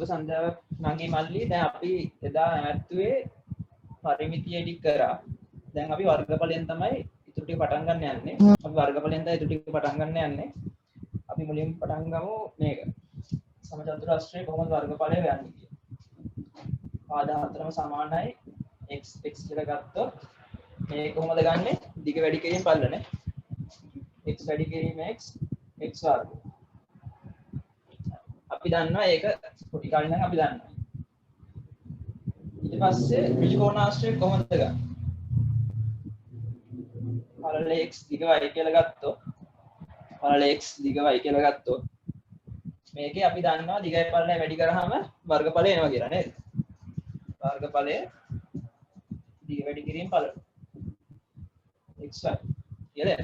සුබ සන්ධ්‍යාවක් මගේ මල්ලි. දැන් අපි එදා ඇතුවේ පරිමිතිය එඩිට් කරා. දැන් අපි වර්ගඵලයෙන් තමයි ඉතුරු ටික පටන් ගන්න යන්නේ. අපි වර්ගඵලයෙන් තමයි ඉතුරු ටික පටන් ගන්න යන්නේ. අපි මුලින්ම පටන් ගමු මේක. සමචතුරාශ්‍රයේ කොහොමද වර්ගඵලය හොයන්නේ කියලා. පාද හතරම සමානයි x x කියලා ගත්තොත් මේ කොහොමද ගන්නෙ? දිග වැඩි කිරීම පල්ලනේ. x වැඩි කිරීම x x වර්ග. අපි දන්නවා ඒක කොටි කාලේ නම් අපි දන්නවා. ඊට පස්සේ ඍජුකෝණාශ්‍රය කොහොමද ගන්නේ? පළල x දිග y කියලා ගත්තොත් පළල x දිග y කියලා ගත්තොත් මේකේ අපි දන්නවා දිගයි පළලයි වැඩි කරාම වර්ගඵලය එනවා කියලා නේද? වර්ගඵලය දිග වැඩි කිරීම පළල xy කියලා.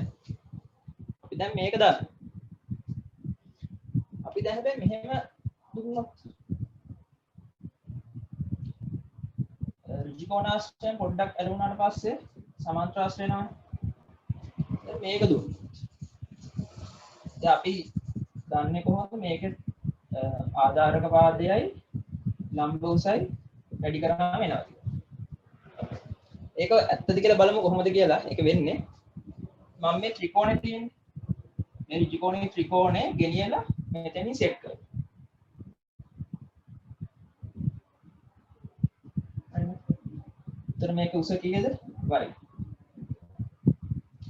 අපි දැන් මේක දාන්න. අපි දැන් හැබැයි මෙහෙම දුන්නොත් ඍජුකෝණාශ්‍රයෙන් පොඩ්ඩක් ඇලුනාට පස්සේ සමාන්තරාශ්‍රය නම දැන් මේක දුන්නොත් දැන් අපි දන්නේ කොහොමද මේක ආධාරක පාදයයි ලම්බ උසයි වැඩි කරාම එනවා කියලා. ඒක ඇත්තද කියලා බලමු කොහොමද කියලා. ඒක වෙන්නේ මම මේ ත්‍රිකෝණේ තියෙන්නේ. මේ ඍජුකෝණේ ත්‍රිකෝණේ ගෙනියලා මෙතනින් සෙට් කරනවා. එතන මේක උස කීයද? y.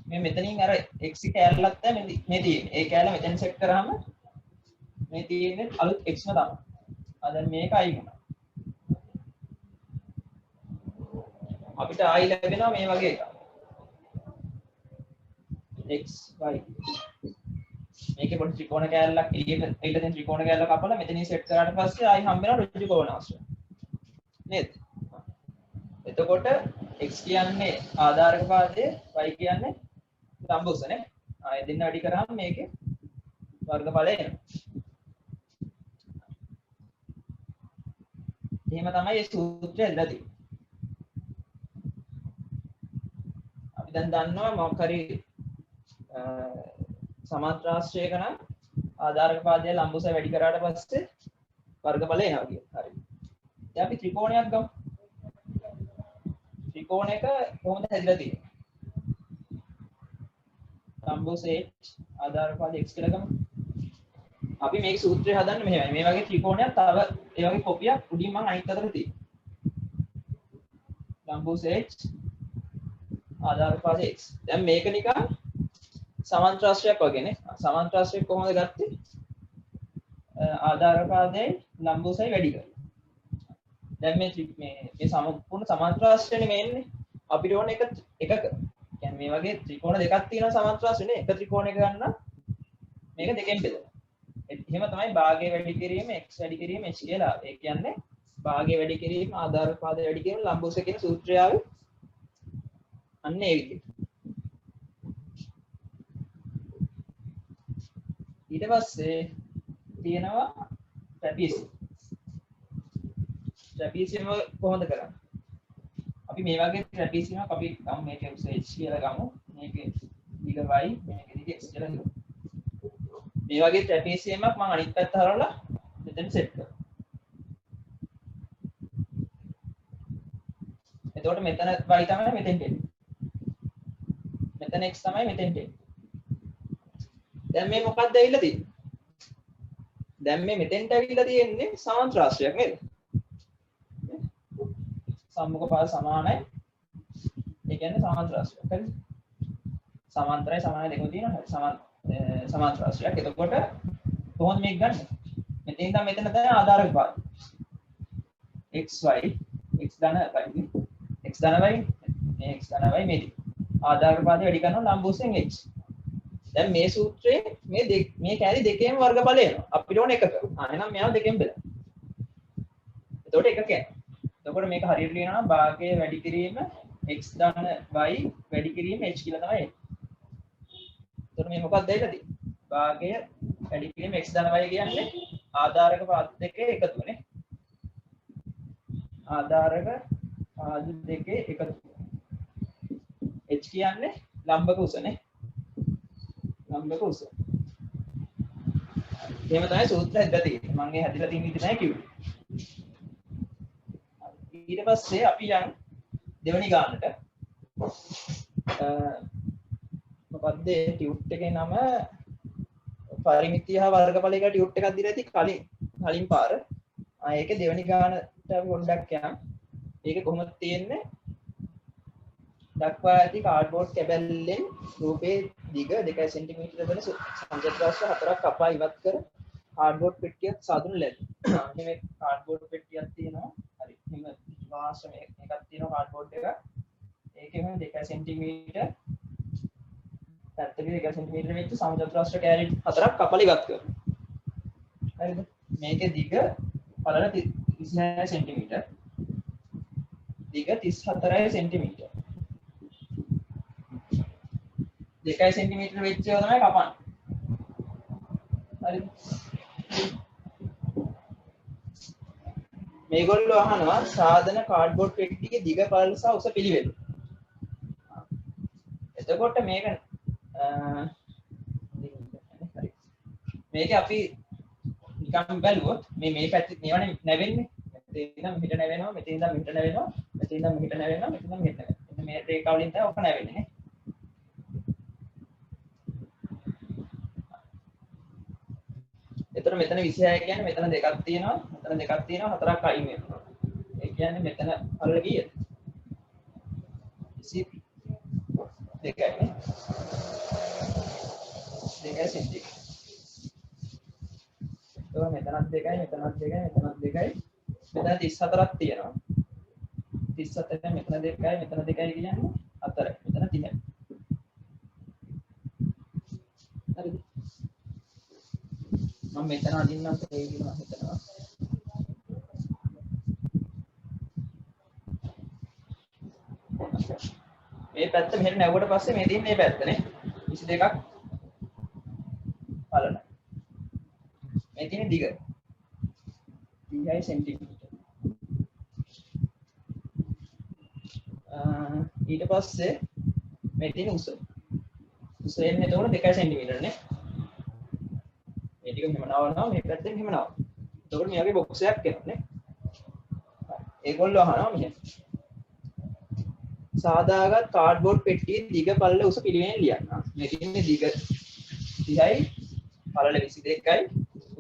මේ මෙතනින් අර x කැලලක් තමයි මේ තියෙන්නේ. ඒ කැලල මෙතන සෙට් කරාම මේ තියෙන්නේ අලුත් x ම තමයි. දැන් මේක අයින් වුණා. අපිට ආයි ලැබෙනවා මේ වගේ එකක්. x y. මේකේ පොඩි ත්‍රිකෝණ කැලලක් එළියට තියෙන ත්‍රිකෝණ කැලල කපලා මෙතනින් සෙට් කරාට පස්සේ ආයි හම්බ වෙනවා ඍජුකෝණාශ්‍රය. නේද? එතකොට x කියන්නේ ආධාරක පාදය, y කියන්නේ ලම්බ උසනේ. ආයෙ දෙන්න වැඩි කරාම මේකේ වර්ගඵලය එනවා. එහෙම තමයි මේ සූත්‍රය ඇදලා තියෙන්නේ. අපි දැන් දන්නවා මොකක් හරි සමාන්තරාශ්‍රයක නම් ආධාරක පාදය ලම්බ උසය වැඩි කරාට පස්සේ වර්ගඵලය එනවා කියලා. හරි. දැන් අපි ත්‍රිකෝණයක් ගමු. ත්‍රිකෝණයක කොහොමද හැදිලා තියෙන්නේ? ලම්බ උස h ආධාරක පාද x කියලා ගමු. අපි මේකේ සූත්‍රය හදන්න මෙහෙමයි. මේ වගේ ත්‍රිකෝණයක් තව ඒ වගේ කොපියක් උඩින් මම අනිත් අතට තියෙනවා. ලම්බ උස h ආධාරක පාද x. දැන් මේක නිකන් සමාන්තරාශ්‍රයක් වගේනේ. සමාන්තරාශ්‍රය කොහොමද ගත්තේ? ආධාරක පාදයේ ලම්බ උසයි වැඩි කරලා. දැන් මේ සම්පූර්ණ සමාන්තරාශ්‍රයනේ මේ එන්නේ. අපිට ඕන එක කියන්නේ මේ වගේ ත්‍රිකෝණ දෙකක් තියෙනවා සමාන්තරාශ්‍රයනේ. එක ත්‍රිකෝණයක ගන්න මේක දෙකෙන් බෙදලා. එහෙම තමයි භාගය වැඩි කිරීම x වැඩි කිරීම h කියලා. ඒ කියන්නේ භාගය වැඩි කිරීම ආධාරක පාදය වැඩි කිරීම ලම්බ උස කියන සූත්‍රය ආවේ අන්න ඒ විදිහට. ඊට පස්සේ තියෙනවා ට්‍රැපීසියම්. ට්‍රැපීසියම් කොහොමද කරන්නේ? අපි මේ වගේ ට්‍රැපීසියමක් අපි ගමු මේකේ උස h කියලා ගමු. මේකේ දිග y මේකේ දිග x කියලා ගමු. මේ වගේ ට්‍රැපීසියමක් මම අනිත් පැත්ත හරවලා මෙතන සෙට් කරනවා. එතකොට මෙතන y තමයි මෙතෙන්ට එන්නේ. මෙතන x තමයි මෙතෙන්ට එන්නේ. දැන් මේ මොකක්ද ඇවිල්ලා තියෙන්නේ? දැන් මේ මෙතෙන්ට ඇවිල්ලා තියෙන්නේ සමාන්තරාශ්‍රයක් නේද? සම්මුඛ පාද සමානයි. ඒ කියන්නේ සමාන්තරාශ්‍රයක්. හරිද? සමාන්තරයි සමානයි දෙකම තියෙනවා. සමාන්තරාශ්‍රයක්. එතකොට කොහොමද මේක ගන්නෙ? මෙතෙන් ඉඳන් මෙතන තමයි ආධාරක පාද. xy x ධන y x ධන y මේ x ධන y මේ ආධාරක පාදය වැඩි කරනවා ලම්බ උසෙන් h. දැන් මේ සූත්‍රයේ මේ කැලි දෙකේම වර්ගඵලය එනවා. අපිට ඕන එකක. එහෙනම් මෙයාව දෙකෙන් බෙදන්න. එතකොට එකක යනවා. එතකොට මේක හරියට ලියනවා නම් භාගය වැඩි කිරීම x ධන y වැඩි කිරීම h කියලා තමයි එන්නේ. එතකොට මේ මොකක්ද ඒකද? භාගය වැඩි කිරීම x ධන y කියන්නේ ආධාරක පාද දෙකේ එකතුවනේ. ආධාරක පාද දෙකේ එකතුව. h කියන්නේ ලම්බක උසනේ. ලම්බක උස. එහෙම තමයි සූත්‍රය හැදලා තියෙන්නේ. මම මේ හැදලා තියෙන විදිහ තමයි කිව්වේ. ඊට පස්සේ අපි යන් දෙවෙනි ගානට මොකක්ද ටියුට් එකේ නම පරිමිතිය හා වර්ගඵලයක ටියුට් එකක් දීලා ඇති කලින් පාර ඒකේ දෙවෙනි ගානට පොඩ්ඩක් යන්න ඒක කොහොමද තියෙන්නේ දක්වා ඇති කාඩ්බෝඩ් කැබල්ලෙන් රූපේ දිග 2 cm වන සංජාත්‍රාස්ත්‍ර 4ක් කපා ඉවත් කර කාඩ්බෝඩ් පෙට්ටියක් සාදුණු ලැබේ. මේ කාඩ්බෝඩ් පෙට්ටියක් තියෙනවා. හරි. එහෙම වාස්ස මේකක් තියෙනවා කාඩ්බෝඩ් එක. ඒකෙම 2 cm පැත්තක 2 cm වෙච්ච සංජාත්‍රාස්ත්‍ර කැරි 4ක් කපලා ඉවත් කරනවා. හරිද? මේකේ දිග පළල 36 cm. දිග 34 cm. 2 cm වෙච්ච ඒවා තමයි කපන්නේ. හරිද? මේගොල්ලෝ අහනවා සාධන කාඩ්බෝඩ් පෙට්ටියේ දිග පළල සහ උස පිළිවෙල. එතකොට මේක හරි. මේක අපි නිකන් බැලුවොත් මේ පැත්තේ මේවනේ නැවෙන්නේ. මෙතන ඉඳන් මෙහෙට නැවෙනවා, මෙතන ඉඳන් මෙහෙට නැවෙනවා, මෙතන ඉඳන් මෙහෙට නැවෙනවා, මෙතන ඉඳන් මෙහෙට නැවෙනවා. මෙන්න මේ රේඛාව වලින් තමයි ඔක නැවෙන්නේ නේ. එතකොට මෙතන 26 කියන්නේ මෙතන දෙකක් තියෙනවා, මෙතන දෙකක් තියෙනවා, හතරක් අයින් වෙනවා. ඒ කියන්නේ මෙතන පළල කීයද? 22යි නේ. 2 cm. එතකොට මෙතනත් 2යි, මෙතනත් 2යි, මෙතනත් 2යි. මෙතන 34ක් තියෙනවා. 37 මෙතන 2යි, මෙතන 2යි කියන්නේ 4යි. මෙතන 30යි. හරිද? මම මෙතන අදින්නම් තේරෙනවා හිතනවා. මේ පැත්ත මෙහෙට නැවුවට පස්සේ මේ තියෙන මේ පැත්තනේ 22ක් පළල. මේ තියෙන දිග 30 cm. ඊට පස්සේ මේ තියෙන උස. උස එන්නේ එතකොට 2 cm නේ. මේ ටික මෙහෙම නවනවා මේ පැත්තෙන් මෙහෙම නවනවා. එතකොට මේ වගේ බොක්ස් එකක් එනවා නේ. ඒගොල්ලෝ අහනවා මෙහෙම. සාදාගත් කාඩ්බෝඩ් පෙට්ටියේ දිග පළල උස පිළිවෙලින් ලියන්න. මේ තියෙන්නේ දිග 30යි පළල 22යි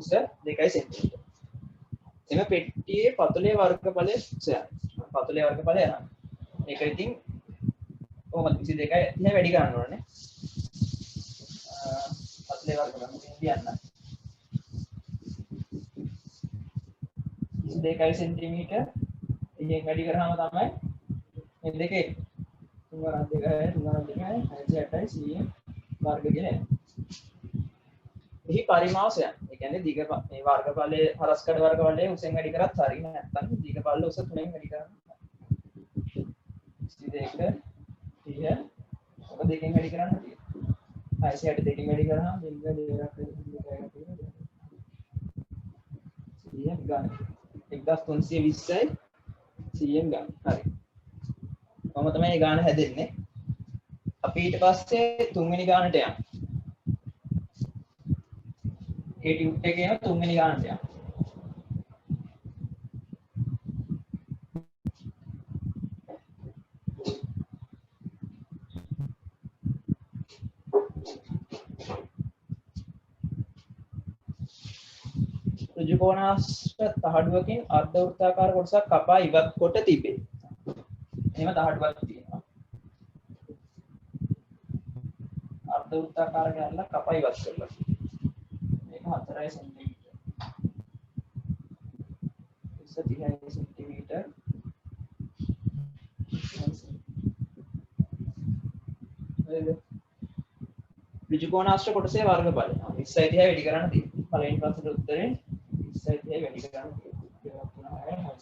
උස 2 cm. එම පෙට්ටියේ පතුලේ වර්ගඵලය සොයන්න. පතුලේ වර්ගඵලය යනවා. මේක ඉතින් කොහොමද 22යි 30 වැඩි ගන්න ඕනේ. පතුලේ වර්ගඵලය ලියන්න. 22 cm එකෙන් වැඩි කරාම තමයි මේ දෙකේ 3 2 3 2 68 වර්ග කියලා එන්නේ. එහි පරිමාසයන්. ඒ කියන්නේ දිග මේ වර්ගඵලයේ හරස්කඩ වර්ගඵලයේ උසෙන් වැඩි කරත් හරිය නැත්නම් දිග පළල උස තුනෙන් වැඩි කරන්න. 22 30 ඔබ දෙකෙන් වැඩි කරන්න තියෙනවා. 660 දෙකෙන් වැඩි කරාම දෙක දෙකක් තියෙනවා. 1320යි 100න් ගන්න. හරි. කොහොම තමයි මේ ගාන හැදෙන්නේ. අපි ඊට පස්සේ තුන්වෙනි ගානට යමු. ඒ ටියුට් එකේම තුන්වෙනි ගානට යමු. ත්‍රිකෝණාශ්‍ර තහඩුවකින් අර්ධ වෘත්තාකාර කොටසක් කපා ඉවත් කොට තිබේ. එහෙම තහඩුවක් තියෙනවා. අර්ධ වෘත්තාකාර කැලලක් කපා ඉවත් කරලා. මේක 4 cm. 30 cm. ත්‍රිකෝණාශ්‍ර කොටසේ වර්ගඵලය. 20 30 වැඩි කරන්න තියෙනවා. පළවෙනි ප්‍රශ්නෙට උත්තරේ 20 30 වැඩි කරන්න තියෙනවා.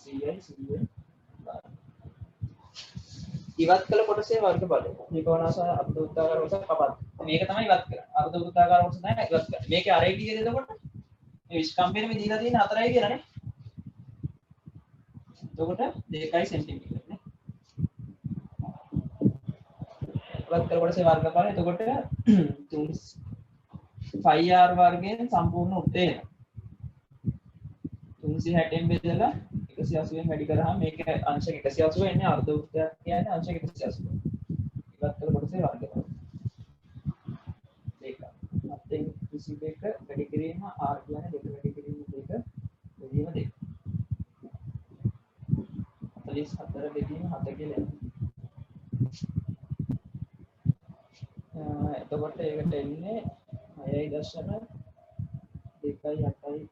700යි 100යි. ඉවත් කළ කොටසේ වර්ගඵලය. ත්‍රිකෝණාශ්‍ර අර්ධ වෘත්තාකාර කොටස කපන්න. මේක තමයි ඉවත් කරන්නේ. අර්ධ වෘත්තාකාර කොටස තමයි ඉවත් කරන්නේ. මේකේ අරේ කීයද එතකොට? මේ විස්කම්පණය මේ දීලා තියෙන 4යි කියලානේ. එතකොට 2 cm නේ. ඉවත් කළ කොටසේ වර්ගඵලය එතකොට 5r වර්ගයෙන් සම්පූර්ණ උත්තේ එනවා. 360න් බෙදලා 180 වැඩි කරාම මේක අංශක 180 එන්නේ අර්ධ වෘත්තයක් කියන්නේ අංශක 180. ඉවත් කර කොටසේ වර්ගඵල. දෙක. අතෙන් 22 වැඩි කිරීම r කියන්නේ 2 වැඩි කිරීම 2 බෙදීම 2. 44 බෙදීම 7 කියලා එනවා. එතකොට ඒකට එන්නේ 6.2.8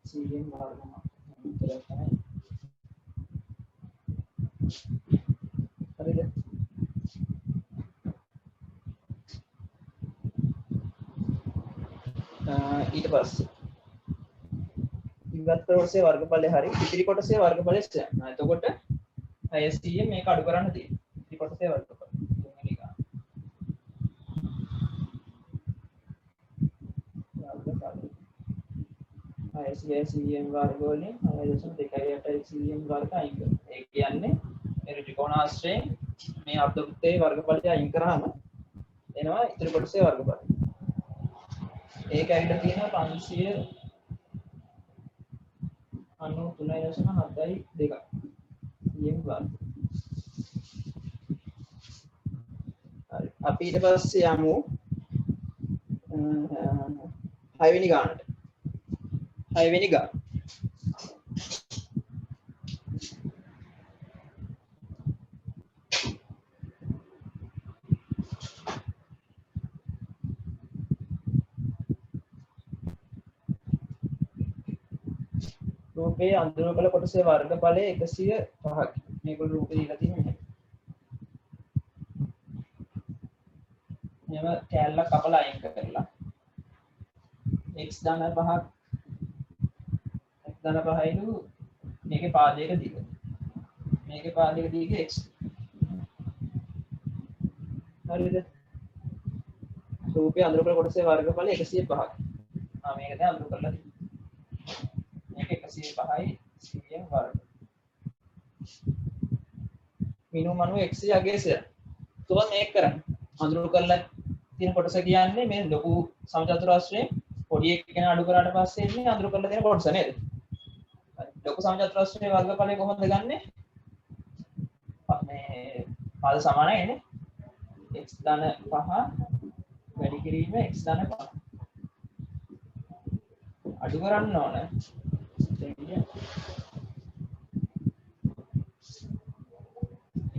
cm වර්ගම. විතරක් තමයි. හරිද? ඊට පස්සේ ඉවත් කොටසේ වර්ගඵලය හරි ඉතිරි කොටසේ වර්ගඵලය යනවා. එතකොට 600 මේක අඩු කරන්න තියෙනවා. ඉතිරි කොටසේ වර්ගඵල. තුන්වෙනි එක. වර්ගඵල 600 cm වර්ග වලින් 6.2.8 cm වර්ග අයින් කරනවා. ඒ කියන්නේ මේ ත්‍රිකෝණාශ්‍රයෙන් මේ අර්ධ වෘත්තයේ වර්ගඵලය අයින් කරාම එනවා ඉතිරි කොටසේ වර්ගඵලය. ඒක ඇවිල්ලා තියෙනවා 593.72 cm වර්ග. හරි. අපි ඊට පස්සේ යමු 6 වෙනි ගානට. 6 වෙනි ගාන. රූපේ අඳුරකල කොටසේ වර්ගඵලය 105ක්. මේගොල්ලෝ රූපේ දීලා තියෙන්නේ. මෙව කැලලක් කපලා අයින් කරලා x ධන 5ක් x ධන 5යිලු මේකේ පාදයක දිග. මේකේ පාදයක දිග x. හරිද? රූපේ අඳුරකල කොටසේ වර්ගඵලය 105ක්. මේක දැන් අඳුර කරලා තියෙනවා. මේක 105යි cm වර්ග. මිනු මනු x යගේසය. තෝම මේක කරන්න. අඳුර කරලා තියෙන කොටස කියන්නේ මේ ලොකු සමචතුරාශ්‍රයෙන් පොඩි එකගෙන අඩු කරාට පස්සේ ඉන්නේ අඳුර කරලා තියෙන කොටස නේද? ලොකු සමචතුරාශ්‍රයේ වර්ගඵලය කොහොමද ගන්නෙ? මේ පාද සමානයි නේ. x ධන 5 වැඩි කිරීම x ධන 5. අඩු කරන්න ඕන.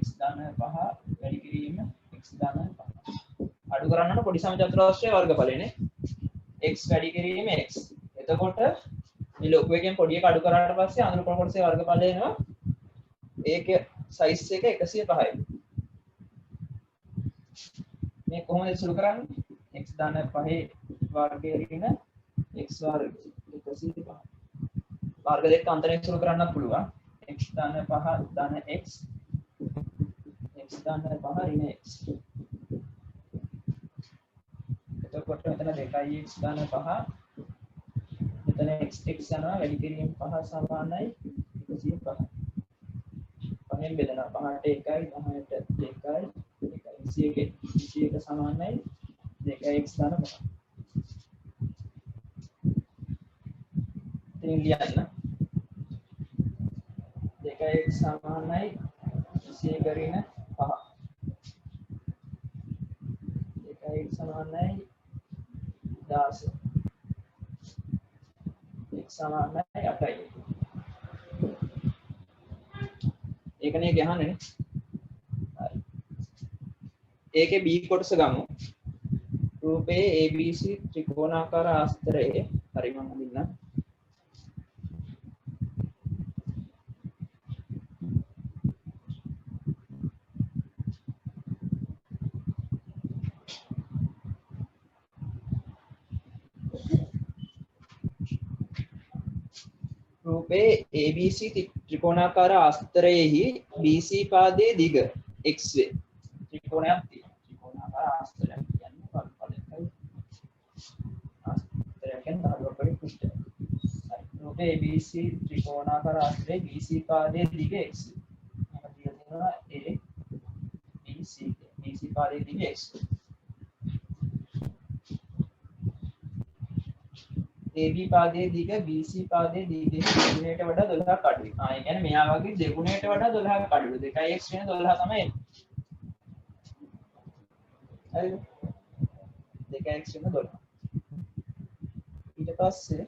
x ධන 5 වැඩි කිරීම x ධන 5. අඩු කරන්න පොඩි සමචතුරාශ්‍රයේ වර්ගඵලයනේ x වැඩි කිරීම x. එතකොට මේ ලොකු එකෙන් පොඩි එක අඩු කරාට පස්සේ අඳුර කොටසේ වර්ගඵලය එනවා. ඒකේ සයිස් එක 105යි. මේ කොහොමද සුළු කරන්නේ? x ධන 5 වර්ගය ඍණ x වර්ග 105. වර්ග දෙක අන්තරයෙන් සුළු කරන්නත් පුළුවන්. x ධන 5 ධන x x ධන 5 ඍණ x. එතකොට මෙතන 2x ධන 5 මෙතන x යනවා වැඩි කිරීම 5 සමානයි 105. 5ෙන් බෙදනවා 5ට 1යි 10ට 2යි 21 සමානයි 2x ධන 5. ඉතින් ලියන්න 2x සමානයි 21 ඍණ 5. 2x සමානයි 10. x සමානයි 8යි. ඒකනේ ගහන්නේ නේ. හරි. ඒකේ b කොටස ගමු. රූපයේ ABC ත්‍රිකෝණාකාර ආස්තරයේ හරි මම අඳින්නම්. රූපේ ABC ත්‍රිකෝණාකාර ආස්තරයේහි BC පාදයේ දිග x වේ. ත්‍රිකෝණයක් තියෙනවා. ත්‍රිකෝණාකාර ආස්තරයක් කියන්නේ වර්ගඵලයයි. ආස්තරයක් කියන්නේ ධාතුවකගේ පෘෂ්ඨය. රූපේ ABC ත්‍රිකෝණාකාර ආස්තරයේ BC පාදයේ දිග x. මේක දිගනවා BC පාදයේ දිග x. AB පාදයේ දිග BC පාදයේ දිග දෙගුණයට වඩා 12ක් අඩුයි. ඒ කියන්නේ මෙයා වගේ දෙගුණයට වඩා 12ක් අඩුයි. 2x වෙන 12 තමයි එන්නේ. හරිද? 2x වෙන 12. ඊට පස්සේ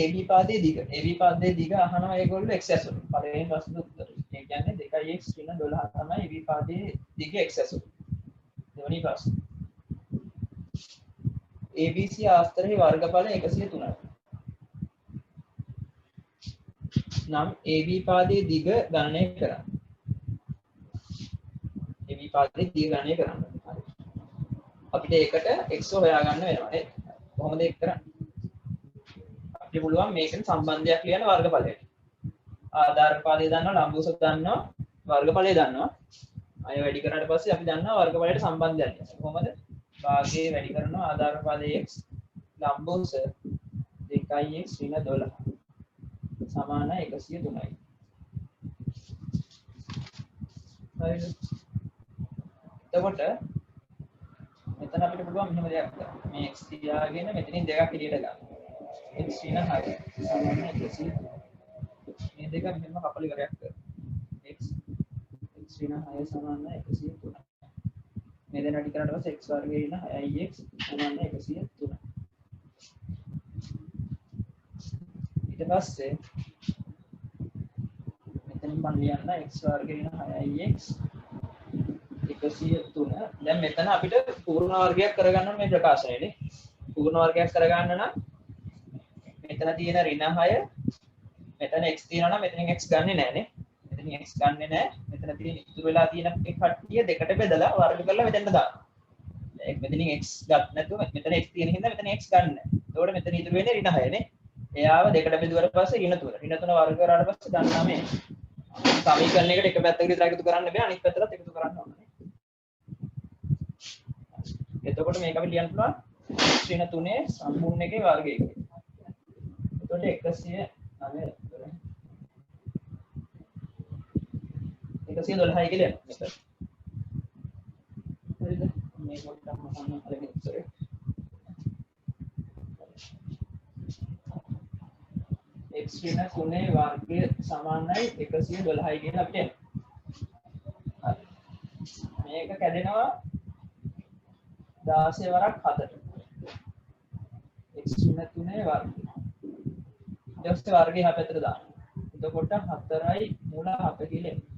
AB පාදයේ දිග. AB පාදයේ දිග අහනවා ඒගොල්ලෝ x ඇසුරු. පළවෙනි ප්‍රශ්නේ උත්තරේ. ඒ කියන්නේ 2x වෙන 12 තමයි AB පාදයේ දිග x ඇසුරු. දෙවෙනි ප්‍රශ්නේ. ABC ආස්තරයේ වර්ගඵල 103යි. නම් AB පාදයේ දිග ගණනය කරන්න. AB පාදයේ දිග ගණනය කරන්න. හරි. අපිට ඒකට x හොයාගන්න වෙනවා නේද? කොහොමද ඒක කරන්නේ? අපිට පුළුවන් මේකෙන් සම්බන්ධයක් ලියන වර්ගඵලයට. ආධාරක පාදය දන්නවා, ලම්බෝස දන්නවා, වර්ගඵලය දන්නවා. අය වැඩි කරාට පස්සේ අපි දන්නවා වර්ගඵලයට සම්බන්ධයක් ලියන්න. කොහොමද? භාගයේ වැඩි කරනවා ආධාරක පාදයේ x ලම්බෝස 2x ඍණ 12 සමාන 103යි. හරිද? එතකොට මෙතන අපිට පුළුවන් මෙහෙම දෙයක් කරන්න. මේ x තියාගෙන මෙතනින් දෙකක් එළියට ගන්න. x ඍණ 6 සමාන 103. මේ දෙක මෙහෙම කපල ඉවරයක් කරන්න. x ඍණ 6 සමාන 103. මේ දෙක වැඩි කරාට පස්සේ x වර්ගය ඍණ 6ix සමාන 103. ඊට පස්සේ මෙතනින් මම ලියන්න x වර්ගය ඍණ 6ix 103. දැන් මෙතන අපිට පූර්ණ වර්ගයක් කරගන්න ඕනේ මේ ප්‍රකාශනයේදී. පූර්ණ වර්ගයක් කරගන්න නම් මෙතන තියෙන ඍණ 6 මෙතන x තියෙනවා නම් මෙතනින් x ගන්නෙ නැහැ නේ. මෙතනින් x ගන්නෙ නැහැ. මෙතන තියෙන ඉතුරු වෙලා තියෙන ඒ කට්ටිය දෙකට බෙදලා වර්ග කරලා මෙතෙන්ට දාන්න. මෙතනින් x ගන්න නැතුව මෙතන x තියෙන හින්දා මෙතන x ගන්න නැහැ. එතකොට මෙතන ඉතුරු වෙන්නේ ඍණ 6 නේ. එයාව දෙකට බෙදුවාට පස්සේ ඍණ 3. ඍණ 3 වර්ග කරාට පස්සේ දන්නා මේ සමීකරණයකට එක පැත්තකට විතර එකතු කරන්න බෑ අනිත් පැත්තටත් එකතු කරන්න ඕනේ. එතකොට මේක අපි ලියන්න පුළුවන් ඍණ 3 සම්පූර්ණ එකේ වර්ගය කියලා. එතකොට 112යි කියලා එනවා මෙතන. හරිද? මේ පොඩ්ඩක් මම අරගෙන ඉස්සරේ. x ඍණ 3 වර්ගය සමානයි 112යි කියලා අපිට එනවා. හරි. මේක කැඩෙනවා 16 වරක් 7ට. x ඍණ 3 වර්ගය. ඊට පස්සේ වර්ගය එහා පැත්තට දාන්න. එතකොට 4යි මූල 7 කියලා එනවා.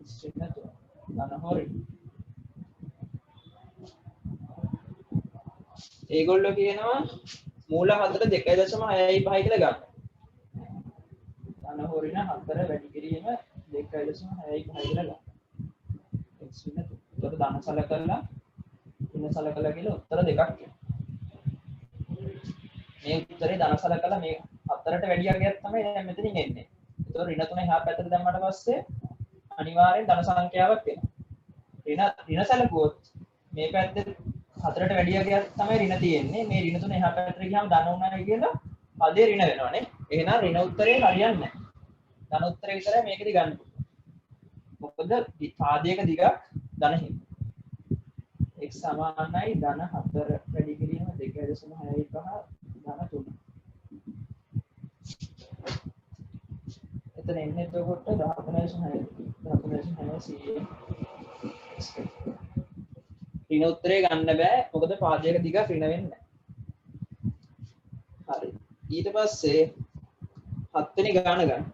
x ඍණ 3 ධන හොරි. ඒගොල්ලෝ කියනවා මූල 4 2.65 කියලා ගන්න. ධන හොරින 4 වැඩි කිරීම 2.65 කියලා ගන්න. x ඍණ 3. එතකොට ධන සලකලා ඍණ සලකලා කියලා උත්තර දෙකක් එනවා. මේ උත්තරේ ධන සලකලා මේ 4ට වැඩි අගයක් තමයි දැන් මෙතනින් එන්නේ. එතකොට ඍණ 3 එහා පැත්තට දැම්මට පස්සේ අනිවාර්යෙන් ධන සංඛ්‍යාවක් එනවා. ඍණ සැලකුවොත් මේ පැත්තේ 4ට වැඩි අගයක් තමයි ඍණ තියෙන්නේ. මේ ඍණ 3 එහා පැත්තට ගියාම ධන උනායි කියලා පදේ ඍණ වෙනවනේ. එහෙනම් ඍණ උත්තරේ හරියන්නේ නැහැ. ධන උත්තරේ විතරයි මේකෙදි ගන්න පුළුවන්. මොකද පාදයක දිගක් ධන හිමි. x සමානයි ධන 4 වැඩි කිරීම 2.65 ධන 3. එතන එන්නේ එතකොට 13.6 ඍණ උත්තරේ ගන්න බෑ මොකද පාදයක දිග ඍණ වෙන්නේ නැහැ. හරි. ඊට පස්සේ 7 වෙනි ගාන ගන්න.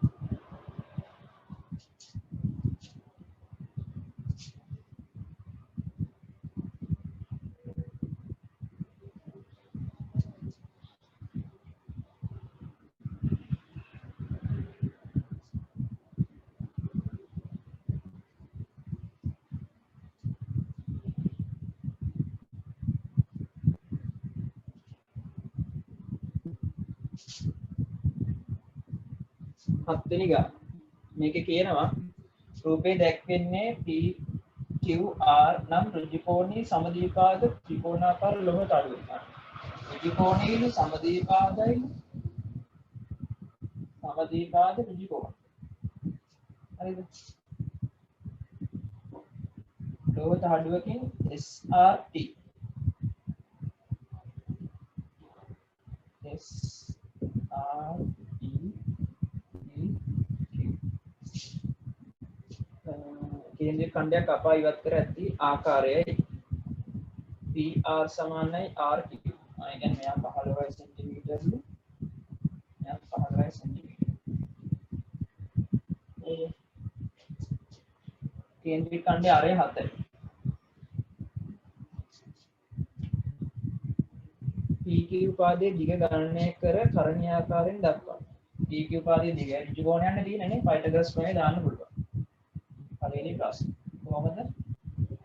හත්වෙනි ගාන. මේකේ කියනවා රූපේ දැක්වෙන්නේ PQR නම් ඍජුකෝණී සමද්විපාද ත්‍රිකෝණාකාර ලෝහ තඩුවක. ඍජුකෝණීලු සමද්විපාදයි සමද්විපාද ඍජුකෝණ. හරිද? ලෝහ තඩුවකින් SRT S R E E केंद्रीय खंडයක් කපා ඉවත් කර ඇති ආකාරයයි PR සමානයි RQ. ඒ කියන්නේ මෙයා 15 සෙන්ටිමීටර්ලු මෙයා 15 සෙන්ටිමීටර්. केंद्रीय खंडය අරේ 7යි. PQ උපාදයේ දිග ගණනය කර කරණීයාකාරයෙන් දක්වන්න. PQ උපාදයේ දිග ඍජු කෝණයන්නේ තියෙනනේ පයිතගොරස් ප්‍රමේය දාන්න පුළුවන්. පළවෙනි ප්‍රශ්න. කොහොමද?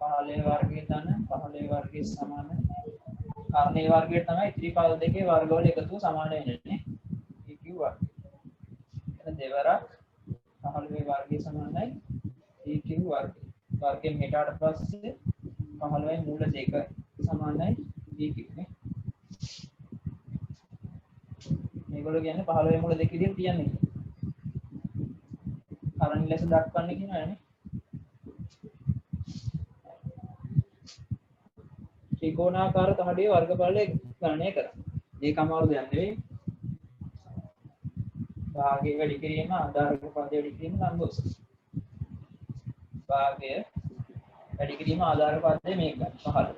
15 වර්ගයේ ධන 15 වර්ගයේ සමාන කාරණේ වර්ගයට තමයි ඉතිරි පද දෙකේ වර්ගවල එකතුව සමාන වෙන්නේ. PQ වර්ගය. එතන දෙවරක් 15 වර්ගයේ සමානයි PQ වර්ගය. වර්ගයෙන් මෙටාට පස්සේ 15යි මූල දෙක සමානයි PQ නේ. මේගොල්ලෝ කියන්නේ 15 මූල දෙක විදිහට තියන්නේ. කරණ ලෙස දක්වන්න කියනවානේ. ත්‍රිකෝණාකාර තහඩියේ වර්ගඵලය ගණනය කරන්න. මේක අමාරු දෙයක් නෙවෙයි. භාගය වැඩි කිරීම ආධාරක පදය වැඩි කිරීම ලම්බෝස. භාගය වැඩි කිරීම ආධාරක පදය මේක 15.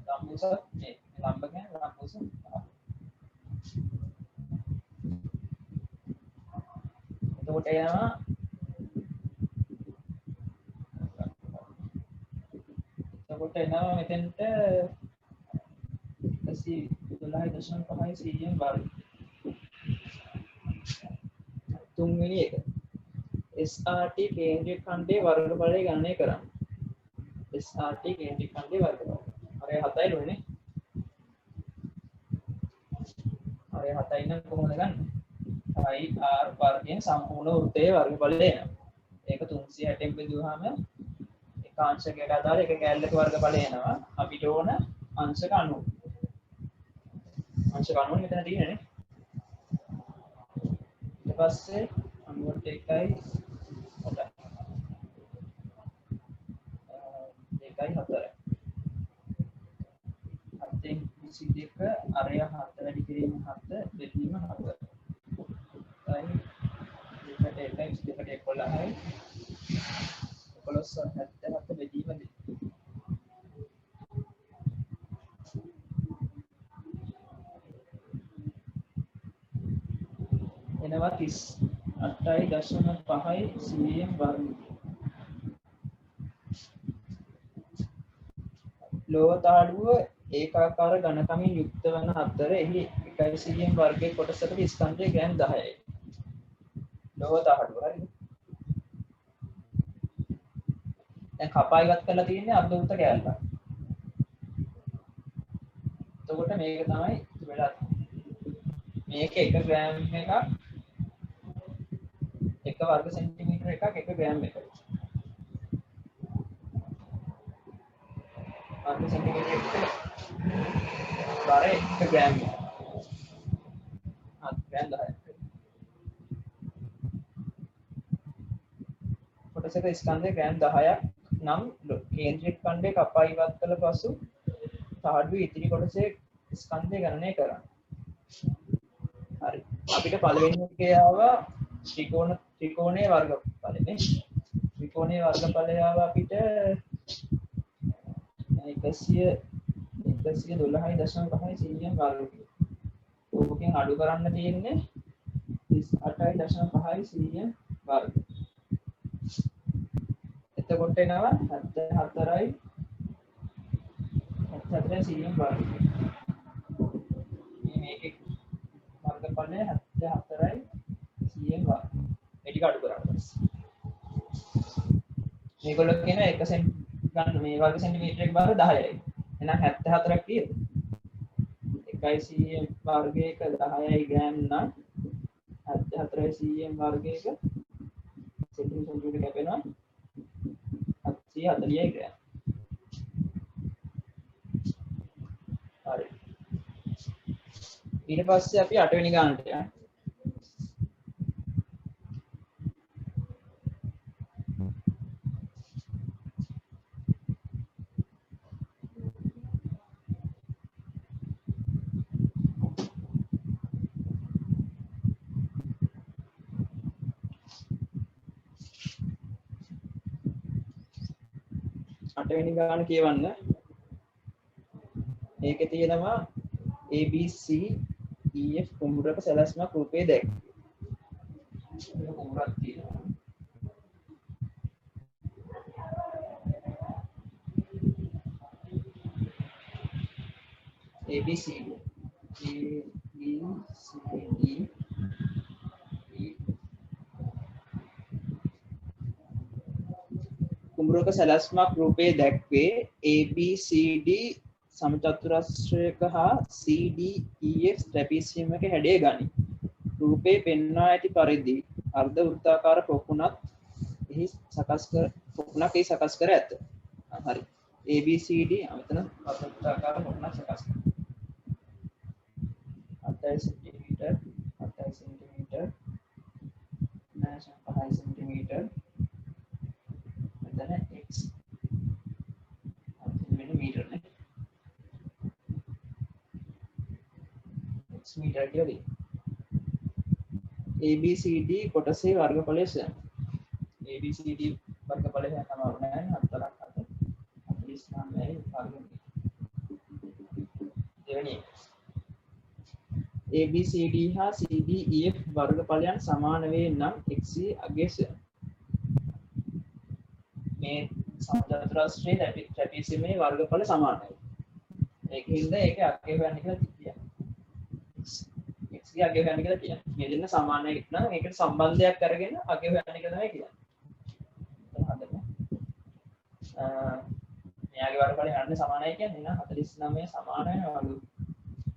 ලම්බෝස මේ ලම්බ කියන්නේ ලම්බෝස. එතකොට එනවා මෙතෙන්ට 12.5 cm වර්ග. තුන්වෙනි එක SRT කේන්ද්‍රීය ඛණ්ඩයේ වර්ගඵලය ගණනය කරන්න. SRT කේන්ද්‍රීය ඛණ්ඩයේ වර්ගඵලය. අරය 7යි ලෝනේ. අරය 7යි නම් කොහොමද ගන්න? IR වර්ගයෙන් සම්පූර්ණ වෘත්තයේ වර්ගඵලය එනවා. ඒක 360න් බෙදුවාම එක අංශකයට අදාළ එක කැලලක වර්ගඵලය එනවා. අපිට ඕන අංශක 90. අංශක 90 මෙතන තියෙන්නේ. ඊට පස්සේ 91යි හොඳයි. 2.4. 7 අරය 7 වැඩි කිරීම 7 බෙදීම 7. දෙකට 11යි 11 බෙදීම 2. එනවා 38.5 cm වර්ග. ලෝහ තාඩුව ඒකාකාර ඝනකමින් යුක්ත වන අතර එහි 1 cm වර්ගයේ කොටසකට ස්කන්ධය ග්‍රෑම් 10යි. ලෝහ තාඩුව හරිද? දැන් කපා ඉවත් කරලා තියෙන්නේ අර්ධවෘත්ත කැලලක්. එතකොට මේක තමයි වෙලා මේක 1 ග්‍රෑම් එකක් 1 වර්ග සෙන්ටිමීටර එකක් 1 ග්‍රෑම් එකක්. වර්ග සෙන්ටිමීටර එකක බර 1 ග්‍රෑම් එකක්. ග්‍රෑම් 10යි. කොටසක ස්කන්ධය ග්‍රෑම් 10ක් නම් කේන්ද්‍රික ඛණ්ඩය කපා ඉවත් කළ පසු තාඩුවේ ඉතිරි කොටසේ ස්කන්ධය ගණනය කරන්න. හරි. අපිට පළවෙනි එකේ ආවා ත්‍රිකෝණයේ වර්ගඵලය නේ. ත්‍රිකෝණයේ වර්ගඵලය ආවා අපිට 112.5 cm වර්ග. ඕකෙන් අඩු කරන්න තියෙන්නේ 38.5 cm වර්ග. එතකොට එනවා 74යි 74 cm වර්ග. මේකේ වර්ගඵලය 74යි cm වර්ග. මේ ටික අඩු කරන්න පස්සේ මේගොල්ලෝ කියන 1 සෙන්ටි ගන්න මේ වර්ග සෙන්ටිමීටර එක බර 10යි. එහෙනම් 74ක් තියෙද? 1 cm වර්ගයක 10යි ග්‍රෑම් නම් 74 cm වර්ගයක සෙන්ටිමීටර කැපෙනවා 740යි ග්‍රෑම්. හරි. ඊට පස්සේ අපි 8 වෙනි ගානට යනවා. 8 වෙනි ගාන කියවන්න. මේකේ තියෙනවා ABC EF කුඹුරක සැලැස්මක් රූපේ දැක්. කුඹුරක් තියෙනවා. ABCD කුඹුරක සැලැස්මක් රූපේ දැක්වේ. ABCD සමචතුරස්‍රයක හා CDEF ට්‍රැපීසියම් එක හැඩය ගනී. රූපේ පෙන්වා ඇති පරිදි අර්ධ වෘත්තාකාර පොකුණක් එහි සකස් කර ඇත. හරි. ABCD මෙතන අර්ධ වෘත්තාකාර පොකුණක් සකස් කරනවා. 7 සෙන්ටිමීටර් 7 සෙන්ටිමීටර 5 සෙන්ටිමීටර මෙතන x මෙන්න මීටර නේ x මීටර කියලා දෙන්න. ABCD කොටසේ වර්ගඵලය සොයන්න. ABCD වර්ගඵලය තමයි 4ක් 49යි වර්ග. දෙවෙනි ABCD හා CDEF වර්ගඵලයන් සමාන වේ නම් x අගය සොයන්න. මේ සමචතුරස්‍රයේ ට්‍රැපීසියමේ වර්ගඵල සමානයි. ඒකින්ද ඒක අගය හොයන්න කියලා කියනවා. x ගේ අගය හොයන්න කියලා කියනවා. මේ දෙන්න සමානයි නම් ඒකට සම්බන්ධයක් අරගෙන අගය හොයන්න කියලා තමයි කියන්නේ. හදන්න. මෙයාගේ වර්ගඵලය හරියට සමානයි කියන්නේ නේද? 49 සමාන වෙනවා.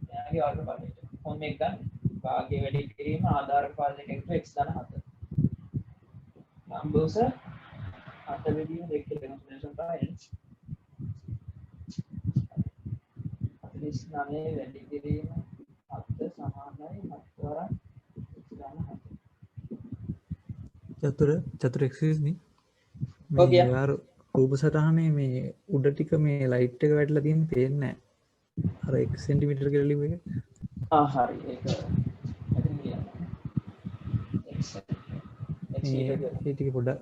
මෙයාගේ වර්ගඵලයට. කොහොම මේක ගන්න? භාගය වැඩි කිරීම ආධාරක පාදක එකතු x ධන 7. ලම්බෝස 7 වෙදීම දෙක කන්ෆිගරේෂන් පායන්ස් 49 වැඩි කිරීම 7 සමානයි 7 වරක් x ධන 7. චතුර එක්සයිස් නේ. ඔව් කියන්න. මේ රූප සටහනේ මේ උඩ ටික මේ ලයිට් එක වැටලා තියෙන පේන්නේ නැහැ. අර 1 සෙන්ටිමීටර කියලා ලිව්ව එක. හරි ඒක මෙතන කියන්න. x ඒ ටික පොඩ්ඩක්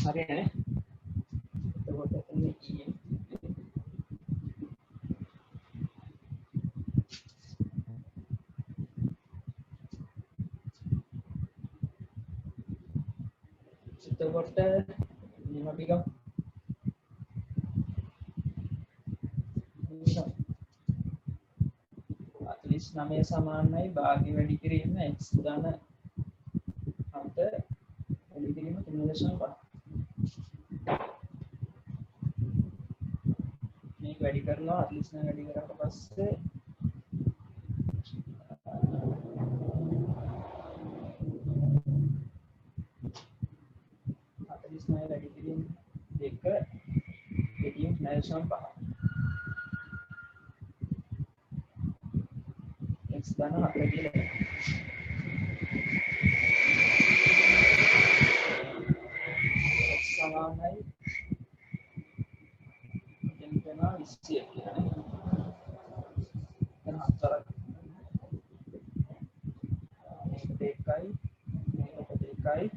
හරිනේ. එතකොට එතන EM එතකොට නිම ටික 49 සමානයි භාගය වැඩි කිරීම x ධන 7 වැඩි කිරීම 3.5. මේක වැඩි කරනවා 49 වැඩි කරාට පස්සේ වැඩි කිරීම 2 වැඩිම 9.5 x ධන 4 කියලා x සමානයි දැන් වෙනවා 20 කියලා නේ. දැන් 4ක් මේක 2යි මේක 2යි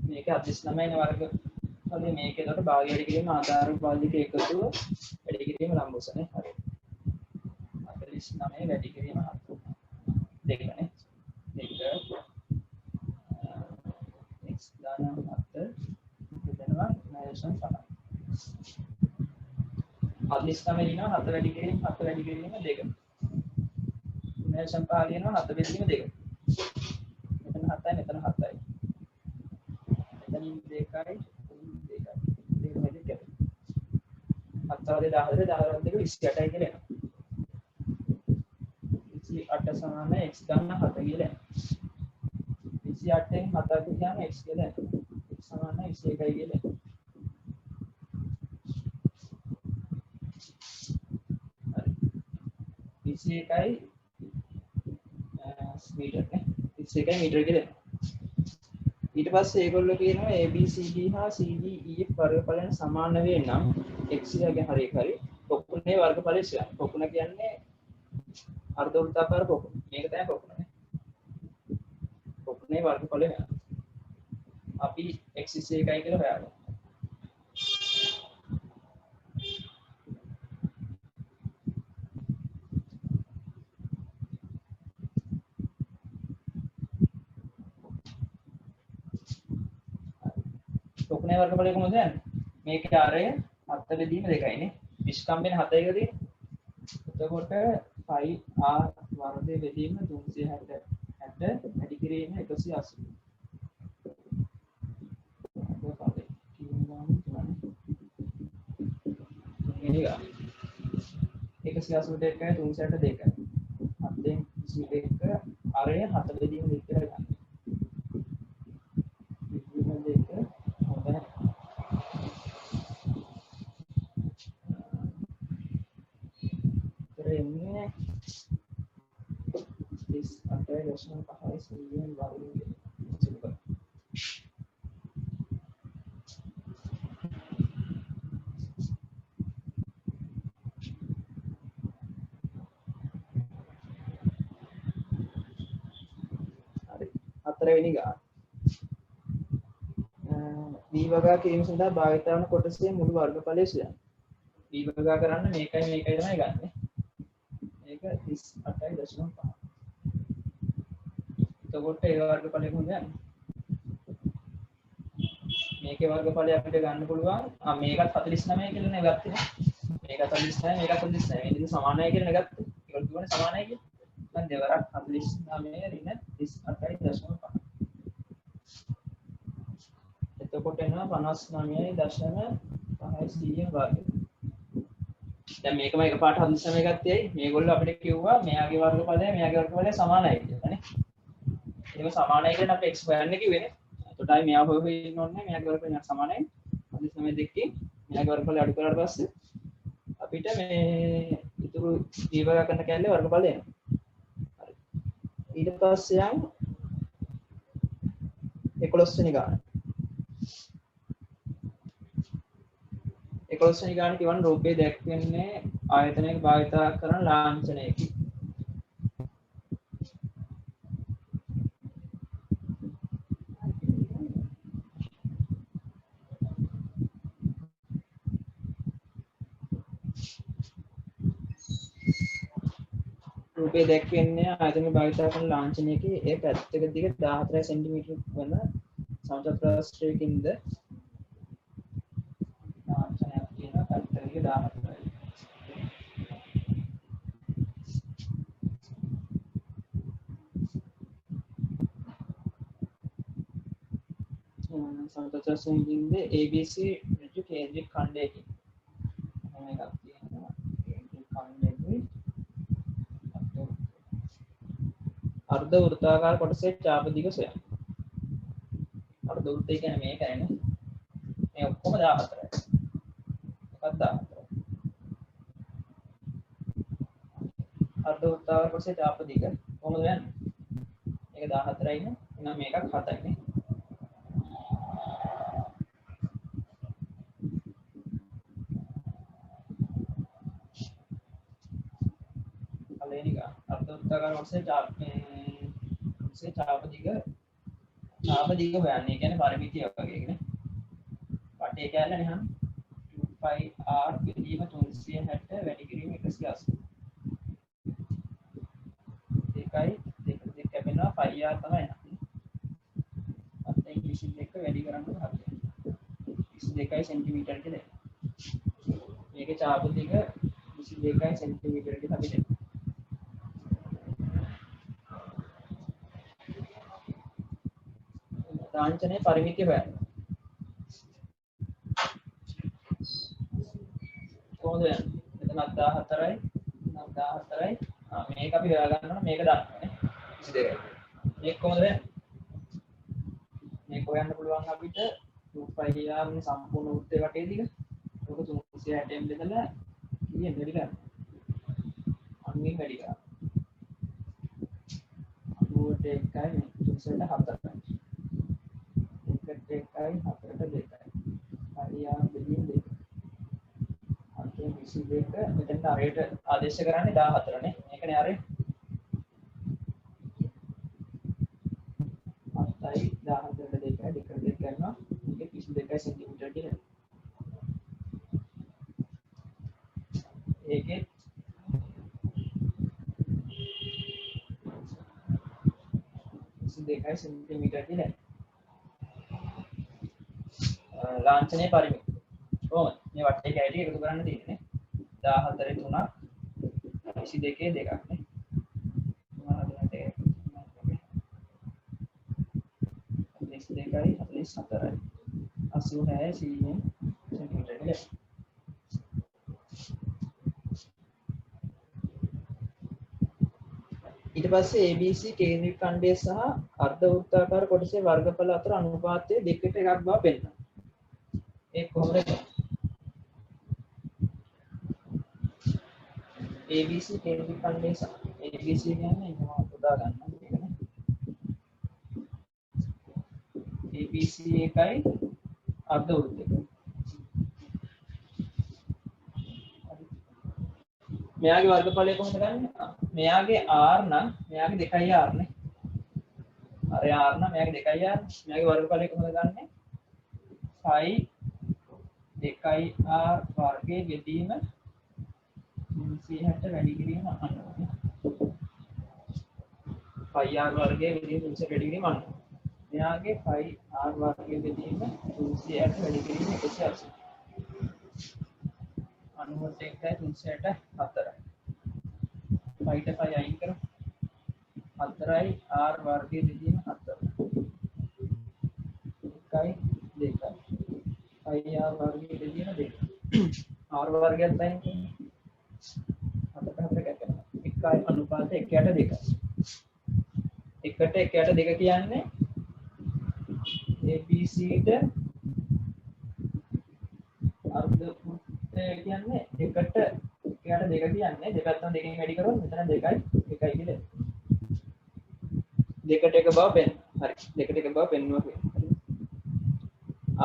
මේක 49 වර්ග වලින් මේකේ දොට භාගය වැඩි කිරීම ආධාරක පාදක එකතුව වැඩි කිරීම ලම්බෝසනේ. හරි. 49 වැඩි කිරීම 7 දෙකනේ. දෙක x ධන 7 දෙනවා 9.5. 49 දිනවා 7 වැඩි කිරීම 7 වැඩි කිරීම 2. 9.5 දිනවා 7 වැඩි කිරීම 2. මෙතන 7යි මෙතන 7යි. දෙකයි දෙක මෙතන දෙක. 7 10 2 28යි කියලා එනවා. 28 සමාන x ගන්න 7 කියලා එනවා. 28 න් 7ට ගියාම x කියලා එනවා. x සමාන 21යි කියලා. හරි. 21යි මීටර් නේ. 21යි මීටර කියලා එනවා. ඊට පස්සේ ඒගොල්ලෝ කියනවා ABCD හා CDEF වර්ගඵලයන් සමාන වේ නම් x ගේ හරිය හරි පොකුණේ වර්ගඵලය සොයන්න. පොකුණ කියන්නේ අර්ධ වෘත්තාකාර පොකුණ. මේක තමයි පොකුණ නේ. පොකුණේ වර්ගඵලය වෙනවා. අපි x 21යි කියලා හොයාගමු. පොකුණේ වර්ගඵලය කොහොමද යන්නේ? මේකේ ආරය 7 බෙදීම 2යි නේ. නිෂ්කම්බන 7යි තියෙන්නේ. එතකොට 5r වර්ගය බෙදීම 360 වැඩි කිරීම 180. ඒක 180 එකයි 362යි. 7න් 22 ආරය 7 බෙදීම 2 කියලා ගන්න. හතරවෙනි ගාන b වගා කිරීම සඳහා භාවිත වන කොටසේ මුළු වර්ගඵලය සොයන්න. b වගා කරන්න මේකයි මේකයි තමයි ගන්නෙ. මේක 38.5. එතකොට ඒ වර්ගඵලය කොහොමද යන්නේ? මේකේ වර්ගඵලය අපිට ගන්න පුළුවන්. මේකත් 49 කියලා නේ ගත්තේ. මේකත් 49 මේකත් 49. මේ දෙක සමානයි කියලා නේ ගත්තේ. ඒකට කියවනේ සමානයි කියලා. දැන් දෙවරක් 49 ඍණ 38.5. එතකොට එනවා 59.5 වර්ගය. දැන් මේකම එකපාරට 49 ගත්තේ ඇයි? මේගොල්ලෝ අපිට කිව්වා මෙයාගේ වර්ගඵලය මෙයාගේ වර්ගඵලය සමානයි කියලා නේ. ඒක සමානයි කියන අපේ x හොයන්න කිව්වේ නේ. එතකොටයි මෙයා හොයගෙන ඉන්න ඕනේ මෙයාගේ වර්ගඵලය සමානයි. 49 දෙකකින් මෙයාගේ වර්ගඵලය අඩු කරලා පස්සේ අපිට මේ ඉතුරු දීවගා කරන කැලේ වර්ගඵලය එනවා. හරි. ඊට පස්සේ යම් 11 වෙනි ගාන. 11 වෙනි ගාන කියවන රූපේ දැක්වෙන්නේ ආයතනයක භාවිත කරන ලාංඡනයකි. රූපේ දැක්වෙන්නේ ආයතනයක භාවිත කරන ලාංඡනයකි. ඒ පැත්තක දිග 14 cm වන සමචතුරාස්‍රයකින්ද ලාංඡනයක් කියන පැත්තක දිග 14යි. සමචතුරාස්‍රයකින්ද ABC ඍජු කේන්ද්‍රික ඛණ්ඩයකින් මේකක් තියෙනවා. කේන්ද්‍රික ඛණ්ඩයකින් අර්ධ වෘත්තාකාර කොටසේ චාප දිග සොයන්න. අර්ධ වෘත්තය කියන්නේ මේකයි නේ. මේ ඔක්කොම 14යි. මොකක්ද 14? අර්ධ වෘත්තාකාර කොටසේ චාප දිග කොහොමද යන්නේ? මේක 14යි නේ. එහෙනම් මේකක් 7යි නේ. පළවෙනි ගාන අර්ධ වෘත්තාකාර කොටසේ චාප දිග හොයන්නේ. කියන්නේ පරිමිතිය වගේ නේ. වටේ කැල්ල නේ 2πr බෙදීම 360 වැඩි කිරීම 180. දෙකයි දෙක කැපෙනවා 5r තමයි එන්නේ. අතේ 22 වැඩි කරන්න 22 සෙන්ටිමීටර කියලා. මේකේ චාප දිග 22 සෙන්ටිමීටර කියලා අපි දෙනවා. ලාංඡනයේ පරිමිතිය හොයන්න. කොහොමද යන්නේ? මෙතන 14යි 14යි. මේක අපි හොයා ගන්නවා මේක දන්නවනේ 22යි. මේක කොහොමද යන්නේ? මේක හොයන්න පුළුවන් අපිට 2πr නේ සම්පූර්ණ වෘත්තේ වටේ දිග. ඒක 360න් බෙදලා කීයෙන් වැඩි කරන්නේ? අන්නෙන් වැඩි කරා. 91යි 364යි. 1.1යි 4ට 2යි. IR බෙදීම 2. අන්තිම 22 මෙතෙන්ට අරයට ආදේශ කරන්නේ 14 නේ. මේකනේ අරේ. 7යි 14ට 2යි දෙකට 2 කරනවා. මේක 22 සෙන්ටිමීටර කියලා. ඒකේ දෙකයි සෙන්ටිමීටර කියලා. ලාංඡනයේ පරිමිතිය. කොහොමද? මේ වටේ කැටි එකතු කරන්න තියෙන්නේ. 14 3ක් 22 2ක් නේ. 42යි 44යි 86 සෙන්ටිමීටර කියලා. ඊට පස්සේ ABC කේන්ද්‍රික ඛණ්ඩය සහ අර්ධ වෘත්තාකාර කොටසේ වර්ගඵල අතර අනුපාතය 2ට 1ක් බව පෙන්නනවා. ඒක කොහොමද? ABC කේන්ද්‍රික ඛණ්ඩය සහ ABC කියන්නේ මම උදා ගන්නවා මේකනේ. ABC එකයි අර්ධ වෘත්තය. මෙයාගේ වර්ගඵලය කොහොමද ගන්නෙ? මෙයාගේ r නම් මෙයාගේ 2යි r නේ. අර r නම් මෙයාගේ 2යි r. මෙයාගේ වර්ගඵලය කොහොමද ගන්නෙ? 5 2යි r වර්ගයේ බෙදීම 360 වැඩි කිරීම අනුව. 5r වර්ගයේ බෙදීම 360 වැඩි කිරීම අනුව. මෙයාගේ 5r වර්ගයේ බෙදීම 360 වැඩි කිරීම 180. 91යි 360 4යි. 5ට 5 අයින් කරමු. 4යි r වර්ගයේ බෙදීම 4. 1යි 2යි. 5r වර්ගයේ බෙදීම 2. r වර්ගයත් අයින් කරමු. 4ට 4 කැපෙනවා. 1යි අනුපාතය 1ට 2යි. 1ට 1ට 2 කියන්නේ ABC ට අර්ධ කියන්නේ 1ට 2 කියන්නේ දෙපැත්තම දෙකෙන් වැඩි කරොත් මෙතන 2යි 1යි කියලා. 2ට 1 බව පෙන්න. හරි. 2ට 1 බව පෙන්වුවා කියන්නේ.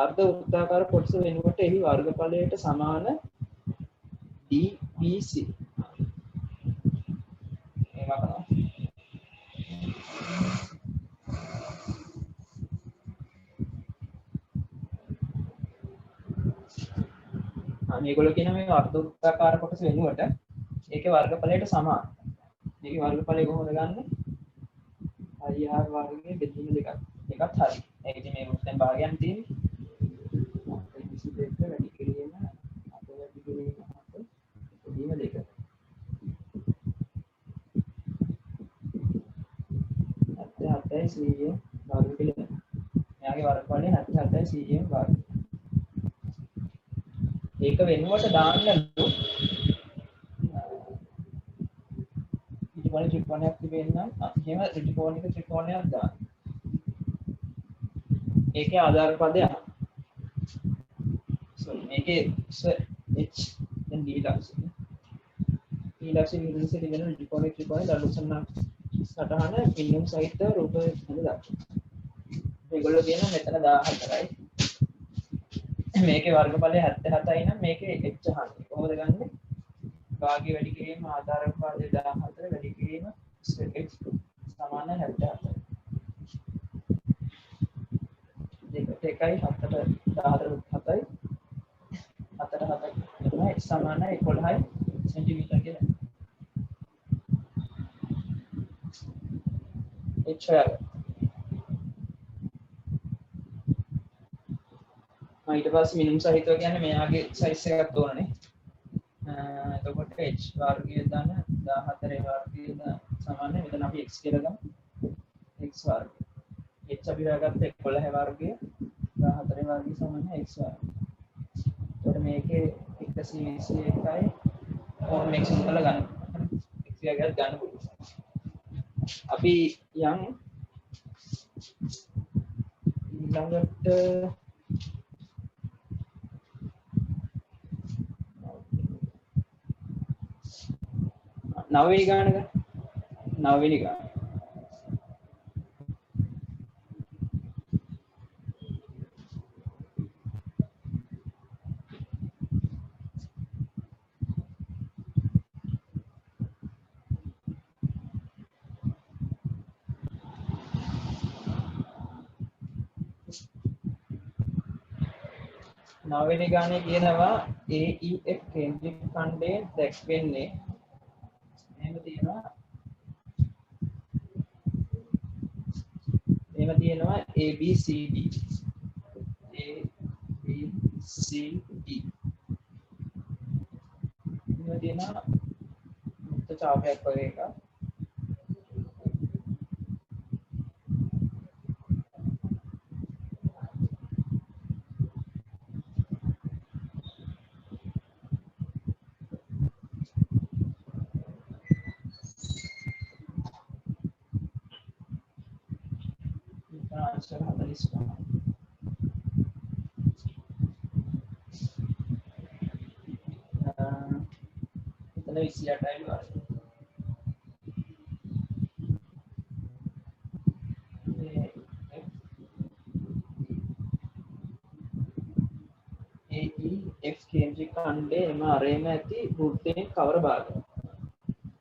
අර්ධ වෘත්තාකාර කොටස වෙනුවට එහි වර්ගඵලයට සමාන DBC. මේවා කරනවා. මේගොල්ලෝ කියන මේ අර්ධ වෘත්තාකාර කොටස වෙනුවට ඒකේ වර්ගඵලයට සමාන. මේකේ වර්ගඵලය කොහොමද ගන්නෙ? IR වර්ගයේ බෙදීම දෙකක්. එකත් හරි. ඒක ඉතින් මේ වෘත්තෙන් භාගයන් තියෙන්නේ. 22 වැඩි කිරීම 8 වැඩි කිරීම 8 බෙදීම 2. 77යි 100 වර්ග කියලා. මෙයාගේ වර්ගඵලය 77යි 100 වර්ග. ඒක වෙනුවට දාන්නලු ත්‍රිකෝණ ත්‍රිකෝණයක් තිබෙන්නම් එහෙම ත්‍රිකෝණික ත්‍රිකෝණයක් දාන්න. ඒකේ ආධාර පදයක්. මේකේ h දැන් d ලක්ෂණ. d ලක්ෂණ ඉංග්‍රීසියෙන් තිබෙන ත්‍රිකෝණ ත්‍රිකෝණ දලුසන සටහන පින්නම් සහිත රූප හදලා. මේගොල්ලෝ කියන මෙතන 14යි. මේකේ වර්ගඵලය 77යි නම් මේකේ h හන්නේ කොහොමද ගන්නෙ? භාගය වැඩි කිරීම ආධාරක පාදේ 14 වැඩි කිරීම h සමාන 77. දෙකට 1යි 7ට 14 7යි 7ට 7යි h සමාන 11යි සෙන්ටිමීටර කියලා. h ඊට පස්සේ මිනිම් සහිතව කියන්නේ මෙයාගේ සයිස් එකක් ඕනනේ. එතකොට h වර්ගය දාන 14 වර්ගය සමාන මෙතන අපි x කියලා ගමු. x වර්ගය. h අපි හොයාගත්ත 11 වර්ගය 14 වර්ගය සමාන x වර්ගය. එතකොට මේකේ 121යි ඕන මේක සිම්පල් ගන්න. x වර්ගයක් ගන්න පුළුවන්. අපි යම් ඊළඟට නවවෙනි ගාන ගන්න. නවවෙනි ගාන. නවවෙනි ගානේ කියනවා AEF කේන්ද්‍රික ඛණ්ඩයේ දැක්වෙන්නේ එහෙම තියෙනවා ABCD එහෙම තියෙනවා මුක්ත ඡාපයක් වගේ එකක් answer 45 එතන 28යි වගේ AEF කේන්ද්‍රික ඛණ්ඩයේ එම අරේම ඇති වෘත්තයෙන් කවර භාගය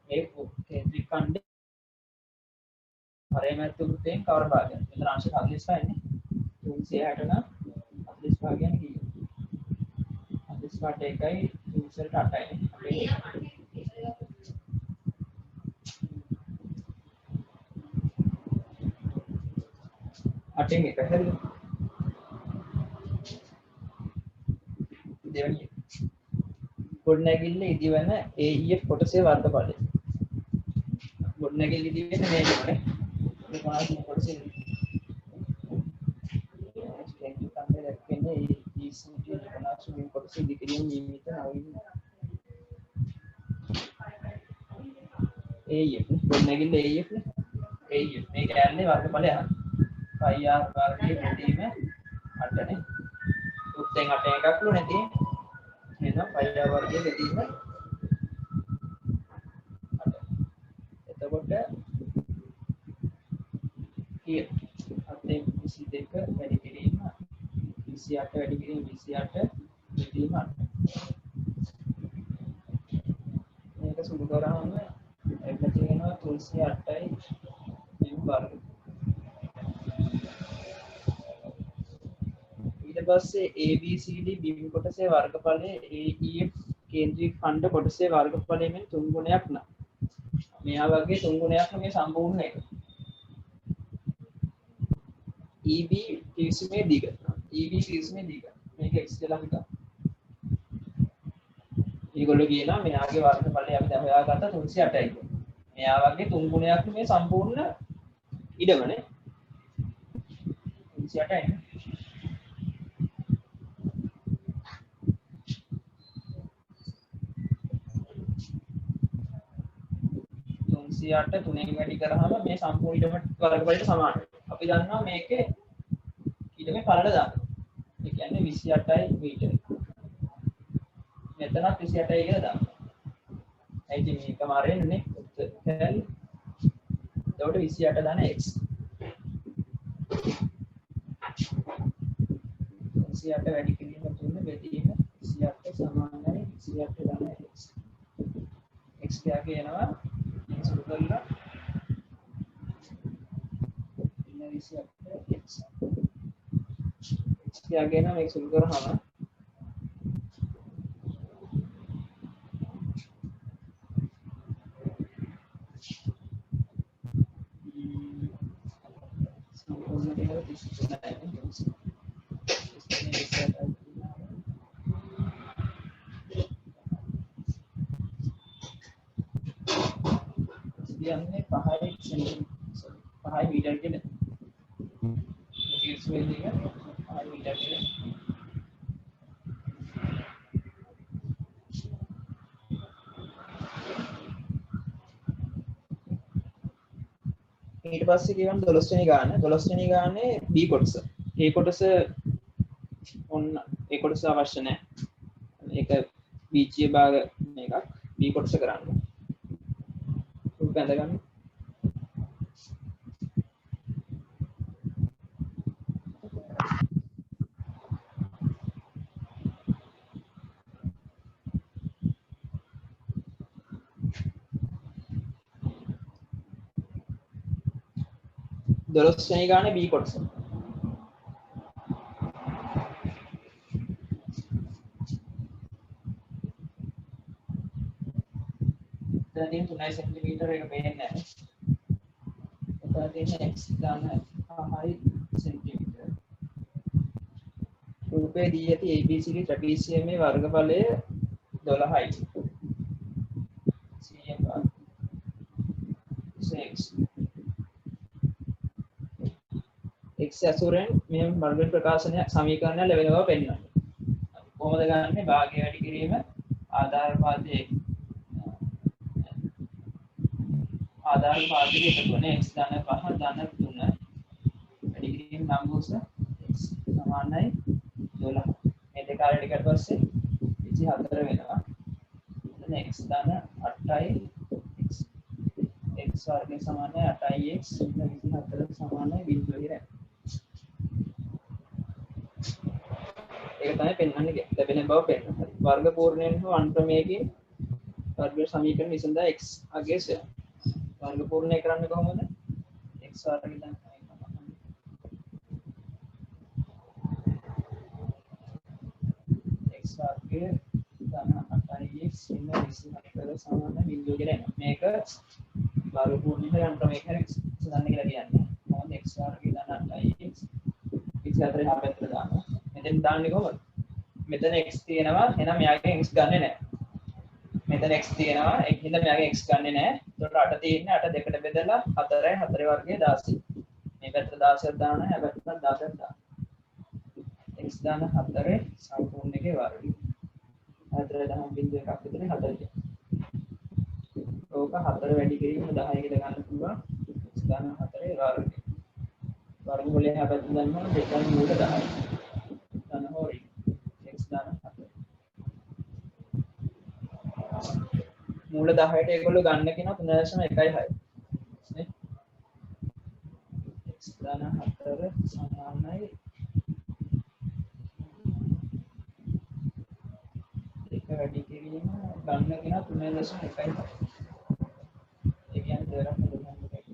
මේ කේන්ද්‍රික ඛණ්ඩයේ අරේම ඇති වෘත්තයෙන් කවර භාගය මෙතන අංශ 45 නේ 360 නම් 45 කියන්නේ කීයද 45 එකයි 360යි නේ අටෙන් එක හරිද දෙවැනි ගොඩනැගිල්ල ඉදිවන AEF කොටසේ වර්ගඵලය ගොඩනැගිල්ල ඉදිවෙන මේක නේ මේ කොහොමද කොටසේ ස්කේන් කන්දේ දැක්කන්නේ ECG කොනාසු මේ කොටසේ ඉදිකිරීම නියමිත නවීන AEF ගොඩනැගිල්ල AEF නේ AEF මේ කියන්නේ වර්ගඵලය pi r වර්ගයේ බෙදීම 8 නේ උත්තෙන් 8 එකක් ලු නැති එහෙනම් pi r වර්ගයේ බෙදීම 8 එතකොට කීය 8 22 වැඩි කිරීම 28 වැඩි කිරීම 28 බෙදීම 8 මේක සුළු කරාම එන්න තියෙනවා 308යි m වර්ග ඊට පස්සේ ABCD බිම් කොටසේ වර්ගඵලයේ AEF කේන්ද්‍රික ඛණ්ඩ කොටසේ වර්ගඵලයෙන් 3 ගුණයක් නම් මෙයා වගේ 3 ගුණයක් මේ සම්පූර්ණ එක EB කිවිසුමේ දිග EB කිවිසුමේ දිග මේක x කියලා හිතා මේගොල්ලෝ කියනවා මෙයාගේ වර්ගඵලය අපි දැන් හොයාගත්තා 308යි මෙයා වගේ 3 ගුණයක් මේ සම්පූර්ණ ඉඩමනේ 308යි 308 3න් වැඩි කරාම මේ සම්පූර්ණ ඉඩම වර්ගඵලයට සමානයි. අපි දන්නවා මේකේ ඉඩමේ පළල දාන්න. ඒ කියන්නේ 28යි මීටර. මෙතන 28යි කියලා දාන්න. ඒ කියන්නේ මේක මාරෙන්නේ එතකොට 28 දාන x. 28 වැඩි කිරීම තුන බෙදීම 28 සමානයි 28 දාන x. x කියනවා සුළු කරලා ඉන්න 28 x කියගෙන මේක සුළු කරාම සම්පූර්ණ දෙක 33යි කියන්නේ 5 සෙන්ටිමීටර් 5 මීටර කියන ඉස්කේල් එක 5 මීටර කියන ඊට පස්සේ කියවන 12 වෙනි ගාන 12 වෙනි ගානේ B කොටස ඒ කොටස ඔන්න ඒ කොටස අවශ්‍ය නැහැ. ඒක BGA භාග එකක් B කොටස කරන්න. උඩ බැඳ ගන්න. දොළොස් වෙනි ගානේ B කොටස. දැන් තියෙන 3 සෙන්ටිමීටර එක පේන්නේ නැහැ. එතන තියෙන x ගන්න 5 සෙන්ටිමීටර. රූපේ දී ඇති ABCD ට්‍රැපීසියමේ වර්ගඵලය 12යි. CM වර්ග 6 x ඇසුරෙන් මේ වර්ග ප්‍රකාශනය සමීකරණය ලැබෙන බව පෙන්වනවා. කොහොමද ගන්නෙ? භාගය වැඩි කිරීම ආධාර පාදයේ එකතු වෙන x ධන 5 ධන 3 වැඩි කිරීම නම්බුස x සමානයි 12. මේ දෙක අරගෙන ඊට පස්සේ 24 වෙනවා. එතන x ධන 8යි x වර්ගය සමානයි 8යි x 24 සමානයි 0. ඒක තමයි පෙන්වන්නේ ලැබෙන බව පෙන්වනවා. වර්ග පූර්ණයෙන් හෝ අන්ක්‍රමයකින් වර්ග සමීකරණ විසඳා x අගය සොයන. වර්ග පූර්ණය කරන්නේ කොහොමද? x වර්ගය දැන් x වර්ගය ධන 8x ඉන්න 24 සමාන 0 කියලා එනවා. මේක වර්ග පූර්ණයෙන් අන්ක්‍රමයක හරි සඳහන් කියලා කියන්නේ. මොකද x වර්ගය ධන 8x 24 එහා පැත්තට දානවා. මෙතෙන් දාන්නේ කොහොමද? මෙතන x තියෙනවා එහෙනම් මෙයාගෙන් x ගන්නෙ නැහැ. මෙතන x තියෙනවා ඒක හින්දා මෙයාගෙන් x ගන්නෙ නැහැ. ඒකට 8 තියෙන්නේ 8 දෙකට බෙදලා 4යි 4 වර්ගය 16. මේ පැත්තට 16ක් දානවා හැබැයි පැත්තට 16ක් දානවා. x දාන 4 සම්පූර්ණ එකේ වර්ගය. 4.1 විතර 4. ඕක 4 වැඩි කිරීම 10 කියලා ගන්න පුළුවන්. x දාන 4 වර්ගය. වර්ගමූලය හැබැයි දන්නවා දෙකෙන් මූල 10යි. ධන හොරි x දාන 4. මූල 10ට ඒගොල්ලෝ ගන්න කෙනා 3.16 නේ. x දාන 4 සමානයි එක වැඩි කිරීම ගන්න කෙනා 3.16. ඒ කියන්නේ දෙවරක් දෙන්න බැරි.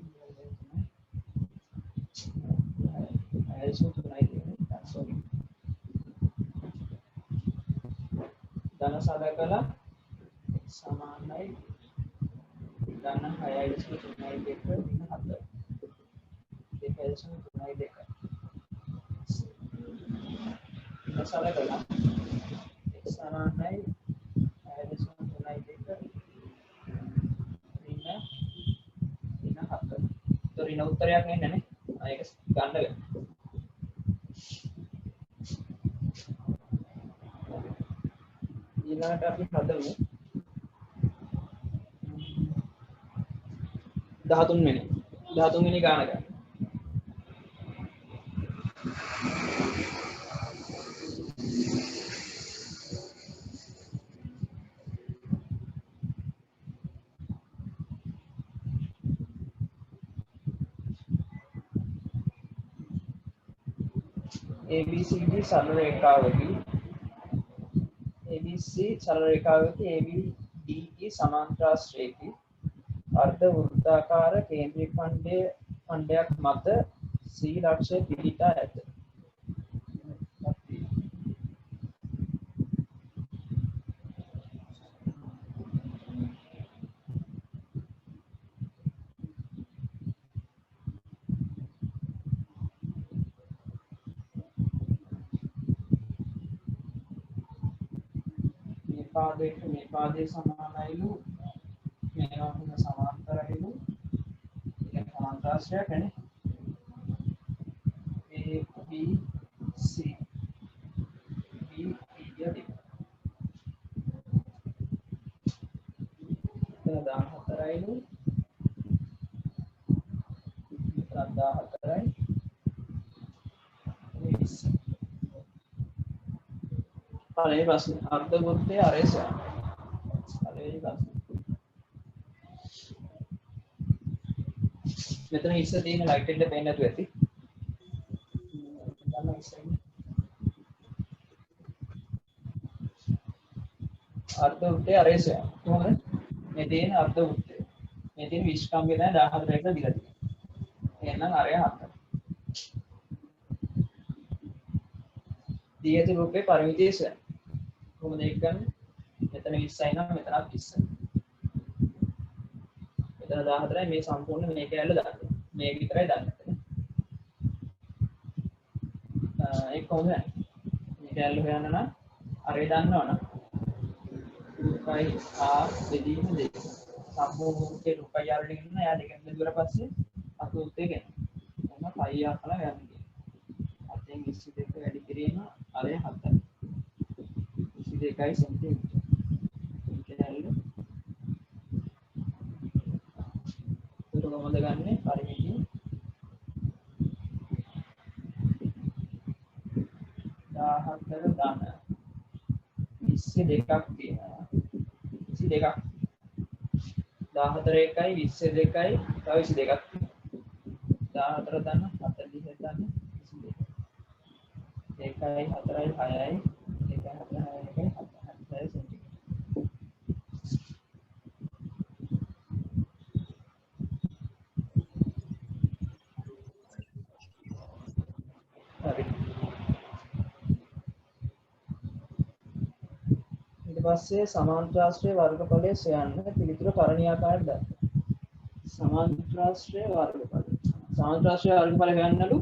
අයසෝ 3යි දෙන්නේ. sorry. ධන සලකලා සමානයි ධන 6යි 3යි 2 ඉන්න 4. දෙකයි 3යි 2. ධන සලකලා x සමානයි 6යි 3යි 2 ඉන්න 4. તો ඍණ උත්තරයක් නෙන්නේ නේ. ඒක ගන්න බෑ. ඊළඟට අපි හදමු 13 වෙනි ගාන ගන්න. ABCD සරල රේඛාවකි ABC සරල රේඛාවකි ABDE සමාන්තරාශ්‍රයකි අර්ධ වෘත්තාකාර කේන්ද්‍රික ඛණ්ඩයක් මත C ලක්ෂය පිහිටා ඇත. මේ පාදයේ සමානයිලු මේවා කියන සමාන්තරයිලු ඒක සමාන්තරාශ්‍රයක් නේ. ABC B යටි 14යිලු 14යි 20 පළවෙනි ප්‍රශ්නේ අර්ධ වෘත්තයේ අරේස පළවෙනි ප්‍රශ්නේ මෙතන ඉස්ස තියෙන ලයිට් එක පේන්නේ නැතුව ඇති ගන්න ඉස්සෙන් අර්ධ වෘත්තයේ අරේස කොහොමද මේ තියෙන අර්ධ වෘත්තය මේ තියෙන විස්කම්භය දැන් 14 එකට දීලා තියෙනවා එහෙනම් අරය 7 දී ඇති රූපේ පරිමිතිය සොයන්න කොහොමද ඒක ගන්න මෙතන 20යි නම් මෙතනත් 20යි මෙතන 14යි මේ සම්පූර්ණ මේ කැලේ දාන්න මේක විතරයි දාන්න ඒක කොහොමද මේ කැලේ හොයන්න නම් අරේ දන්නවනම් රුපයි ආ බෙදීම දෙක සම්පූර්ණයේ රුපයි ආ වලින් ඉන්න එයා දෙකෙන් බෙදුවර පස්සේ අතුත්තේ ගෙන එන්න පයි ආ කළා යන්නේ අතෙන් 22 වැඩි කිරීම අරේ 7යි 22යි සෙන්ටිමීටර කැලේ කොහොමද ගන්නෙ පරිමිතිය 14 දාන 22ක් තියෙනවා 22ක් 14 එකයි 22යි තව 22ක් 14 දාන 40 දාන 22 1යි 4යි 6යි 1යි 4යි 6යි 7යි සෙන්ටිමීටර හරි ඊට පස්සේ සමාන්තරාශ්‍රය වර්ගඵලය සොයන්න පිළිතුර පරිණියාකාරයට දාන්න සමාන්තරාශ්‍රය වර්ගඵලය සමාන්තරාශ්‍රය වර්ගඵලය හොයන්නලු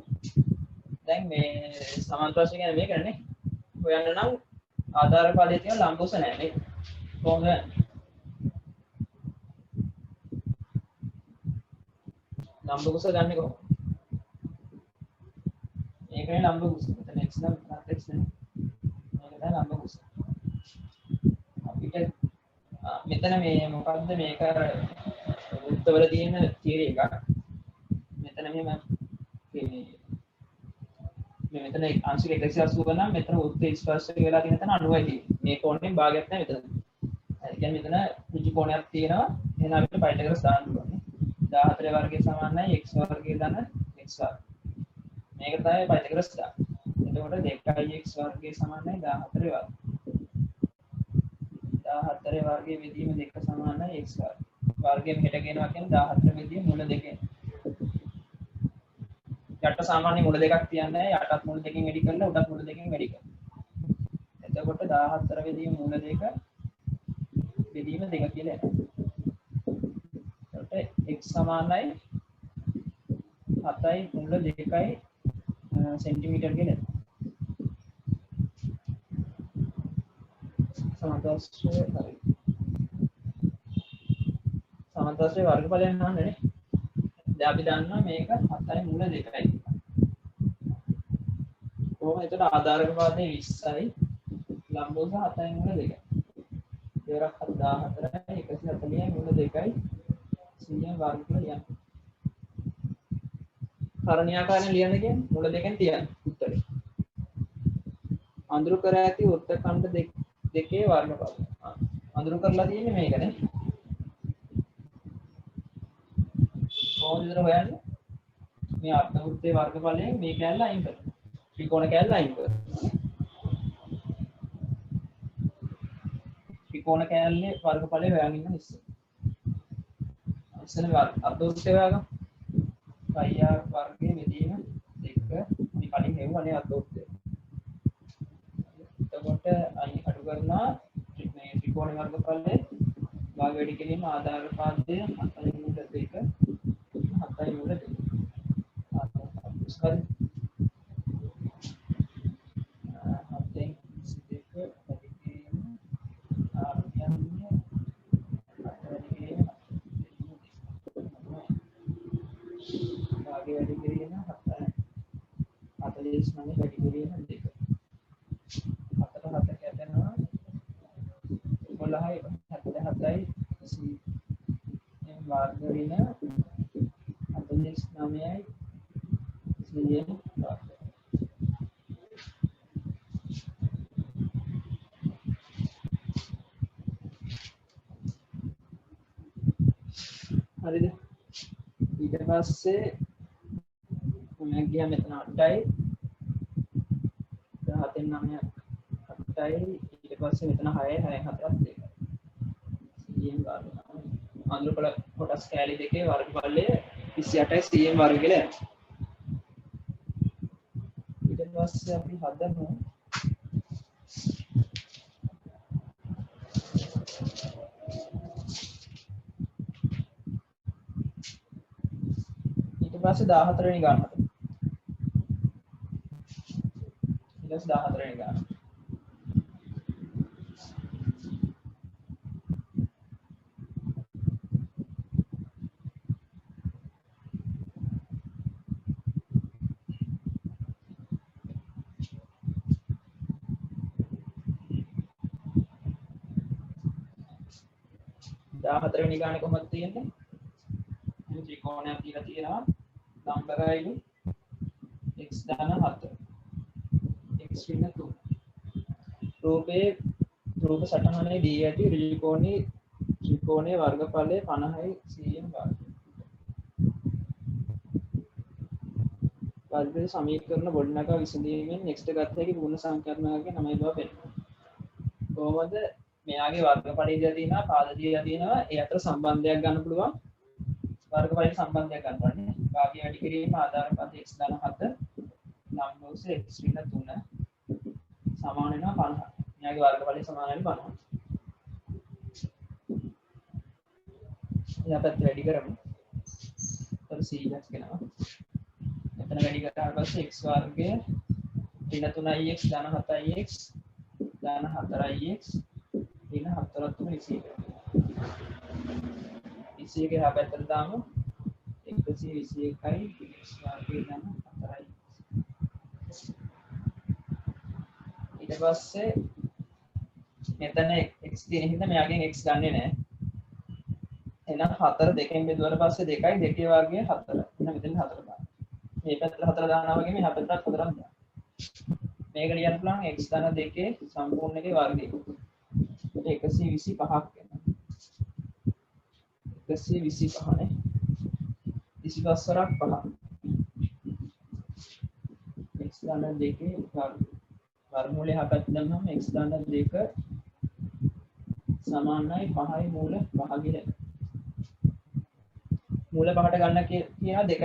දැන් මේ සමාන්තරාශ්‍රය කියන්නේ මේකනේ හොයන්න නම් ආධාර ඵලයේ තියෙන ලම්බුස නැහැ නේ කොහොමද ලම්බුස ගන්නෙ කොහොමද මේකනේ ලම්බුස මෙතන x නම් x නේ මේක තමයි ලම්බුස අපිට මෙතන මේ මොකද්ද මේක වෘත්තවල තියෙන තියරි එකක් මෙතන මෙහෙම මේ මෙතන ආංශික 180 නම් මෙතන වෘත්තයේ ස්පර්ශ වෙලා තියෙන තැන 90යි තියෙන්නේ මේ කෝණයෙන් භාගයක් නැහැ මෙතන ඒ කියන්නේ මෙතන ඍජු කෝණයක් තියෙනවා එහෙනම් අපිට පයිතගොරස් දාන්න ඕනේ 14 වර්ගය සමානයි x වර්ගය ධන x වර්ග මේක තමයි පයිතගොරස් දාන්නේ එතකොට 2x වර්ගය සමානයි 14 වර්ගය 14 වර්ගයේ බෙදීම 2 සමානයි x වර්ග. වර්ගයෙන් හෙට ගෙනවා කියන්නේ 14 බෙදීම මුල දෙකෙන්. යට සාමාන්‍ය මුල දෙකක් තියන්නේ යටත් මුල දෙකෙන් වැඩි කරලා උඩත් මුල දෙකෙන් වැඩි කරනවා. එතකොට 14 බෙදීම මුල දෙක බෙදීම 2 කියලා එනවා. එතකොට x සමානයි 7යි මුල 2යි සෙන්ටිමීටර කියලා එනවා. සමාන්තරාශ්‍රය හරි සමාන්තරාශ්‍රය වර්ගඵලයෙන් ගන්නනේ දැන් අපි දන්නවා මේක 7යි මුල 2යි කොහොමද එතන ආධාරක පාදේ 20යි ලම්බෝස 7යි මුල 2යි දෙවරක් 14යි 140යි මුල 2යි 100යි වර්ග කියලා ලියන්න කරණීයාකාරයෙන් ලියන්න කියන්නේ මුල දෙකෙන් තියන්න උත්තරේ අඳුරු කර ඇති වෘත්ත ඛණ්ඩ දෙකේ වර්ගඵල අඳුරු කරලා තියෙන්නේ මේකනේ කොහොමද ඉතන හොයන්නේ මේ අර්ධ වෘත්තයේ වර්ගඵලයෙන් මේ කැල්ල අයින් කරනවා ත්‍රිකෝණ කැල්ල අයින් කරනවා ත්‍රිකෝණ කැල්ලේ වර්ගඵලය හොයන්න ඉන්න ඉස්සෙල්ලා අර්ධ වෘත්තය හොයාගමු පයි r වර්ගයේ බෙදීම 2 අපි කලින් හෙව්වනේ අර්ධ වෘත්තය එතකොට අයින් අඩු කරනවා මේ ත්‍රිකෝණ වර්ගඵලයේ භාග වැඩි කිරීම ආධාර පාදයේ 7යි මුල 2 7යි මුල 2 හරි 7යි 22 වැඩි කිරීම r කියන්නේ 7 වැඩි කිරීම භාග වැඩි කිරීම 7යි 49 වැඩි කිරීම 2 7 කැදෙනවා 11යි 77යි වර්ග ඍණ 49යි 100යි හරිද ඊට පස්සේ මම ගියා මෙතන 8යි 17 9 8යි ඊට පස්සේ මෙතන 6යි 6යි 4ක් දෙකයි cm වර්ග අඳුරකල කොටස් කැලි දෙකේ වර්ගඵලය 28යි cm වර්ග කියලා යනවා ඊට පස්සේ අපි හදමු ඊට පස්සේ 14 වෙනි ගාන හදමු ඊට පස්සේ 14 වෙනි ගාන 14 වෙනි ගානේ කොහොමද තියෙන්නේ? මේ ත්‍රිකෝණයක් කියලා තියෙනවා. ලම්බරයිලු x දාන 7. x වෙන 2. රූප සටහනේ දී ඇති ත්‍රිකෝණයේ වර්ගඵලය 50යි cm වර්ග. වර්ගයේ සමීකරණ ගොඩනගා විසඳීමෙන් x ගත හැකි පූර්ණ සංඛ්‍යාත්මකයේ නමයි බව පෙන්නනවා. කොහොමද මෙයාගේ වර්ගඵලය දීලා තියෙනවා පාද දීලා තියෙනවා ඒ අතර සම්බන්ධයක් ගන්න පුළුවන් වර්ගඵලයේ සම්බන්ධයක් ගන්න ඕනේ භාගය වැඩි කිරීම ආධාර පද x දාන 7 ලම්බෝස x වින 3 සමාන වෙනවා 50 මෙයාගේ වර්ගඵලය සමාන වෙනවා 50 එයා පැත්ත වැඩි කරමු තව c එකනවා මෙතන වැඩි කරාට පස්සේ x වර්ගය වින 3x දාන 7x දාන 4x ඊන 4ක් තුන 21 21 එහා පැත්තට දාමු 121යි x වර්ගය දාන 4යි ඊට පස්සේ මෙතන x තියෙන හින්දා මෙයාගෙන් x ගන්නෙ නෑ එහෙනම් 4 දෙකෙන් බෙදුවට පස්සේ 2යි 2 වර්ගය 4 එහෙනම් මෙතන 4 දාන්න මේ පැත්තට 4 දානවා වගේ මේ පැත්තට 4ක් දාන්න මේක ලියන්න පුළුවන් x දාන 2 සම්පූර්ණ එකේ වර්ගය 125ක් වෙනවා 125 නේ 25 වරක් 5 x දාන 2 වර්ගමූලය හපත් දැම්මම x දාන 2 සමානයි 5යි මූල භාගය මූල පහට ගන්න කියනවා 2.2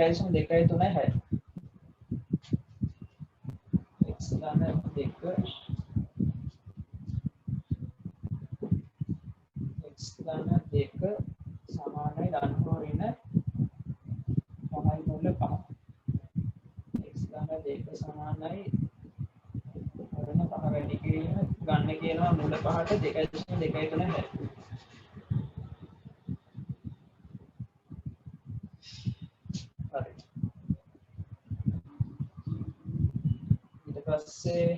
3යි 6 x දාන 2 දාන 2 සමානයි ධනකෝ වෙන 5යි මූල 5 x දාන 2 සමානයි වෙන 5 වැඩි කිරීම ගන්න කියනවා මූල පහට 2.2 3 හරි ඊට පස්සේ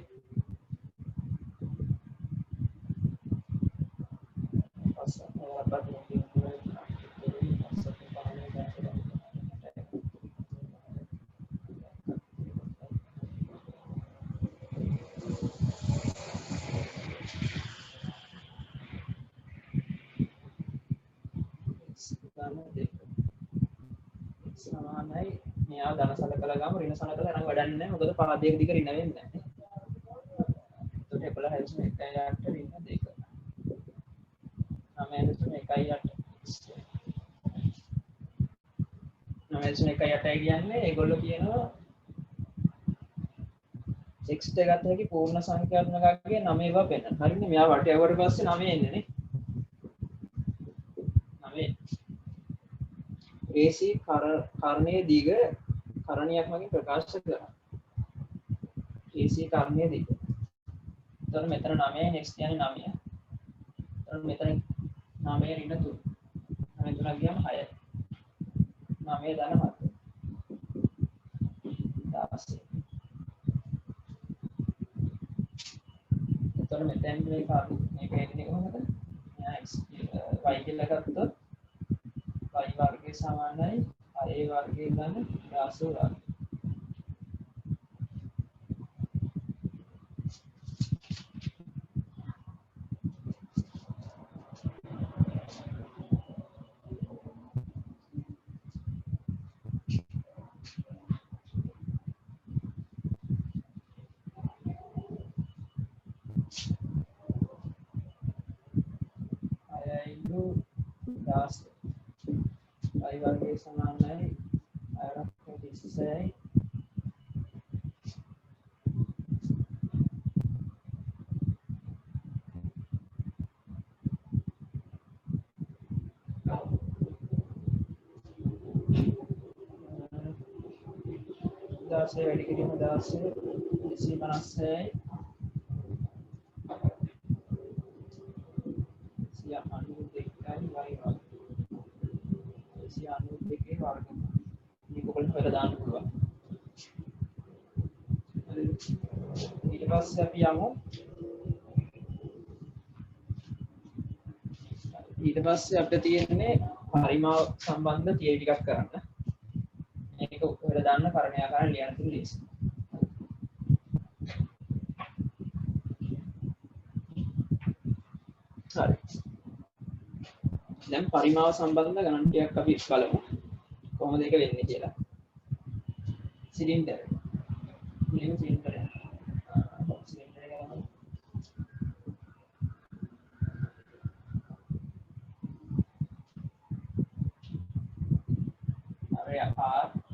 සමානයි මෙයා ධන සලකලා ගාම ඍණ සලකලා නම් වැඩන්නේ නැහැ මොකද පාදයක දිග ඍණ වෙන්නේ නැහැ එතකොට 11 1 ඍණ 2 9 1.8 කියන්නේ ඒගොල්ලෝ කියනවා x එක ගත හැකි පූර්ණ සංඛ්‍යාත්මකයේ 9 ඒවා පෙන්නන. හරිනේ මෙයා වට යවුවට පස්සේ 9 එන්නේ නේ. 9 AC කර්ණයේ දිග කරණියක් වගේ ප්‍රකාශ කරනවා. AC කර්ණයේ දිග. එතකොට මෙතන 9 next කියන්නේ 9. එතකොට මෙතන 9 ඍණ 3. 9 3 ගියාම 6යි. 9 ධන 7. 16. එතකොට මෙතෙන් මේ මේක එන්නේ කොහොමද? x y කියලා ගත්තොත් y වර්ගය සමානයි a වර්ගය ධන 16 වර්ගය. last I වර්ගයේ සමානයි අයරක් 26යි දාසේ වැඩි කිරීම 16 256යි 192යි වර්ග 192ේ වර්ග මේක ඔයගොල්ලෝ හොයලා දාන්න පුළුවන් ඊට පස්සේ අපි යමු ඊට පස්සේ අපිට තියෙන්නේ පරිමාව සම්බන්ධ තියරි ටිකක් කරන්න මේක ඔයාලා දාන්න කර්ණයාකාරයෙන් ලියන්න තියෙන ලේසි. හරි. දැන් පරිමාව සම්බන්ධ ගණන් ටිකක් අපි බලමු. කොහොමද ඒක වෙන්නේ කියලා. සිලින්ඩර්. මුලින්ම සිලින්ඩර් එක. සිලින්ඩර් එක ගමු. හරි R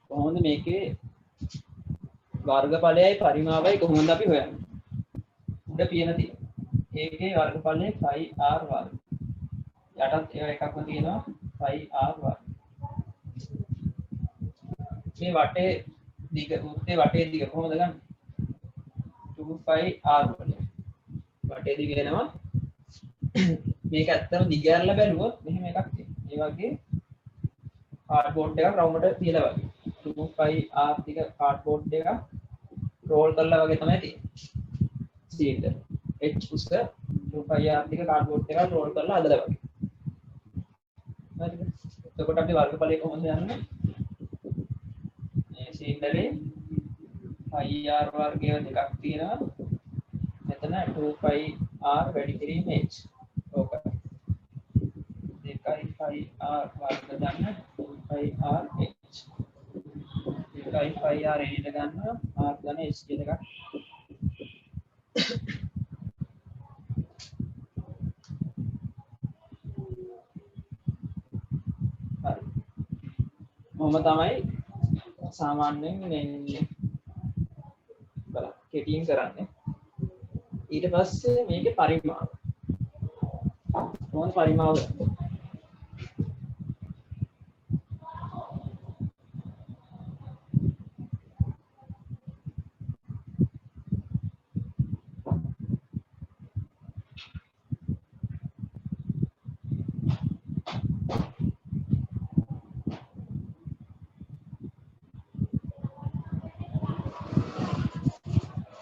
කොහොමද මේකේ වර්ගඵලයයි පරිමාවයි කොහොමද අපි හොයන්නේ උඩ පියන තියෙන ඒකේ වර්ගඵලය 5r වර්ග යටත් ඒවා එකක්ම තියෙනවා 5r වර්ග මේ වටේ දිග උත්තේ වටේ දිග කොහොමද ගන්න 25r වලින් වටේ දිග වෙනවා මේක ඇත්තම දිග ඇරලා බැලුවොත් මෙහෙම එකක් තියෙනවා ඒ වගේ කාඩ්බෝඩ් එකක් රවුමට තියලා වගේ 25r ටික කාඩ්බෝඩ් එක රෝල් කරලා වගේ තමයි තියෙන්නේ සිලින්ඩර් h උස 25r ටික කාඩ්බෝඩ් එක රෝල් කරලා හදලා වගේ හරිද එතකොට අපි වර්ගඵලය කොහොමද යන්නේ මේ සිලින්ඩරේ 5r වර්ගය දෙකක් තියෙනවා මෙතන 25r වැඩි කිරීම h ඕක 2.5r වර්ග ගන්න 2.5r h 2.5r එළියට ගන්න r ගන්න h කියන එක හරි මොම තමයි සාමාන්‍යයෙන් වෙන්නේ බලන්න කෙටියෙන් කරන්නේ ඊට පස්සේ මේකේ පරිමාව කොහොමද පරිමාව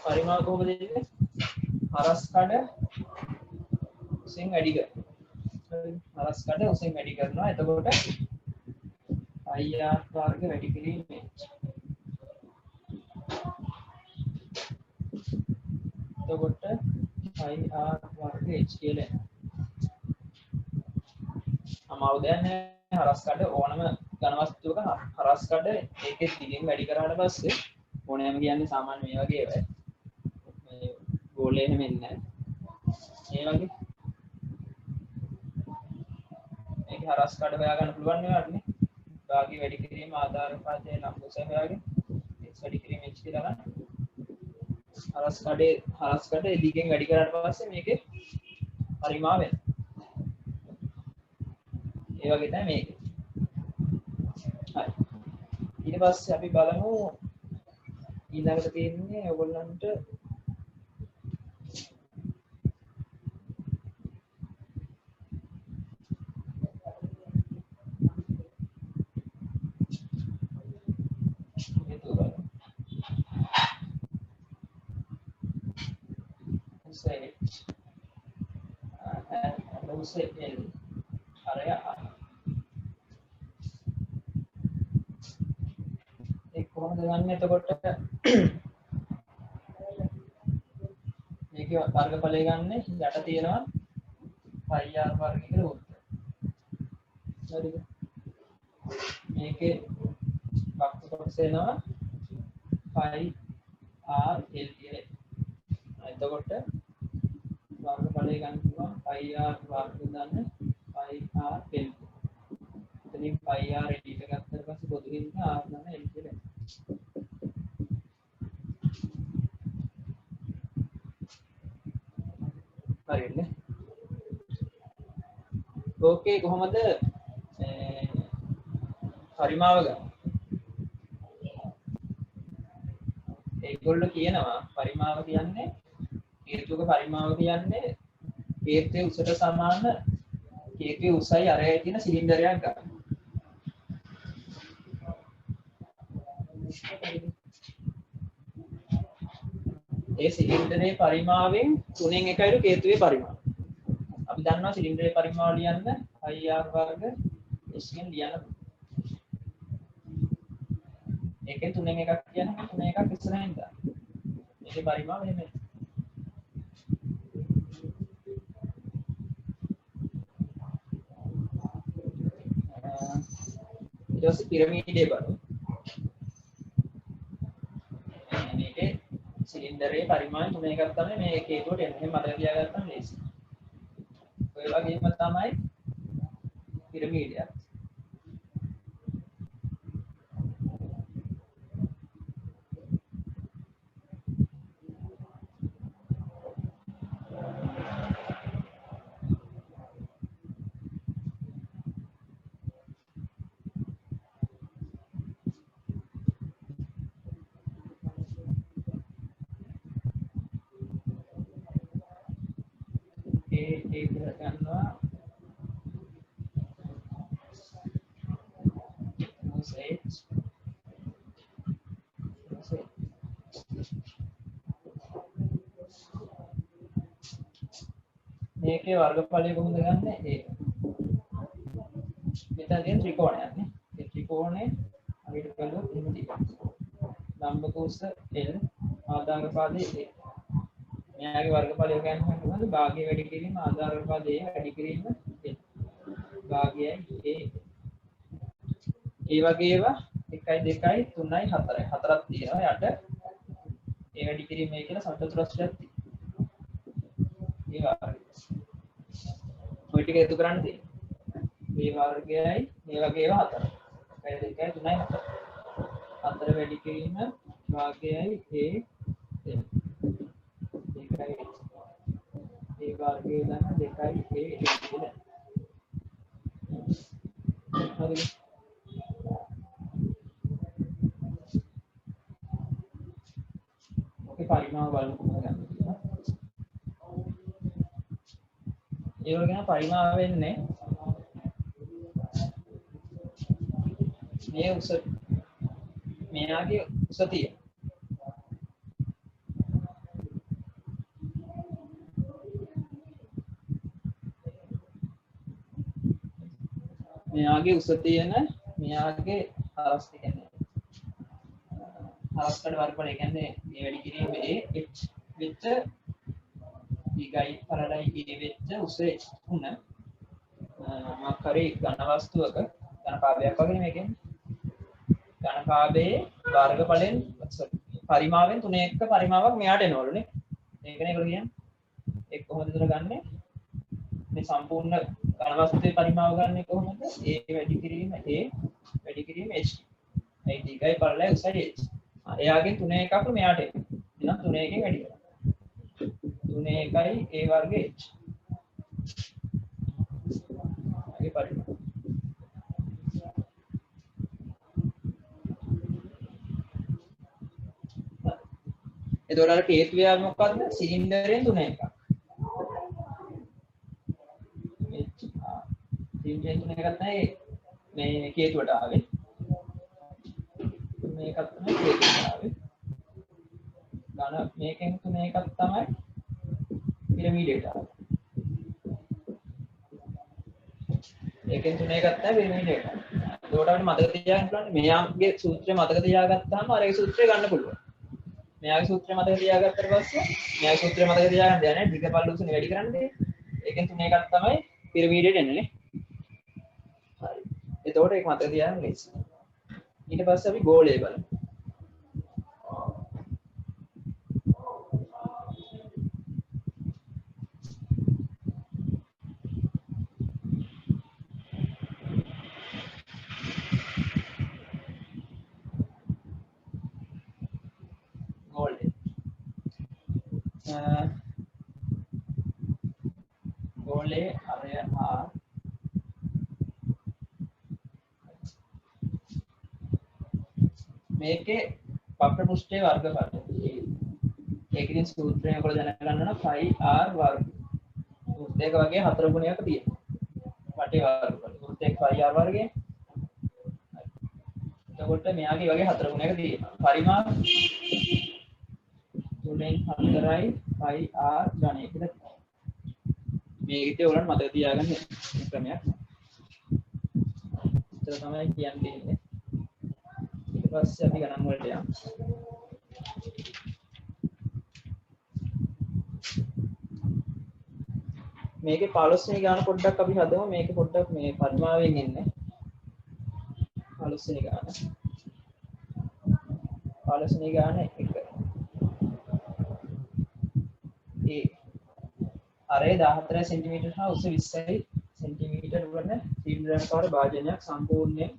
පරිමාව කොහොමද දෙන්නේ හරස් කඩ උසෙන් වැඩි කරනවා හරස් කඩ උසෙන් වැඩි කරනවා එතකොට ir වර්ග වැඩි කිරීම h එතකොට ir වර්ග h කියලා අමාරු දෙයක් නෑ හරස් කඩ ඕනම ඝන වස්තුවක හරස් කඩ ඒකේ දිගින් වැඩි කරාට පස්සේ ඕනෑම කියන්නේ සාමාන්‍ය මේ වගේ ඒවා මේ ගෝලේ එහෙම එන්නේ නැහැ මේ වගේ මේක හරස් කඩ හොයා ගන්න පුළුවන් නේද නේ භාගී වැඩි කිරීම ආධාර පාදයේ ලම්බෝසය හොයාගෙන x වැඩි කිරීම h කියලා ගන්න හරස් කඩේ දිගෙන් වැඩි කරාට පස්සේ මේකේ පරිමාව වෙනවා ඒ වගේ තමයි මේක හරි ඊට පස්සේ අපි බලමු ඊළඟට තියෙන්නේ ඔයගොල්ලන්ට කොහොමද ගන්න එතකොට මේකේ වර්ගඵලය ගන්න යට තියෙනවා πr වර්ගය කියලා උත්තර. හරිද? මේකේ බක්ස් කොටස එනවා πr l කියලා. එතකොට වර්ගඵලය ගන්න පුළුවන් pi r වර්ග දාන්න pi r l. එතනින් pi r එළියට ගත්තට පස්සේ පොදුකින් r දාන්න l කියලා. හරියන්නේ. ඕකේ කොහොමද පරිමාව ගන්න? ඒගොල්ලෝ කියනවා පරිමාව කියන්නේ හේතුක පරිමාව කියන්නේ හේතුවේ උසට සමාන හේතුවේ උසයි අරයයි තියෙන සිලින්ඩරයක් ගන්න. ඒ සිලින්ඩරේ පරිමාවෙන් 3න් 1යිලු හේතුවේ පරිමාව. අපි දන්නවා සිලින්ඩරේ පරිමාව ලියන්න pi r වර්ග s ගෙන් ලියන්න. ඒකෙන් 3න් 1ක් කියන්නේ 3 එකක් ඉස්සරහින් දාන්න. මේකේ පරිමාව මෙහෙමයි. ඊට පස්සේ පිරමීඩේ බලමු. මේකේ සිලින්ඩරේ පරිමාණ 3 එකක් තමයි මේ හේතුවට එන්නේ. එහෙනම් මතක තියාගන්න ලේසි. ඔය වගේම තමයි පිරමීඩයක්. ඒ ගන්නවා මේකේ වර්ගඵලය කොහොමද ගන්නෙ? ඒ මෙතන තියෙන ත්‍රිකෝණයක් නේ. ඒ ත්‍රිකෝණේ අපිට බලුවොත් එහෙම තියෙනවා. ලම්බක උස L ආදාන පාදයේ A. මෙයාගේ වර්ගඵලය කියන්නේ මොකද? භාගය වැඩි කිරීම ආදාන පාදයේ වැඩි කිරීම L. භාගයයි A. ඒ වගේ ඒවා 1 2 3යි 4යි. හතරක් තියෙනවා යට. ඒ වැඩි කිරීම මේ කියලා සමචතුරස්‍රයක් තියෙනවා. ඒ ඔය ටික එකතු කරන්න තියෙනවා. මේ වර්ගයයි මේ වගේ ඒවා හතර. 1 2 3යි 4. හතර වැඩි කිරීම භාගයයි A L. ඒකයි ඒ වර්ගය ගන්න 2යි A L කියලා. හරිද? ඔකේ පරිමාව බලමු කොහොමද ගන්න කියලා. ඒ වගේම පරිමාව වෙන්නේ මේ උස මෙයාගේ උස තියෙන මෙයාගේ උස තියෙන මෙයාගේ හරස් කියන්නේ හරස්කඩ වර්ගඵලය කියන්නේ මේ වැඩි කිරීම A H වෙච්ච ඊගයි පරලයි A වෙච්ච උස H තුන මොකක් හරි ඝන වස්තුවක ඝන කාභයක් වගේ මේකෙන් ඝන කාභයේ වර්ගඵලෙන් පරිමාවෙන් 3 1 පරිමාවක් මෙයාට එනවලුනේ. ඒකනේ ඒගොල්ලෝ කියන්නේ. ඒක කොහොමද උතර ගන්නෙ? මේ සම්පූර්ණ ඝන වස්තුවේ පරිමාව ගන්නෙ කොහොමද? A වැඩි කිරීම A වැඩි කිරීම H. මේ ඊගයි පරලයි උසයි H. එයාගෙන් 3 එකක් මෙයාට එනවා. එහෙනම් 3 එකෙන් වැඩි කරනවා. 3 එකයි A වර්ග H. ඒ පරිමාව. එතකොට අර හේතුව මොකක්ද? සිලින්ඩරයෙන් 3 එකක්. සිලින්ඩරයෙන් 3 එකක් තමයි මේ හේතුවට ආවේ. මේකත් තමයි හේතුවට ආවේ. ඝන මේකෙන් 3 එකක් තමයි පිරමීඩයට ආවේ. ඒකෙන් 3 එකක් තමයි පිරමීඩයට ආවේ. එතකොට අපිට මතක තියාගන්න පුළුවන් මෙයාගේ සූත්‍රය මතක තියාගත්තාම අර ඒ සූත්‍රය ගන්න පුළුවන්. මෙයාගේ සූත්‍රය මතක තියාගත්තට පස්සේ මෙයාගේ සූත්‍රය මතක තියාගන්න දෙයක් නැහැ. ඩිග පල්ලුසුනේ වැඩි කරන්නේ. ඒකෙන් 3 එකක් තමයි පිරමීඩයට එන්නේ නේ. හරි. එතකොට ඒක මතක තියාගන්න ලේසි. ඊට පස්සේ අපි ගෝලය බලමු. ගෝලයේ අරය R මේකේ වක්‍ර පෘෂ්ඨයේ වර්ගඵලය. ඒකෙන් සූත්‍රය ඔයගොල්ලෝ දැනගන්න ඕන 5r වර්ග. වෘත්තයක වගේ 4 ගුණයක තියෙනවා. වටේ වර්ගඵලය. වෘත්තයක 5r වර්ගය. එතකොට මෙයාගේ වගේ 4 ගුණයක තියෙනවා. පරිමාණ 3න් 4යි 5r ගණය කියලා. මේකේ ඔයගොල්ලන් මතක තියාගන්න ක්‍රමයක්. ඒක තමයි කියන්නේ. ඊට පස්සේ අපි ගණන් වලට යමු. මේකේ 15 වෙනි ගාන පොඩ්ඩක් අපි හදමු. මේකේ පොඩ්ඩක් මේ පරිමාවෙන් එන්නේ. 15 වෙනි ගාන. 15 වෙනි ගාන 1. ඒ අරේ 14 සෙන්ටිමීටර් හා උස 20 සෙන්ටිමීටර් වන සිලින්ඩරාකාර භාජනයක් සම්පූර්ණයෙන්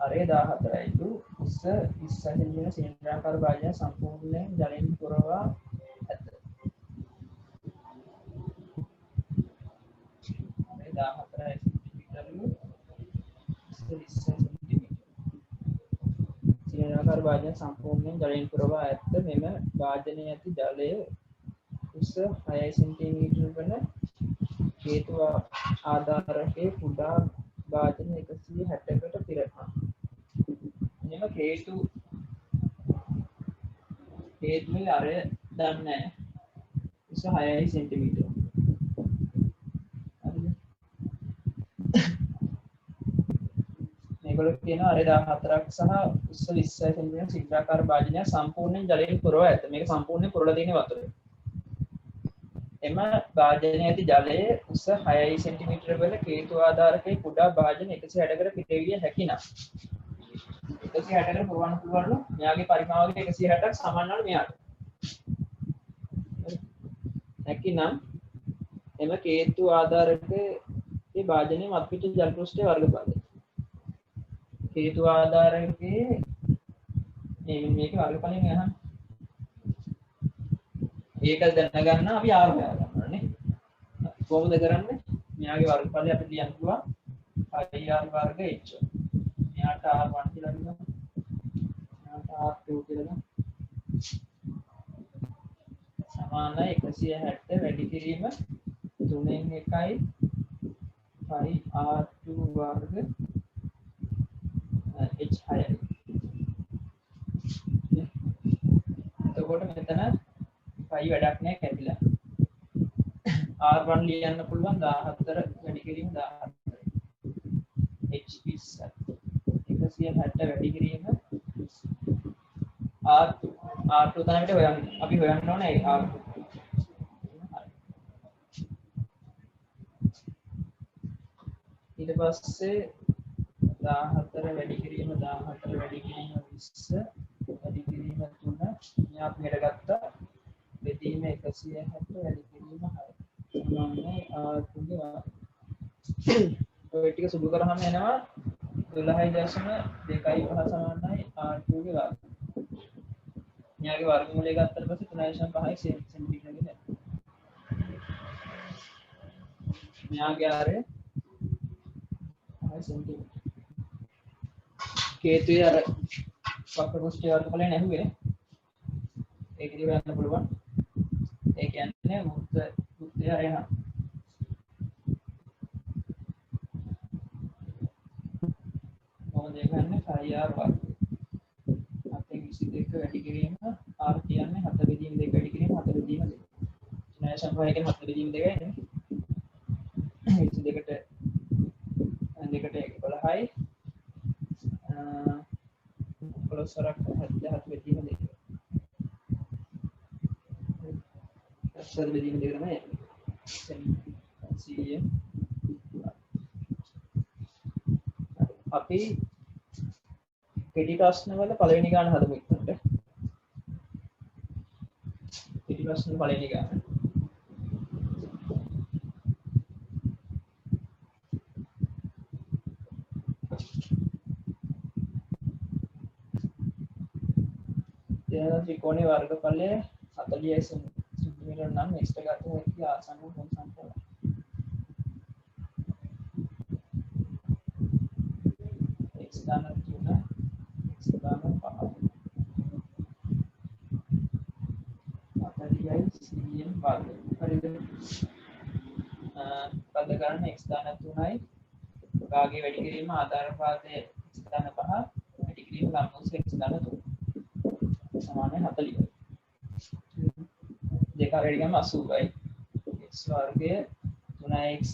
අරේ 14යි තු උස 20 සෙන්ටිමීටර සිලින්ඩරාකාර භාජනයක් සම්පූර්ණයෙන් ජලයෙන් පුරවා ඇත. අරේ 14 සෙන්ටිමීටර උස 20 සෙන්ටිමීටර සිලින්ඩරාකාර භාජනයක් සම්පූර්ණයෙන් ජලයෙන් පුරවා ඇත. මෙම භාජනයේ ඇති ජලය උස 6 සෙන්ටිමීටර වන හේතු ආධාරකයේ කුඩා භාජන 160කට පිරෙනවා. මෙම හේතුවේ අර දන්නේ උස 6 සෙන්ටිමීටර. හරිද? මේගොල්ලෝ කියනවා අර 14ක් සහ උස 20 සෙන්ටිමීටර සිලින්ඩරාකාර භාජනය සම්පූර්ණයෙන් ජලයෙන් පුරවා ඇත. මේක සම්පූර්ණයෙන් පුරලා තියෙන වතුරේ. එම භාජනයේ ඇති ජලයේ උස 6 සෙන්ටිමීටර වල හේතු ආධාරකයේ කුඩා භාජන 160කට පිටවිය හැකි නම් 160කට පුරවන්න පුළුවන්ලු. මෙයාගේ පරිමාවගේ 160ක් සමානවලු මෙයාට. හැකිනම් එම හේතු ආධාරකයේ භාජනයේ මත්පිට ජල පෘෂ්ඨයේ වර්ගඵලය. හේතු ආධාරකයේ මේකේ වර්ගඵලය මෙහා. ඒක දැනගන්න අපි R හොයාගන්න ඕනේ. කොහොමද කරන්නේ? මෙයාගේ වර්ගඵලය අපිට ලියන්න පුළුවන් 5r වර්ග h. මෙයාට r1 කියලා දෙනවා. මෙයාට r2 කියලා දෙනවා. සමානයි 160 වැඩි කිරීම 3න් 1යි 5r2 වර්ග h6යි. එතකොට මෙතන 5 වැඩක් නැහැ කැපිලා. R1 ලියන්න පුළුවන් 14 වැඩි කිරීම 14. H20 160 වැඩි කිරීම R2 තමයි හොයන්නේ. අපි හොයන්න ඕනේ R2. ඊට පස්සේ 14 වැඩි කිරීම 14 වැඩි කිරීම 20 වැඩි කිරීම 3 මෙයා අපි මෙහෙට ගත්තා. බෙදීම 160 වැඩි කිරීම 6. සමානයි R2 ගේ ඔය ටික සුදු කරාම එනවා 12.25 සමානයි R2 ගේ වර්ග. මෙයාගේ වර්ගමූලය ගත්තට පස්සේ 3.5 සෙන්ටිමීටර ගේ දැන්. මෙයාගේ ආරය 5 සෙන්ටිමීටර. කේතුවේ අර වක්‍ර පෘෂ්ඨයේ වර්ගඵලය නැහුවේ. ඒක ඉතින් ගන්න පුළුවන්. ඒ කියන්නේ වෘත්තය අරගෙන මොකද ගන්න 5r වර්ග. අපේ 22 වැඩි කිරීම r කියන්නේ 7 බෙදීම 2 වැඩි කිරීම 7 බෙදීම 2. ඥාන සංඛ්‍යාව කියන්නේ 7 බෙදීම 2යි නේ. 22ට 11යි 11ක් 77 බෙදීම 2. 7 බෙදීම 2 තමයි. අපි කෙටි ප්‍රශ්න වල පළවෙනි ගාන හදමු ඉක්මනට. කෙටි ප්‍රශ්න පළවෙනි ගාන. දෙන ත්‍රිකෝණයේ වර්ගඵලය 40 සෙන්ටිමීටර නම් x ට ගත හැකි ආසන්න කොණ සංඛ්‍යාව. x ධන 3 x ධන 5 40යි cm වර්ග. හරිද? පද ගන්න x ධන 3යි භාගයේ වැඩි කිරීම ආධාර පාදයේ x ධන 5 වැඩි කිරීම ලම්බෝස x ධන 3 සමාන 40යි. දෙක වැඩි ගන්න 80යි. x වර්ගය 3x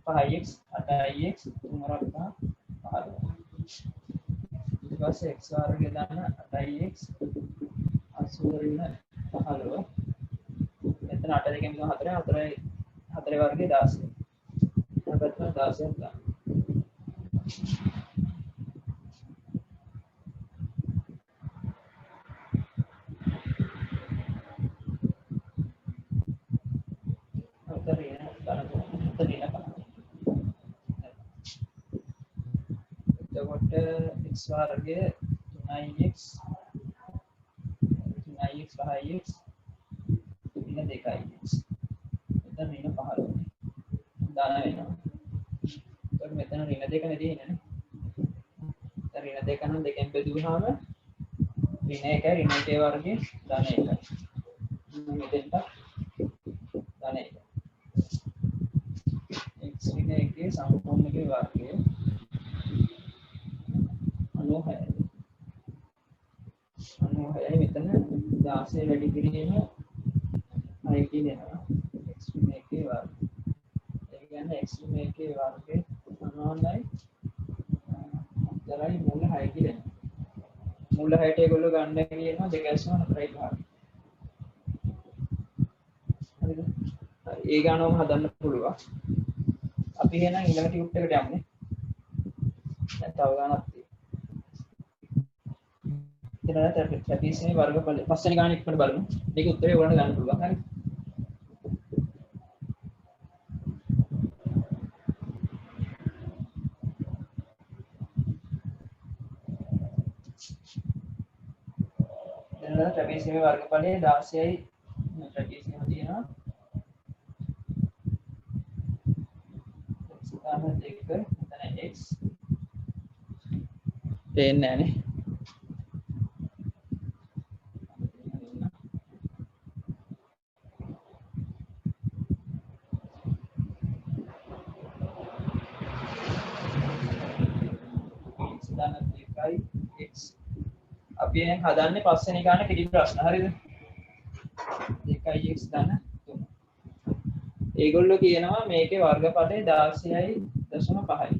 5x 8x 3 5 15. ඊට පස්සේ x වර්ගය දාන 8x 80 ඍණ 15. මෙතන 8 දෙකෙන් 4 4 වර්ගය 16. අපිට 16ක් දාන්න. එතකොට x වර්ගය 3x 5x ඍණ 2x. මෙතන ඍණ 15. දාන වෙනවා. එතකොට මෙතන ඍණ 2 නේ තියෙන්නේ. ඍණ 2 නම් දෙකෙන් බෙදුවාම ඍණ 1යි ඍණ 1 වර්ගය ධන 1යි. මෙතෙන්ට ධන 1. x ඍණ 1 සම්පූර්ණකේ වර්ගය 96යි. 96යි මෙතන 16 වැඩි කිරීම 6 කියනවා. x ඍණ 1 වර්ගය. ඒ කියන්නේ x ඍණ 1 වර්ගය සමානයි අතරයි මූල 6 කියලා. මූල 6ට ඒගොල්ලෝ ගන්න කියනවා 2.4යි භාගය. හරිද? ඒ ගානවම හදන්න පුළුවන්. අපි එහෙනම් ඊළඟ ටියුට් එකට යමුනේ. දැන් තව ගානක් තියෙනවා. ඊළඟට ට්‍රැපීසියමේ වර්ගඵලය. පස්වෙනි ගාන ඉක්මනට බලමු. මේකේ උත්තරේ ඔයගොල්ලන්ට ගන්න පුළුවන්. හරි. දැන් ට්‍රැපීසියමේ වර්ගඵලය 16යි ට්‍රැපීසියම තියෙනවා. දෙක මෙතන x පේන්නේ නැහනේ. x අපි දැන් හදන්නේ පස්වෙනි ගාන පිටි ප්‍රශ්න. හරිද? 2x ධන 3. ඒගොල්ලෝ කියනවා මේකේ වර්ගඵලය 16.5යි.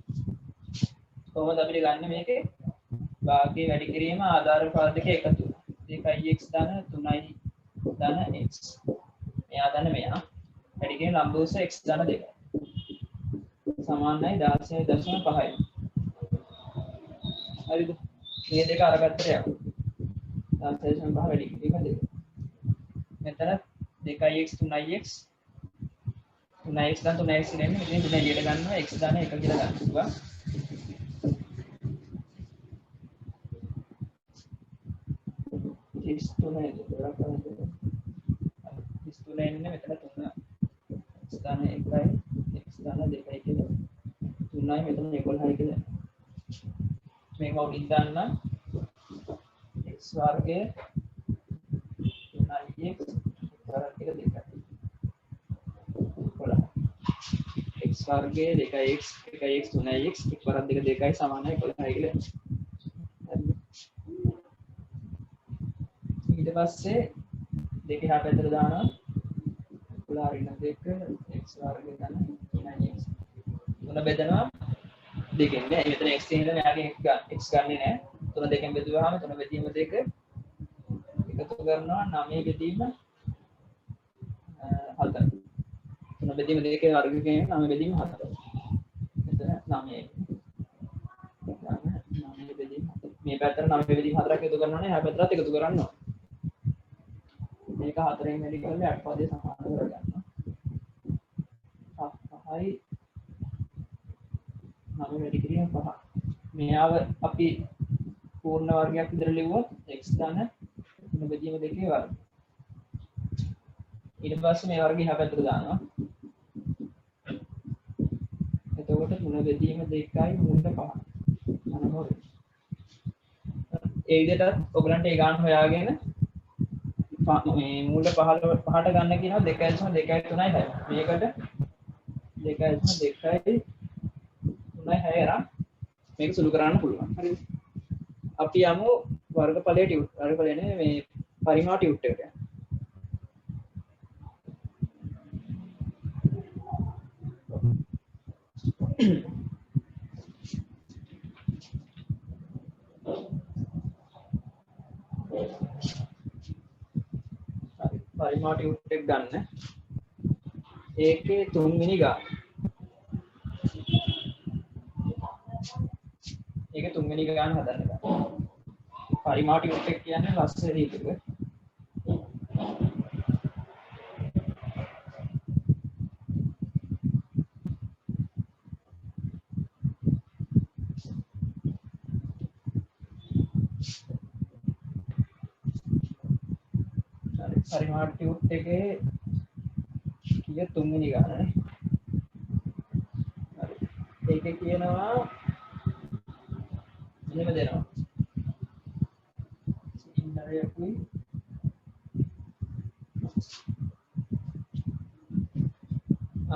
කොහොමද අපිට ගන්න මේකේ භාගයේ වැඩි කිරීම ආධාර පාදක එකතු. 2x ධන 3යි ධන x. මෙයා ධන මෙයා. වැඩි කිරීම ලම්බෝස x ධන 2. සමානයි 16.5යි. හරිද? මේ දෙක අරගත්තට යමු. 16.5 වැඩි කිරීම 2. මෙතන 2x 3x 3x දැන් 3x ඉන්නේ ඉතින් 3 එළියට ගන්නවා x ධන 1 කියලා ගන්නවා. 33 ඉන්නේ මෙතන 3 x ධන 1යි x ධන 2යි කියලා 3යි මෙතන 11යි කියලා. මේක උඩින් දාන්න x වර්ගය 3x වර්ගය 2යි. x වර්ගය 2x 1x 3x x වර්ග 2යි සමානයි 11යි කියලා. ඊට පස්සේ දෙක එහා පැත්තට දානවා 11 ඍණ 2 x වර්ගය ගන්න 9x. තුන බෙදනවා දෙකෙන් නෑ. මෙතන x තියෙනවා මෙයාගෙන් x ගන්නෙ නෑ. තුන දෙකෙන් බෙදුවාම තුන බෙදීම 2 එකතු කරනවා 9 බෙදීම 4. තුන බෙදීම 2 වර්ගයෙන් 9 බෙදීම 4. මෙතන 9යි. 9 බෙදීම 4. මේ පැත්තට 9 බෙදීම 4ක් එකතු කරනවා නේ. එහා පැත්තට එකතු කරන්න ඕන. මේක 4න් වැඩි කරලා 8 පදේ සමාන කරගන්නවා. 5යි 9 වැඩි කිරීම 5. මෙයාව අපි පූර්ණ වර්ගයක් විතර ලිව්වොත් x ධන බෙදීම දෙකේ වර්ග. ඊට පස්සේ මේ වර්ගය එහා පැත්තට දානවා. එතකොට 3 බෙදීම 2යි මූල 5. අනමෝද. ඒ විදිහට ඔයගලන්ට ඒ ගාන හොයාගෙන මේ මූල 5ට ගන්න කියනවා 2.2 3යි 6. මේකට 2.2 3යි 6 අරන් මේක සුළු කරන්න පුළුවන්. හරිද? අපි යමු වර්ගඵලයේ ටියුට් වර්ගඵලය නේ මේ පරිමාව ටියුට් එකට. පරිමාව ටියුට් එක ගන්න. ඒකේ 3 වෙනි ගාන. ඒකේ 3 වෙනි ගාන හදන්න ගන්න. පරිමාව ටියුට් එක කියන්නේ ලස්සන දීපක. පරිමාව ටියුට් එකේ කිය 3 වෙනි ගාන නේ. හරි. ඒකේ කියනවා මෙහෙම දෙනවා. සිලින්ඩරයකුයි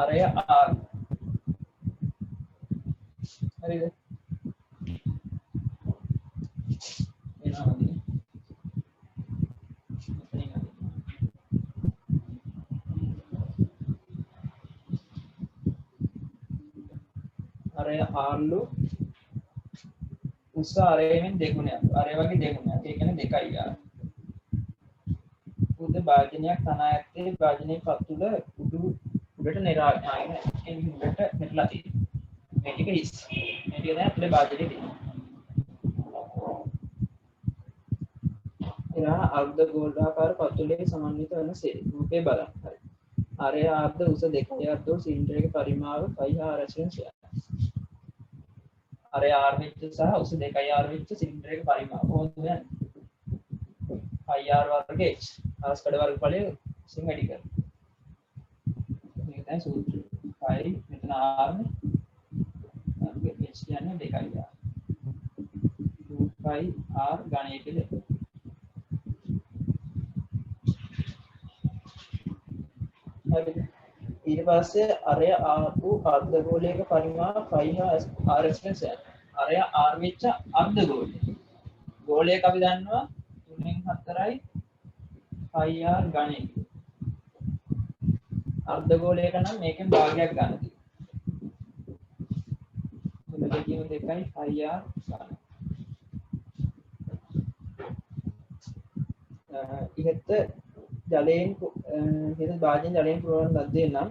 අරය R. හරිද? එනවානේ. අරය ආර්ලු උස අරයෙන් දෙගුණයක්. අරය වගේ දෙගුණයක්. ඒ කියන්නේ 2යි ආර. උද භාජනයක් තනා ඇත්තේ භාජනයේ පතුල උඩට නිරායන ඒ විදිහට මෙట్లా තියෙනවා. මේ ටික හිස්. මේ ටික දැන් අපේ භාජනයේ තියෙනවා. එනවා අර්ධ ගෝලාකාර පතුලේ සමන්විත වන රූපේ බලන්න. හරි. අරය අර්ධ උස 2යි අර්ධ සිලින්ඩර් එකේ පරිමාව 5 රෙසිස්ටන්ස් අරය R වෙච්ච සහ උස 2යි R වෙච්ච සිලින්ඩර් එකේ පරිමාව කොහොමද යන්නේ? 5R වර්ග H ආස්කඩ වර්ගඵලය සිං වැඩි කරනවා. මේක තමයි සූත්‍රය. 5 මෙතන R නේ. H කියන්නේ 2යි R. 2πR ගණයේ කියලා. හරිද? ඊට පස්සේ අරය ආපු අර්ධගෝලයක පරිමාව 5R රෙසිස්ටන්ස් යන. අරය R වෙච්ච අර්ධගෝලය. ගෝලයක අපි දන්නවා 3න් 4යි 5R ගණයේ. අර්ධගෝලයක නම් මේකෙන් භාගයක් ගන්න තියෙනවා. මෙතන 2යි 5R ගන්න. ඉහත ජලයෙන් ඉහත භාජන ජලයෙන් පුරවන ලද්දේ නම්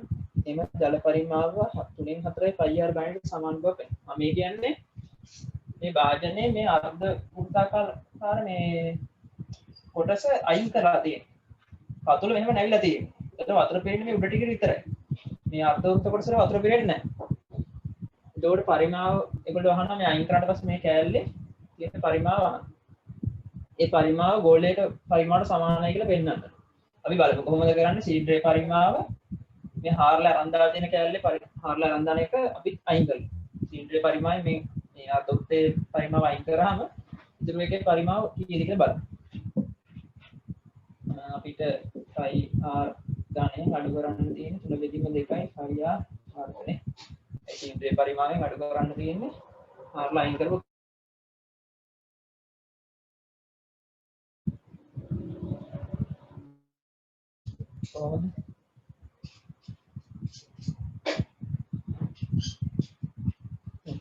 එම ජල පරිමාව 3න් 4යි 5R ගණයට සමාන බව පෙනෙනවා. මේ කියන්නේ මේ භාජනයේ මේ අර්ධ වෘත්තාකාර මේ කොටස අයින් කරලා තියෙනවා. පතුල මෙහෙම නැවිලා තියෙනවා. එතකොට වතුර පේන්නේ මේ උඩ ටික විතරයි. මේ අර්ධ වෘත්ත කොටසට වතුර පේන්නේ නැහැ. එතකොට පරිමාව ඒගොල්ලෝ අහනවා මේ අයින් කරාට පස්සේ මේ කෑල්ලේ තියෙන පරිමාව අහනවා. ඒ පරිමාව ගෝලයක පරිමාවට සමානයි කියලා පෙන්නන්න. අපි බලමු කොහොමද කරන්නේ සිලින්ඩරේ පරිමාව මේ හාරලා අරන් දාලා තියෙන කෑල්ලේ හාරලා අරන් දාන එක අපි අයින් කරමු. සිලින්ඩරේ පරිමාවයි මේ අර්ධවෘත්තයේ පරිමාව අයින් කරාම ඉතුරු එකේ පරිමාව කීයද කියලා බලමු. අපිට 5R ගණයෙන් අඩු කරන්න තියෙන 3 බෙදීම 2යි 5R වර්ගනේ. ඒ සිලින්ඩරේ පරිමාවයෙන් අඩු කරන්න තියෙන්නේ හාරලා අයින් කරපු කොහොමද?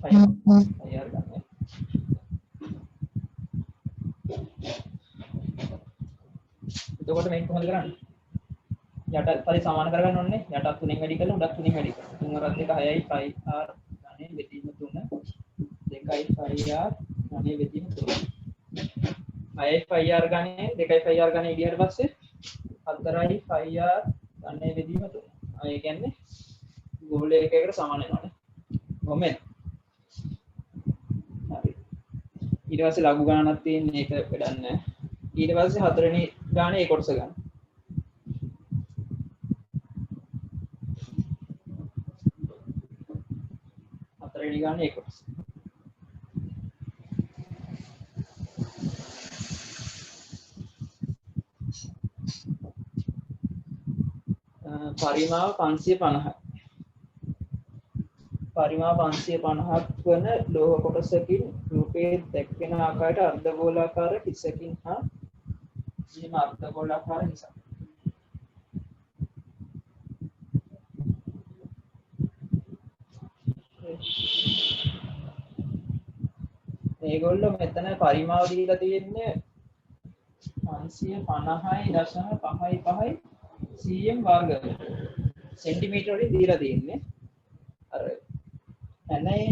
අයියාර ගන්න. එතකොට මේක කොහොමද කරන්නේ? යට පරි සමාන කරගන්න ඕනේ. යටත් 3න් වැඩි කරලා උඩත් 3න් වැඩි කරලා. 3 වරක් 2 6යි 5R ගණේ බෙදීම 3 2යි 5R ගණේ බෙදීම 3. 6යි 5R ගණේ 2යි 5R ගණේ ඉදිරියට පස්සේ 4යි 5R ගණේ බෙදීම 3. ඒ කියන්නේ ගෝලයකයකට සමාන වෙනවානේ. කොහොමද? හරි. ඊට පස්සේ ලඝු ගණනක් තියෙන එක වැඩක් නැහැ. ඊට පස්සේ හතරවෙනි ගානේ ඒ කොටස ගන්න. හතරවෙනි ගානේ ඒ කොටස. පරිමාව 550යි. පරිමාව 550ක් වන ලෝහ කොටසකින් රූපයේ දැක්වෙන ආකාරයට අර්ධගෝලාකාර හිසකින් හා මෙම අර්ධගෝලාකාර හිසක්. මේගොල්ලෝ මෙතන පරිමාව දීලා තියෙන්නේ 550.55 cm වර්ග සෙන්ටිමීටර වලින් දීලා තියෙන්නේ. අර එනේ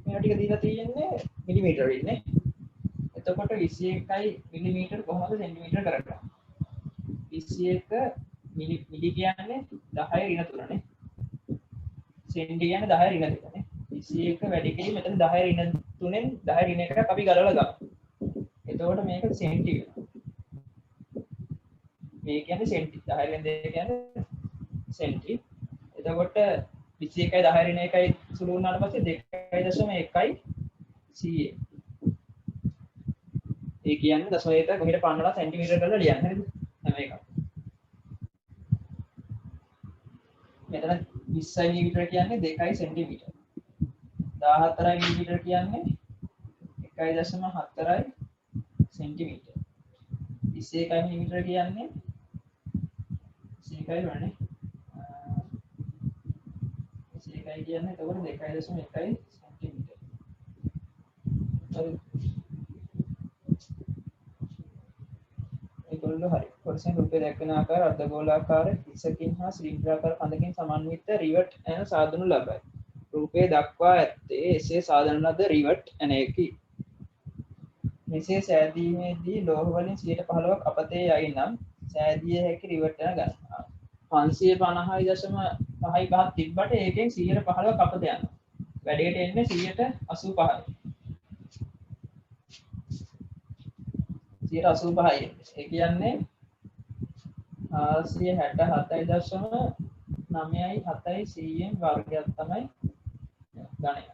මේවා ටික දීලා තියෙන්නේ මිලිමීටර වලින් නේ. එතකොට 21යි මිලිමීටර කොහොමද සෙන්ටිමීටර කරගන්නේ? 21 මිලි කියන්නේ 10 ඍණ 3 නේ. සෙන්ටි කියන්නේ 10 ඍණ 2 නේ. 21 වැඩි කිරීම මෙතන 10 ඍණ 3ෙන් 10 ඍණ 1ක් අපි ගලවලා ගමු. එතකොට මේක සෙන්ටි වෙනවා. මේ කියන්නේ සෙන්ටි 10 ඍණ 2 කියන්නේ සෙන්ටි. එතකොට 21යි 10 ඍණ 1යි සුළු වුණාට පස්සේ 2.1යි ca. ඒ කියන්නේ දශම එක කොහෙට පන්නලා සෙන්ටිමීටර කරලා ලියන්න හරිද? හැම එකක්. මෙතන 20 මිලිමීටර කියන්නේ 2 සෙන්ටිමීටර. 14 මිලිමීටර කියන්නේ 1.4 සෙන්ටිමීටර. 21 මිලිමීටර කියන්නේ 21යි වනේ. 21යි කියන්නේ එතකොට 2.1 සෙන්ටිමීටර. හරි. ඒගොල්ලෝ හරි. කොටසෙන් රූපේ දැක්වෙන ආකාර අර්ධගෝලාකාර හිසකින් හා සිලින්ඩරාකාර කඳකින් සමන්විත රිවට් ඇන සාදනු ලබයි. රූපේ දක්වා ඇත්තේ එසේ සාදන ලද රිවට් ඇනයකි. මෙසේ සෑදීමේදී ලෝහ වලින් 15%ක් අපතේ යයි නම් සෑදිය හැකි රිවට් ඇන ගන්නවා. 550.55 තිබ්බට ඒකෙන් 15%ක් අපත යනවා. වැඩේට එන්නේ 85%යි. 85%යි. ඒ කියන්නේ 467.97 cm වර්ගයක් තමයි ගණය.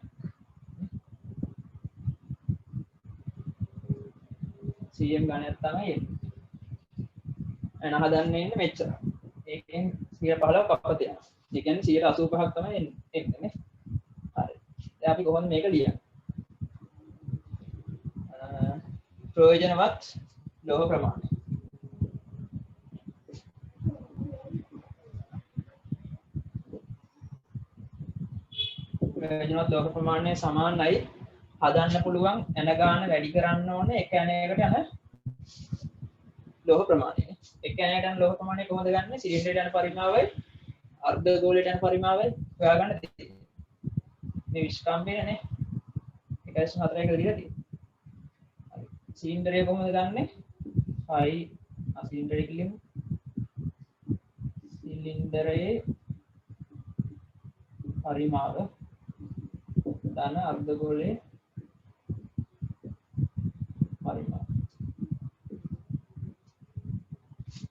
cm ගණයක් තමයි එන්නේ. එන හදන්නේ ඉන්නේ මෙච්චර. ඒකෙන් 15%ක් අපත යනවා. ඒ කියන්නේ 85%ක් තමයි එන්නේ නේ. හරි. දැන් අපි කොහොමද මේක ලියන්නේ? ප්‍රයෝජනවත් ලෝහ ප්‍රමාණය. ප්‍රයෝජනවත් ලෝහ ප්‍රමාණය සමානයි හදන්න පුළුවන් එන ගාන වැඩි කරන්න ඕනේ එක ඇණයකට යන ලෝහ ප්‍රමාණය. එක ඇණයකට යන ලෝහ ප්‍රමාණය කොහොමද ගන්නෙ? සිලින්ඩරයට යන පරිමාවයි අර්ධගෝලයට යන පරිමාවයි හොයාගන්න තියෙන්නේ. මේ විස්කම්බයනේ 1.4 එක දීලා තියෙන්නේ. සිලින්ඩරය කොහොමද ගන්නෙ? 5 සිලින්ඩරය කියමු. සිලින්ඩරයේ පරිමාව ධන අර්ධගෝලයේ පරිමාව.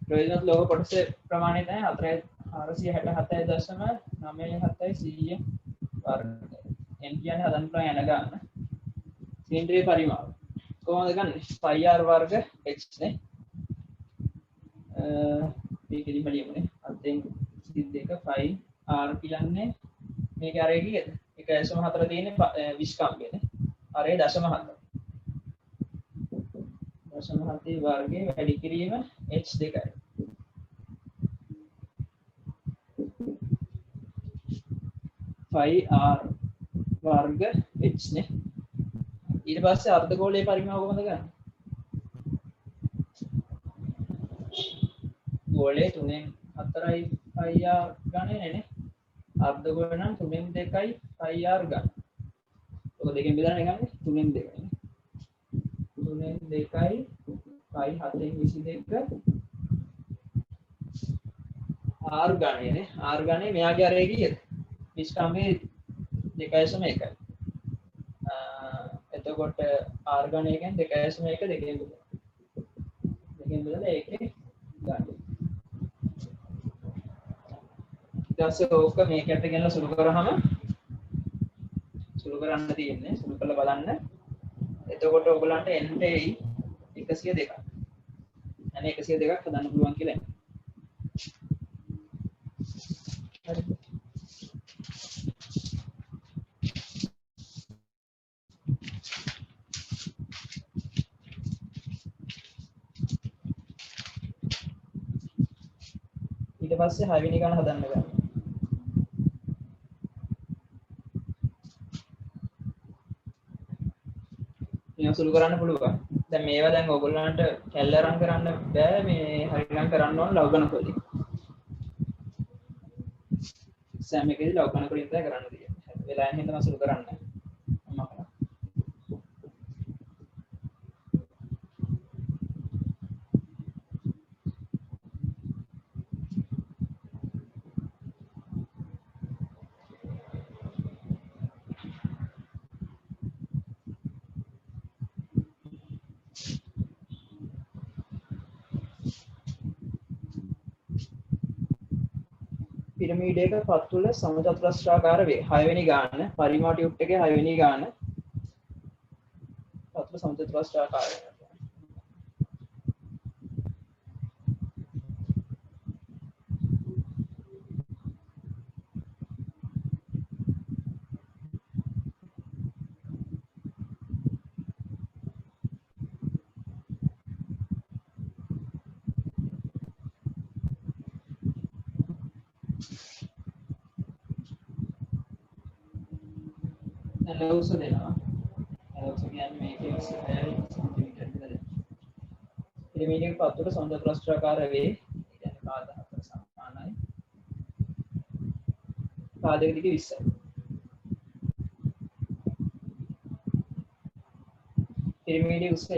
ප්‍රයෝජනවත් ලෝහ කොටසේ ප්‍රමාණය තමයි 467.97 cm වර්ග. n කියන්නේ හදන්න පුළුවන් යන ගන්න. සිලින්ඩරයේ පරිමාව කොහොමද ගන්නෙ? pi r වර්ග h නේ. මේකෙදි බලමුනේ. අතෙන් 2 pi r කියන්නේ මේක අරේ කීයද? 1.4 තියෙන්නේ විස්කම්බයනේ. අරේ 0.4. 0.7 වර්ගයේ වැඩි කිරීම h2යි. pi r වර්ග h නේ. ඊට පස්සේ අර්ධගෝලයේ පරිමාව කොහොමද ගන්නේ? ගෝලයේ 3න් 4යි pi r ගන්නේ නේ. අර්ධගෝල නම් 3න් 2යි pi r ගන්න. ඔක දෙකෙන් බෙදලා ගන්නේ 3න් 2යි නේ. 3න් 2යි pi 7න් 22 r ගන්නේ නේ. r ගන්නේ මෙයාගේ අරේ කීයද? විස්කම්බේ 2.1යි. එතකොට r ගණය කියන්නේ 2.1 දෙකෙන් බෙදලා. එකෙන් බෙදලා ඒකේ ගන්න. ඊට පස්සේ ඕක මේකට ගෙනලා සුළු කරාම සුළු කරන්න තියෙන්නේ. සුළු කරලා බලන්න. එතකොට ඔයගලන්ට එන්න එයි 102ක්. අනේ 102ක් හදන්න පුළුවන් කියලා. හරි. ඊට පස්සේ 6 වෙනි ගාන හදන්න ගන්න. මේක සුළු කරන්න පුළුවන්. දැන් මේවා දැන් ඔයගොල්ලන්ට කැල්ල රන් කරන්න බෑ මේ හරිනම් කරන්න ඕන ලව් ගණකවලදී. සෑම එකේදී ලව් ගණකවලින් තමයි කරන්න තියෙන්නේ. වෙලා යන හින්දා මම සුළු කරන්නේ නැහැ. පිරමීඩ් එක පත්තුල සමචතුරස්‍රාකාර වේ. 6 වෙනි ගාන පරිමා ටියුබ් එකේ 6 වෙනි ගාන පත්තුල සමචතුරස්‍රාකාරයි. ලව්ස දෙනවා. ලව්ස කියන්නේ මේකේ 6 සෙන්ටිමීටර් විතර. පිරමීඩ් එක පත්තුල සමචතුරස්‍රාකාර වේ. ඒ කියන්නේ පාද 4 සමානයි. පාද දෙක දිග 20යි. පිරමීඩ් එක උස h.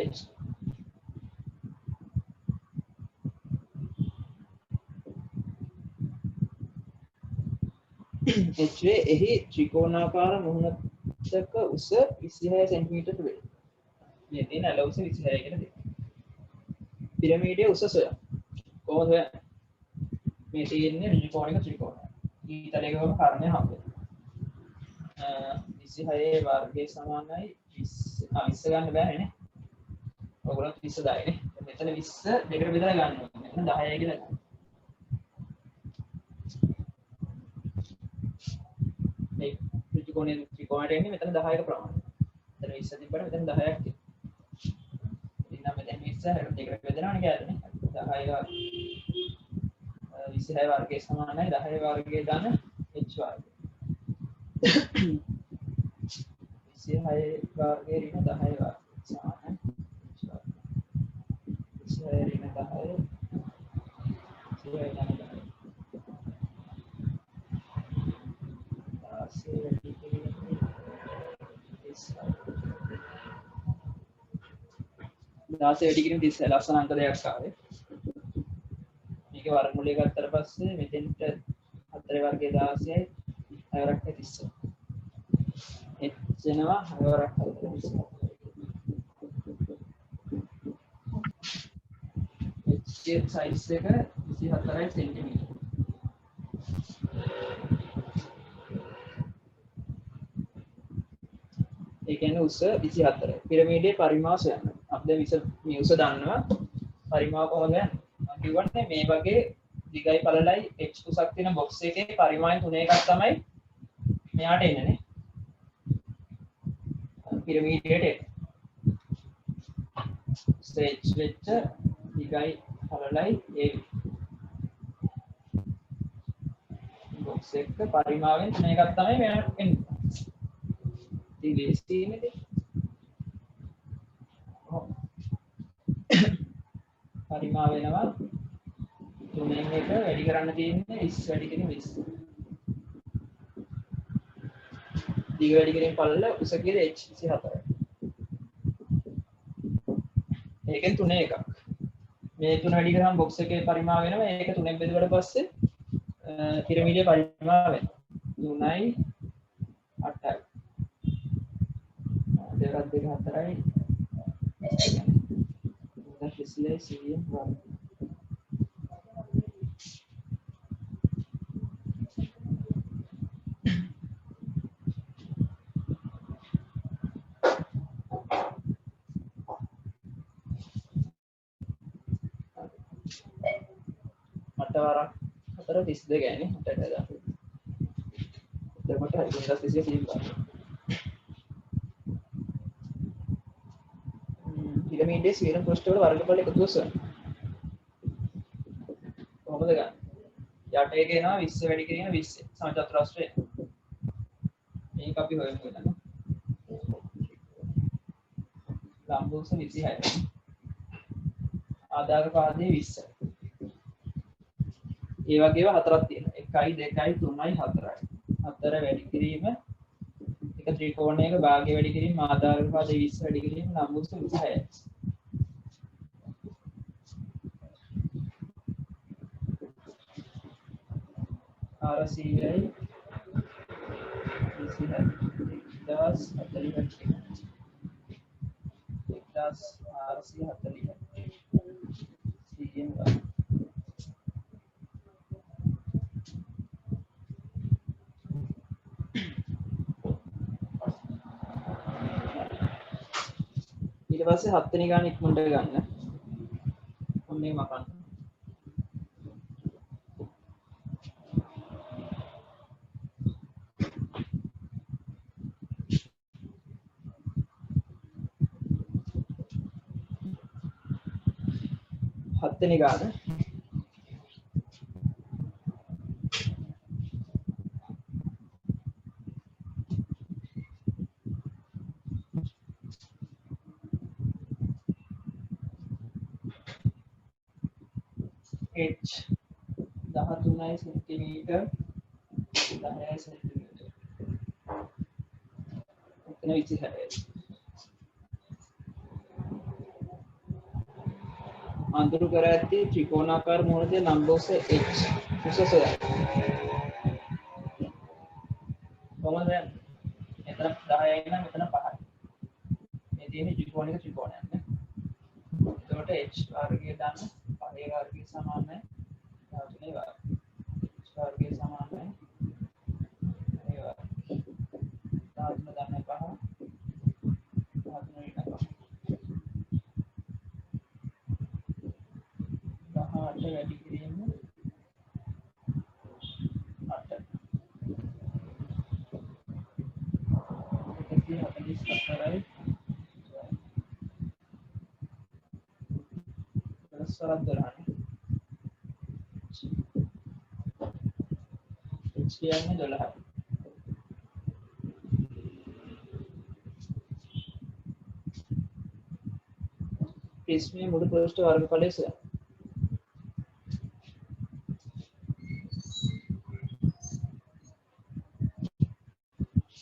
h වේ එහි ත්‍රිකෝණාකාර මුහුණක උස 26 සෙන්ටිමීටර් වේ. මේ තියෙන ඇල උස 26 කියලා තියෙනවා. පිරමීඩයේ උස සොයන්න. කොහොමද හොයන්නේ? මේ තියෙන්නේ ඍජු කෝණික ත්‍රිකෝණය. ඊතලයේ ගම කර්ණය හම්බ වෙනවා. 26 වර්ගයේ සමානයි 20 ගන්න බෑනේ. ඔයගොල්ලෝ 20 දායිනේ. මෙතන 20 දෙකට බෙදලා ගන්න ඕනේ. මෙතන 10යි කියලා ගන්න. මේ ත්‍රිකෝණයේ ත්‍රිකෝණයට එන්නේ මෙතන 10ක ප්‍රමාණය. මෙතන 20 තිබ්බට මෙතන 10ක් තියෙනවා. ඉතින් නම් මෙතන 20 දෙකට බෙදනවනේ කියන්නේ. 10 26 වර්ගයේ සමානයි 10 වර්ගයේ ධන h වර්ගය. 26 වර්ගයේ ඍණ 10 වර්ගය සමානයි h වර්ගය. 26 ඍණ 10 දාසේ වැඩි කිරීම 30 ලස්සන අංක දෙකක් ආවේ. මේක වර්ගමූලය ගත්තට පස්සේ මෙතෙන්ට 4 වර්ගයේ 16යි 6 වර්ගයේ 30. එච්චෙනවා 6 වර්ගයේ 30. එච්චේ සයිස් එක 24 සෙන්ටිමීටර්. ඒ කියන්නේ උස 24. පිරමීඩයේ පරිමාව සොයන්න. අපි දැන් මේ උස දන්නවා. පරිමාව කොහොමද යන්නේ? මම කියවන්නේ මේ වගේ දිගයි පළලයි h උසක් තියෙන බොක්ස් එකේ පරිමාණ 3 එකක් තමයි මෙයාට එන්නේ නේ. පිරමීඩයට එන්නේ. h වෙච්ච දිගයි පළලයි ඒ බොක්ස් එක පරිමාවෙන් 3 එකක් තමයි මෙයාට එන්නේ. ඉතින් පරිමාව වෙනවා 3 එක වැඩි කරන්න තියෙන්නේ 20 වැඩි කිරීම 20. දිග වැඩි කිරීම පළල උස කියලා h 24. ඒකෙන් 3 එකක්. මේ 3 වැඩි කරාම බොක්ස් එකේ පරිමාව වෙනවා. ඒක 3 ෙන් බෙදුවට පස්සේ පිරමීඩයේ පරිමාව වෙනවා 3යි 8යි. දෙකක් 4යි FCI CM वर्ग මටවරක් 4 32 ගෑනේ 8ට දාන්න. එතකොට 2030 CM वर्ग පිරමීඩයේ ස්වීරන් පෘෂ්ඨ වල වර්ගඵල එකතු වසන කොහොමද ගන්න? යට එක එනවා 20 වැඩි කිරීම 20 සමචතුරාස්‍රය. මේක අපි හොයමු ගන්න. ලම්බෝස 26. ආදාක පාදයේ 20. ඒ වගේම හතරක් තියෙනවා. 1යි 2යි 3යි 4යි. 4 වැඩි කිරීම එක ත්‍රිකෝණයක භාගය වැඩි කිරීම ආදාක පාදයේ 20 වැඩි කිරීම ලම්බෝස 26යි. RCI 1040 ඊට පස්සේ 7 වෙනි ගාන ඉක්මනට ගන්න. ඔන්නේ මකන්න. හත්වෙනි ගාන h 13 सेंटीमीटर 10 सेंटीमीटर इतना इसी है अंतरु करा ඇති ත්‍රිකෝණාකාර මූලයේ ලම්බෝස h උසස කොහොමද මෙතන 10යි නම් මෙතන 5යි මේ තියෙන්නේ ත්‍රිකෝණික ත්‍රිකෝණයක් නේ එතකොට h වර්ගය දාන්න 5 වර්ගය සමානයි 13 වර්ගය h වර්ගය සමානයි 5 වර්ගය 13 දාන්න 5 13 ඊට 8 වැඩි කිරීම 8 144යි स्वरात दोहराने HDR में 12 इसमें मूल पृष्ठ वर्गफल से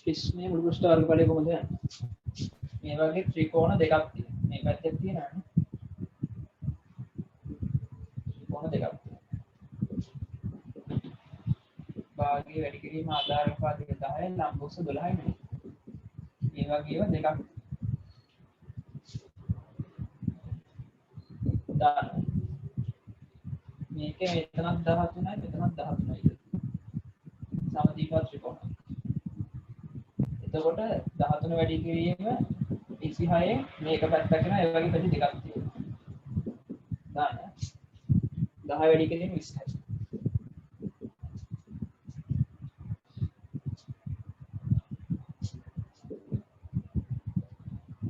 इसमें मूल पृष्ठ वर्गफल को मुझे මේ වගේ ත්‍රිකෝණ දෙකක් තියෙනවා මේ පැත්තේ තියෙනවා ත්‍රිකෝණ දෙකක් භාගයේ වැඩි කිරීම ආධාරක පාදක 10යි ලම්බෝස 12යි නේ මේ වගේම දෙකක් දාන්න මේකේ මෙතනක් 13යි මෙතනක් 13යි සමදීප ත්‍රිකෝණ එතකොට 13 වැඩි කිරීම 26න් මේක පැත්තක් වෙනවා ඒ වගේ පැති දෙකක් තියෙනවා දාන්න 10 වැඩි කිරීම 20යි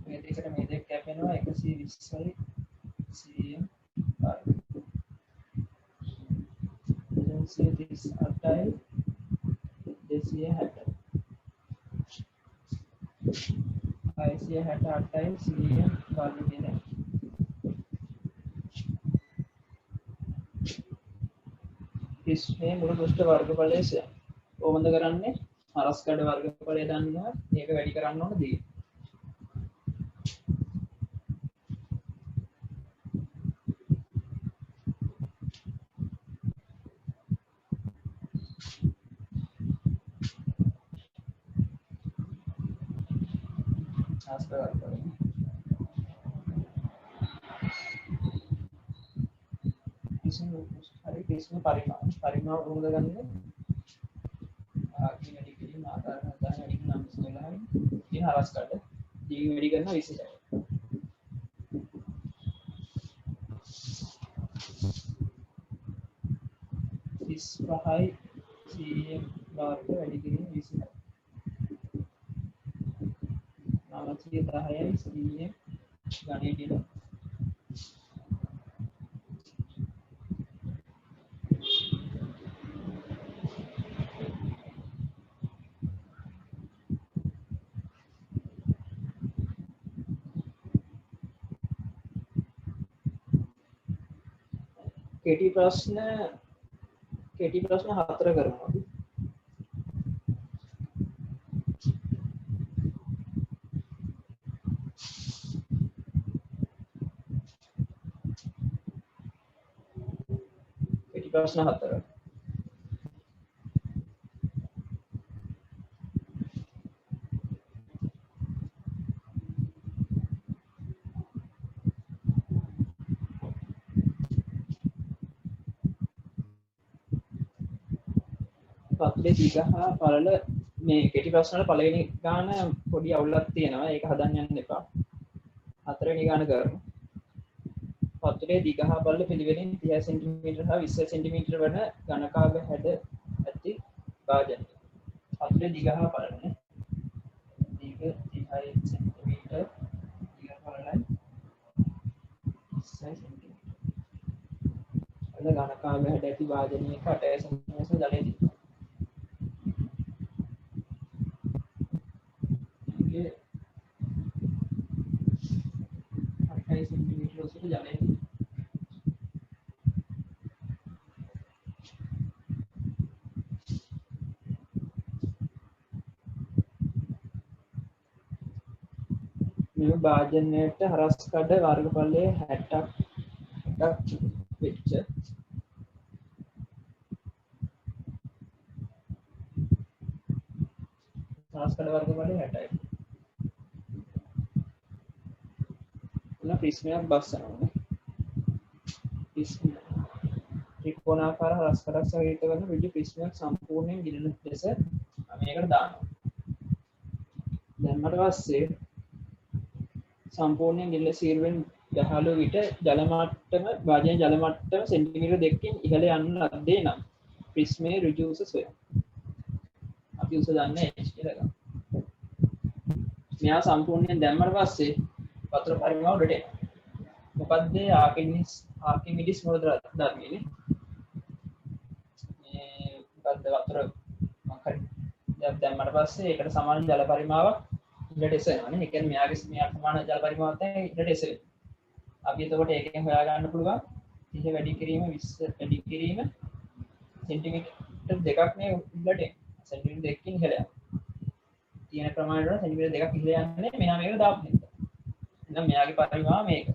මේ දෙකට මේ දෙක කැපෙනවා 120යි cm වර්ග 238යි 260 568යි cm වර්ග දෙන इसमें मूल पृष्ठ वर्गफलය කොහොමද කරන්නේ හරස්කඩ वर्गफलය දන්නවා මේක වැඩි කරන්න ඕන දී හරස්කඩ वर्गफलය හරි ප්‍රිස්ම පරිමාව කොහොමද ගන්නෙ? ආකි වැඩි කිරීම ආකාර හදාගෙන වැඩි කිරීම නම් ඉස්සෙල්ලාම ඉතින් හරස් කාඩ දී වැඩි කරනවා 20යි. 35යි cm වර්ග වැඩි කිරීම 20යි. 910යි cm ගණිතය केटी प्रश्न 4 करना केटी प्रश्न 4 පත්ලේ දිග හා පළල මේ කෙටි ප්‍රශ්න වල පළවෙනි ගාන පොඩි අවුලක් තියෙනවා ඒක හදන්න යන්න එපා. හතරවෙනි ගාන කරමු. පත්ලේ දිග හා පළල පිළිවෙලින් 30 cm හා 20 cm වන ඝනකාභ හැඩ ඇති වාදනය. පත්ලේ දිග හා පළල දිග 30 cm දිග පළලයි 20 cm. අද ඝනකාභ හැඩ ඇති වාදනයක 8 සම ජලයේදී सेंटीमीटर उसको जाने මේ භාජනයට හරස් කඩ වර්ගඵලයේ 60ක් වෙච්ච හරස් කඩ වර්ගඵලයේ 60යි. प्रिस्मයක් බස්සනවා. ප්‍රිස්ම ත්‍රිකෝණාකාර හරස් කඩක් සහිත වන ඍජු ප්‍රිස්මයක් සම්පූර්ණයෙන් ගිලන ලෙස මේකට දානවා. දැම්මට පස්සේ සම්පූර්ණයෙන් ගිල සීරුවෙන් දහළු විට ජල මට්ටම වාජනීය ජල මට්ටම සෙන්ටිමීටර 2කින් ඉහළ යන්න ලද්දේ නම් ප්‍රිස්මයේ ඍජු උස සොයන්න. අපි උස දන්නේ h කියලා ගමු. මෙයා සම්පූර්ණයෙන් දැම්මට පස්සේ වතුර පරිමාව උඩට එනවා. මොකද්ද ආකිමිඩිස් මූලධර්මයේ මේ මොකද්ද වතුර මොකක්ද දැම්මට පස්සේ ඒකට සමාන ජල පරිමාවක් උඩට එසෙනවා නේ. ඒ කියන්නේ මෙයාගේ සමාන ජල පරිමාවක් තමයි උඩට එසෙන්නේ. අපි එතකොට ඒකෙන් හොයා ගන්න පුළුවන් 30 වැඩි කිරීම 20 වැඩි කිරීම සෙන්ටිමීටර් දෙකක් නේ උඩට සෙන්ටිමීටර් දෙකකින් ඉහළ යනවා. තියෙන ප්‍රමාණයට වඩා සෙන්ටිමීටර් දෙකක් ඉහළ යන්නේ මෙහා මේකට දාපු නිසා. එහෙනම් මෙයාගේ පරිමාව මේක.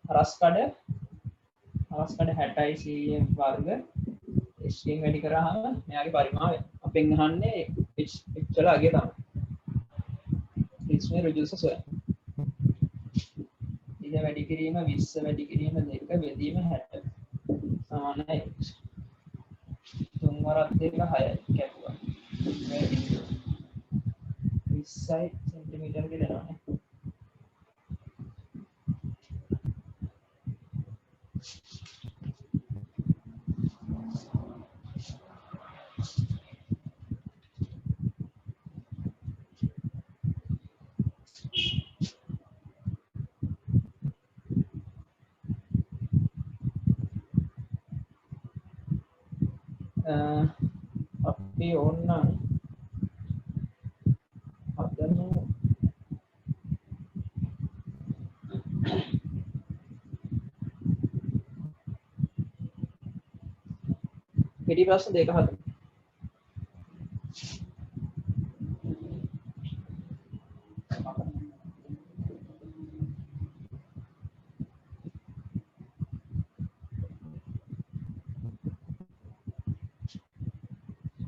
හරස් කඩ 60යි cm වර්ග h ගෙන් වැඩි කරාම මෙයාගේ පරිමාව අපෙන් අහන්නේ h වල අගය තමයි. ප්‍රිස්මයේ ඍජු උස සොයන්න. ඉතින් වැඩි කිරීම 20 වැඩි කිරීම 2 බෙදීම 60 සමානයි h. 3 වරක් 2 6යි කැපුවා. 20 සෙන්ටිමීටර කියලා අපි ඕනනම් හදමු කෙටි ප්‍රශ්න දෙක හදමු.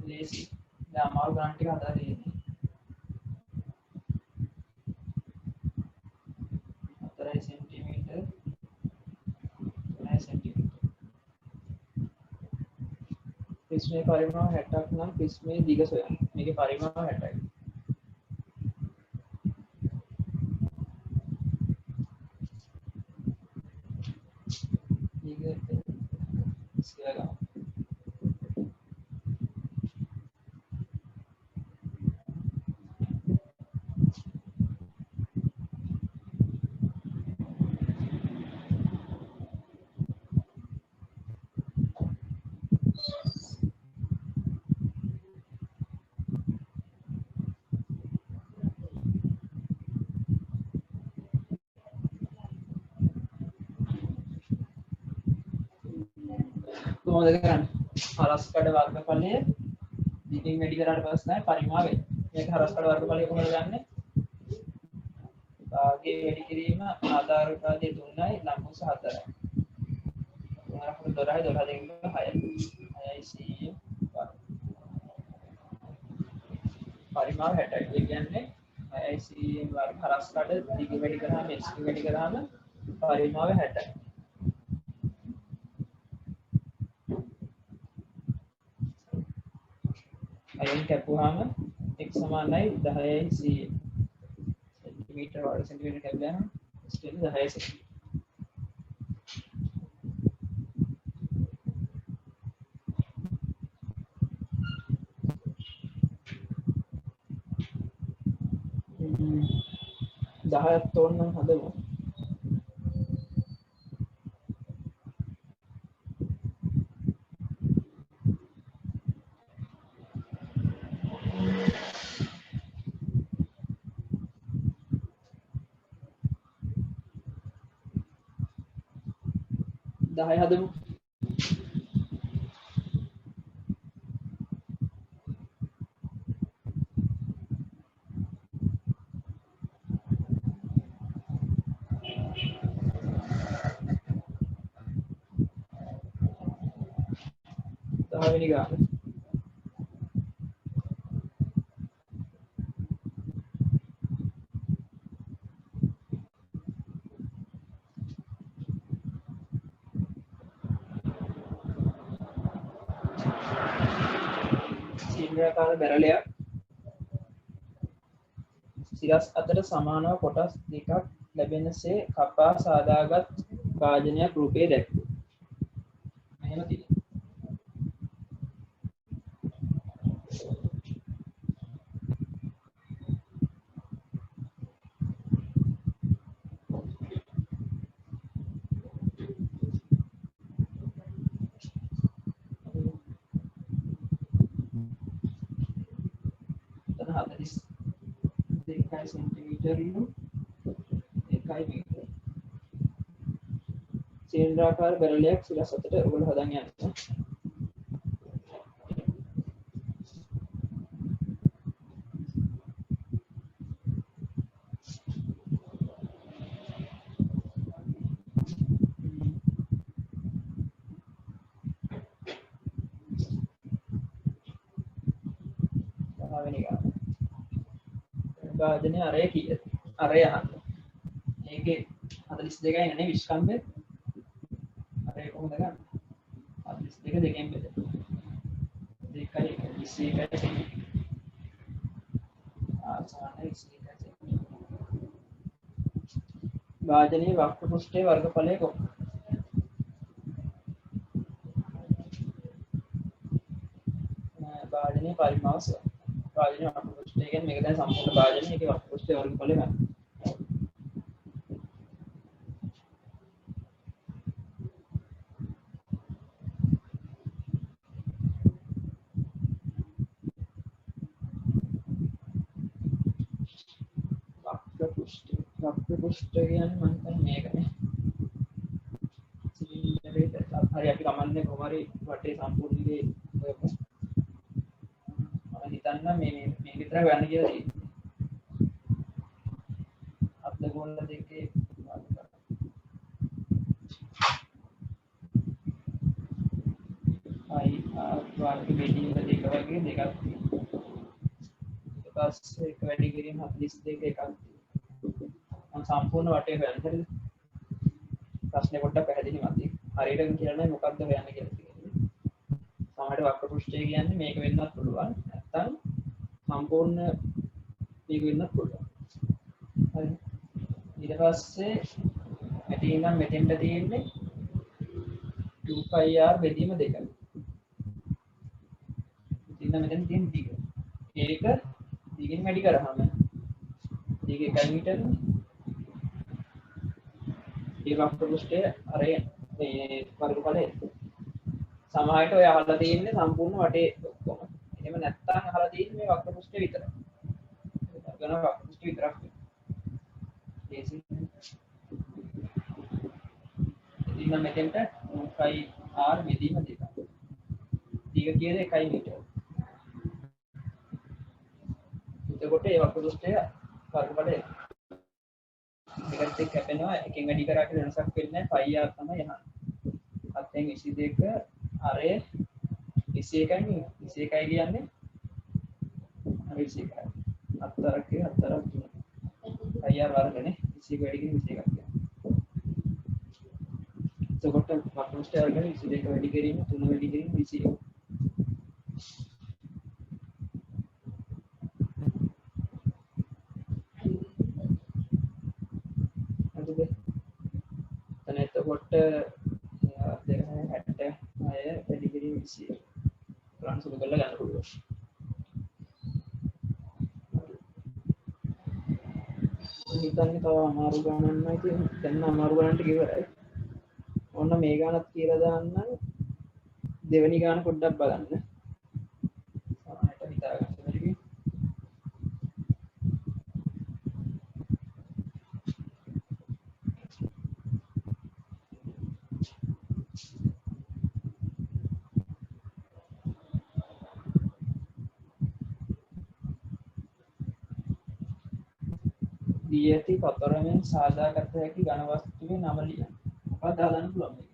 ලේසි. දැන් අමාරු ගණන් ටික හදලා තියෙන්නේ. 4 සෙන්ටිමීටර් 9 පිස්මේ පරිමාව 60ක් නම් පිස්මේ දිග සොයන්න. මේකේ පරිමාව 60යි. දිග කියලා ගමු. කොහොමද කරන්නේ? හරස්කඩ වර්ගඵලය දිගින් වැඩි කරාට පස්සේ පරිමාව වෙයි. මේක හරස්කඩ වර්ගඵලය කොහොමද ගන්නෙ? භාගයේ වැඩි කිරීම ආධාර උපාදී 3යි ලම්බුස 4යි. 12යි 12 දෙක 6යි. 6යි පරිමාව 60යි. ඒ කියන්නේ 6යි වර්ග හරස්කඩ දිගින් වැඩි කරාම x වැඩි කරාම පරිමාව 60යි. අයින් කැපුවාම x සමානයි 10යි 100. सेंटीमीटर और सेंटीमीटर कॅपला स्केल 10 सेंटीमीटर 10ක් තෝරන හදමු. දහය හදමු. දහවෙනි ගාන. සිලින්ඩරාකාර බැරලයක් සිරස් අතර සමානව කොටස් දෙකක් ලැබෙනසේ කපා සාදාගත් භාජනයක් රූපයේ දැක්වේ. මෙහෙම තියෙනවා. सेंटीमीटर सिलिंडराकार बैरलයක් සිරස් අතට ඔයගොල්ලෝ හදන්න යන්න. භාජනයේ අරය කීයද? අරය අහන්න. මේකේ 42යි නේ විස්කම්බේ. අරය කොහොමද ගන්න? 42 දෙකෙන් බෙද. 2යි 21යි. ආසන්නයි 21යි. භාජනයේ වක්‍ර පෘෂ්ඨයේ වර්ගඵලය කොහොමද? භාජනයේ පරිමාව සහ භාජනයේ වක්‍ර පෘෂ්ඨය කියන්නේ මේක දැන් සම්පූර්ණ භාජනයේ ඒකේ වක්‍ර පෘෂ්ඨයේ වර්ගඵලය ගන්න. වක්‍ර පෘෂ්ඨය කියන්නේ මම හිතන්නේ මේකනේ. සිලින්ඩරේ හරි අපි කමන්නේ කොහොම හරි වටේ සම්පූර්ණයේ හොයමු. මම හිතන්න මේ විතර ගන්න කියලා තියෙනවා. අත් ගෝල දෙකේ වර්ග බෙදීම දෙක වගේ දෙකක් තියෙනවා. ඊට පස්සේ එක වැඩි කිරීම 42 එකක් තියෙනවා. සම්පූර්ණ වටේ හොයන්න හරිද? ප්‍රශ්නේ පොඩ්ඩක් පැහැදිලි මතයි. හරියට කියලා නැහැ මොකක්ද හොයන්න කියලා තියෙන්නේ. සමහරට වක්‍ර පෘෂ්ඨය කියන්නේ මේක වෙන්නත් පුළුවන්. නැත්නම් සම්පූර්ණ මේක වෙන්නත් පුළුවන්. හරි. ඊට පස්සේ මෙතන නම් මෙතෙන්ට තියෙන්නේ 2πr බෙදීම 2. ඉතින් මෙතන තියෙන දිග. ඒක දිගින් වැඩි කරාම දිග 1 මීටර. ඒ වක්‍ර පෘෂ්ඨය අර මේ වර්ගඵලය. සමහරට ඔය අහලා තියෙන්නේ සම්පූර්ණ වටේ ඔක්කොම. එහෙම නැත්නම් අහලා තියෙන්නේ මේ වක්‍ර පෘෂ්ඨය විතරයි. ගණන වක්‍ර පෘෂ්ඨය විතරක්. ඒසින් ඉතින් මෙතෙන්ට 2πr බෙදීම 2. දිග කියන්නේ 1 මීටර. එතකොට ඒ වක්‍ර පෘෂ්ඨය වර්ගඵලය එකට කැපෙනවා. එකෙන් වැඩි කරාට වෙනසක් වෙන්නේ නැහැ. πr තමයි යහන්නේ. 7 22 අරේ 21යි 21යි කියන්නේ අර 21යි. 4ක් 4ක් 3. πr වර්ගනේ 21 වැඩි කිරීම 21ක් කියන්නේ. එතකොට වක්‍ර පෘෂ්ඨය වර්ගනේ 22 වැඩි කිරීම 3 වැඩි කිරීම 21. එතකොට 60 වැඩි කිරීම 20 ග්‍රාම් සුළු කරලා ගන්න පුළුවන්. හිතන්නේ තව අමාරු ගණන්මයි තියෙන්නේ. දැන් අමාරු ගණන්ට ඉවරයි. ඔන්න මේ ගණනත් කියලා දාන්නම්. දෙවෙනි ගණන පොඩ්ඩක් බලන්න. සමහරට හිතා ගන්න බැරි. දී ඇති පතරමෙන් සාදාගත හැකි ඝන වස්තුවේ නම ලියන්න. මොකක්ද හදන්න පුළුවන් මේක?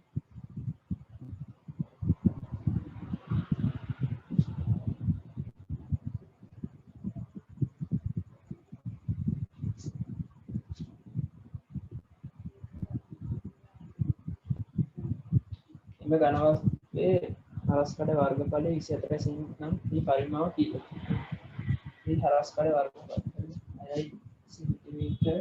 එම ඝන වස්තුවේ හරස්කඩ වර්ගඵලය 24 නම් මේ පරිමාව කීයද? මේ හරස්කඩ වර්ගඵලය 6 සෙන්ටිමීටර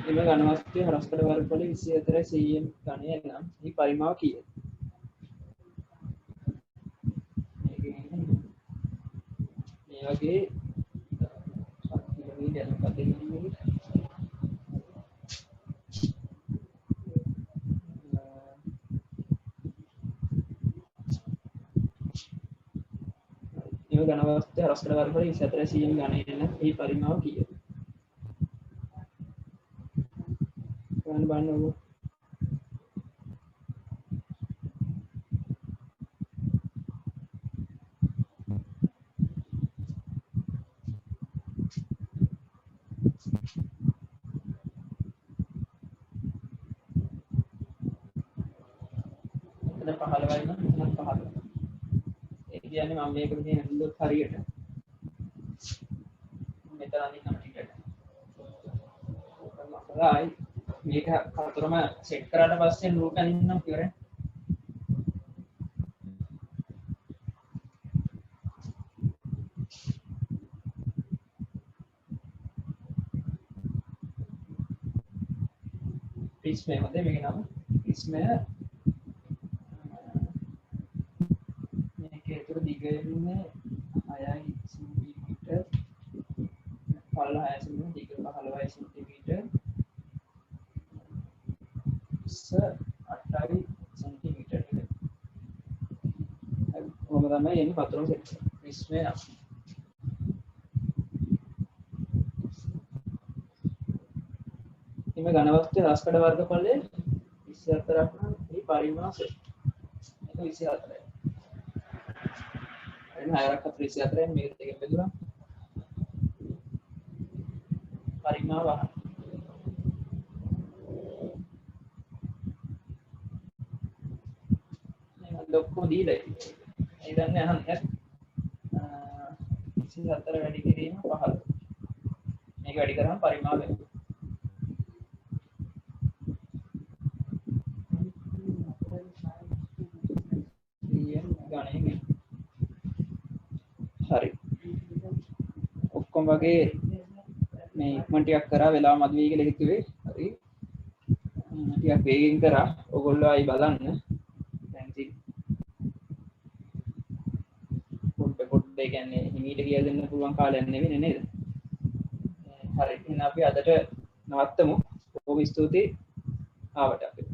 එම ඝන වස්තුවේ හරස්කඩ වර්ගඵලය 24 cm ඝනය නම් මේ පරිමාව කීයද? මේ වගේ ඝන වස්තුවේ හරස්කඩ වර්ගඵලය 24 cm ඝනය නම් මේ පරිමාව කීයද? බලන්න එතන 15යි නම් එතන 15. ඒ කියන්නේ මම මේක මෙහෙම හඳුත් හරියට මෙතන අනිත් ටිකට. right මේක හතරම සෙට් කරාට පස්සේ ලූප් එකෙන් ඉන්නම් ඉවරයි. prism එකේ මේක නම prism මේකේ උඩ දිග ඉන්නේ 6 සෙන්ටිමීටර් 15 සෙන්ටිමීටර් දිග 15 සෙන්ටිමීටර් 8 සෙන්ටිමීටර් එක. කොහොම තමයි එන්නේ පතරම සෙට් prism එක. මේ ඝන වස්තුවේ හරස්කඩ වර්ගඵලය 24ක් නම් මේ පරිමාව සෙට්. මේක 24යි. එන්න 6ක් 24යි මේක දෙකෙන් බෙදුවා. පරිමාව වහන. මේ ඔක්කොම දීලා ඉතින්. ඒ දන්නේ අහන්නේ 24 වැඩි කිරීම 15. මේක වැඩි කරාම පරිමාව වෙනවා. ඔක්කොම වගේ මේ ඉක්මන් ටිකක් කරා වෙලාව මදි වෙයි කියලා හිතුවේ. හරි. ටිකක් වේගෙන් කරා. ඔයගොල්ලෝ ආයි බලන්න. දැන් ඉතින් පොඩ්ඩ ඒ කියන්නේ හිමීට කියලා දෙන්න පුළුවන් කාලයක් නෙවෙයි නේද? හරි. එහෙනම් අපි අදට නවත්තමු. බොහොම ස්තුතියි ආවට අපිට.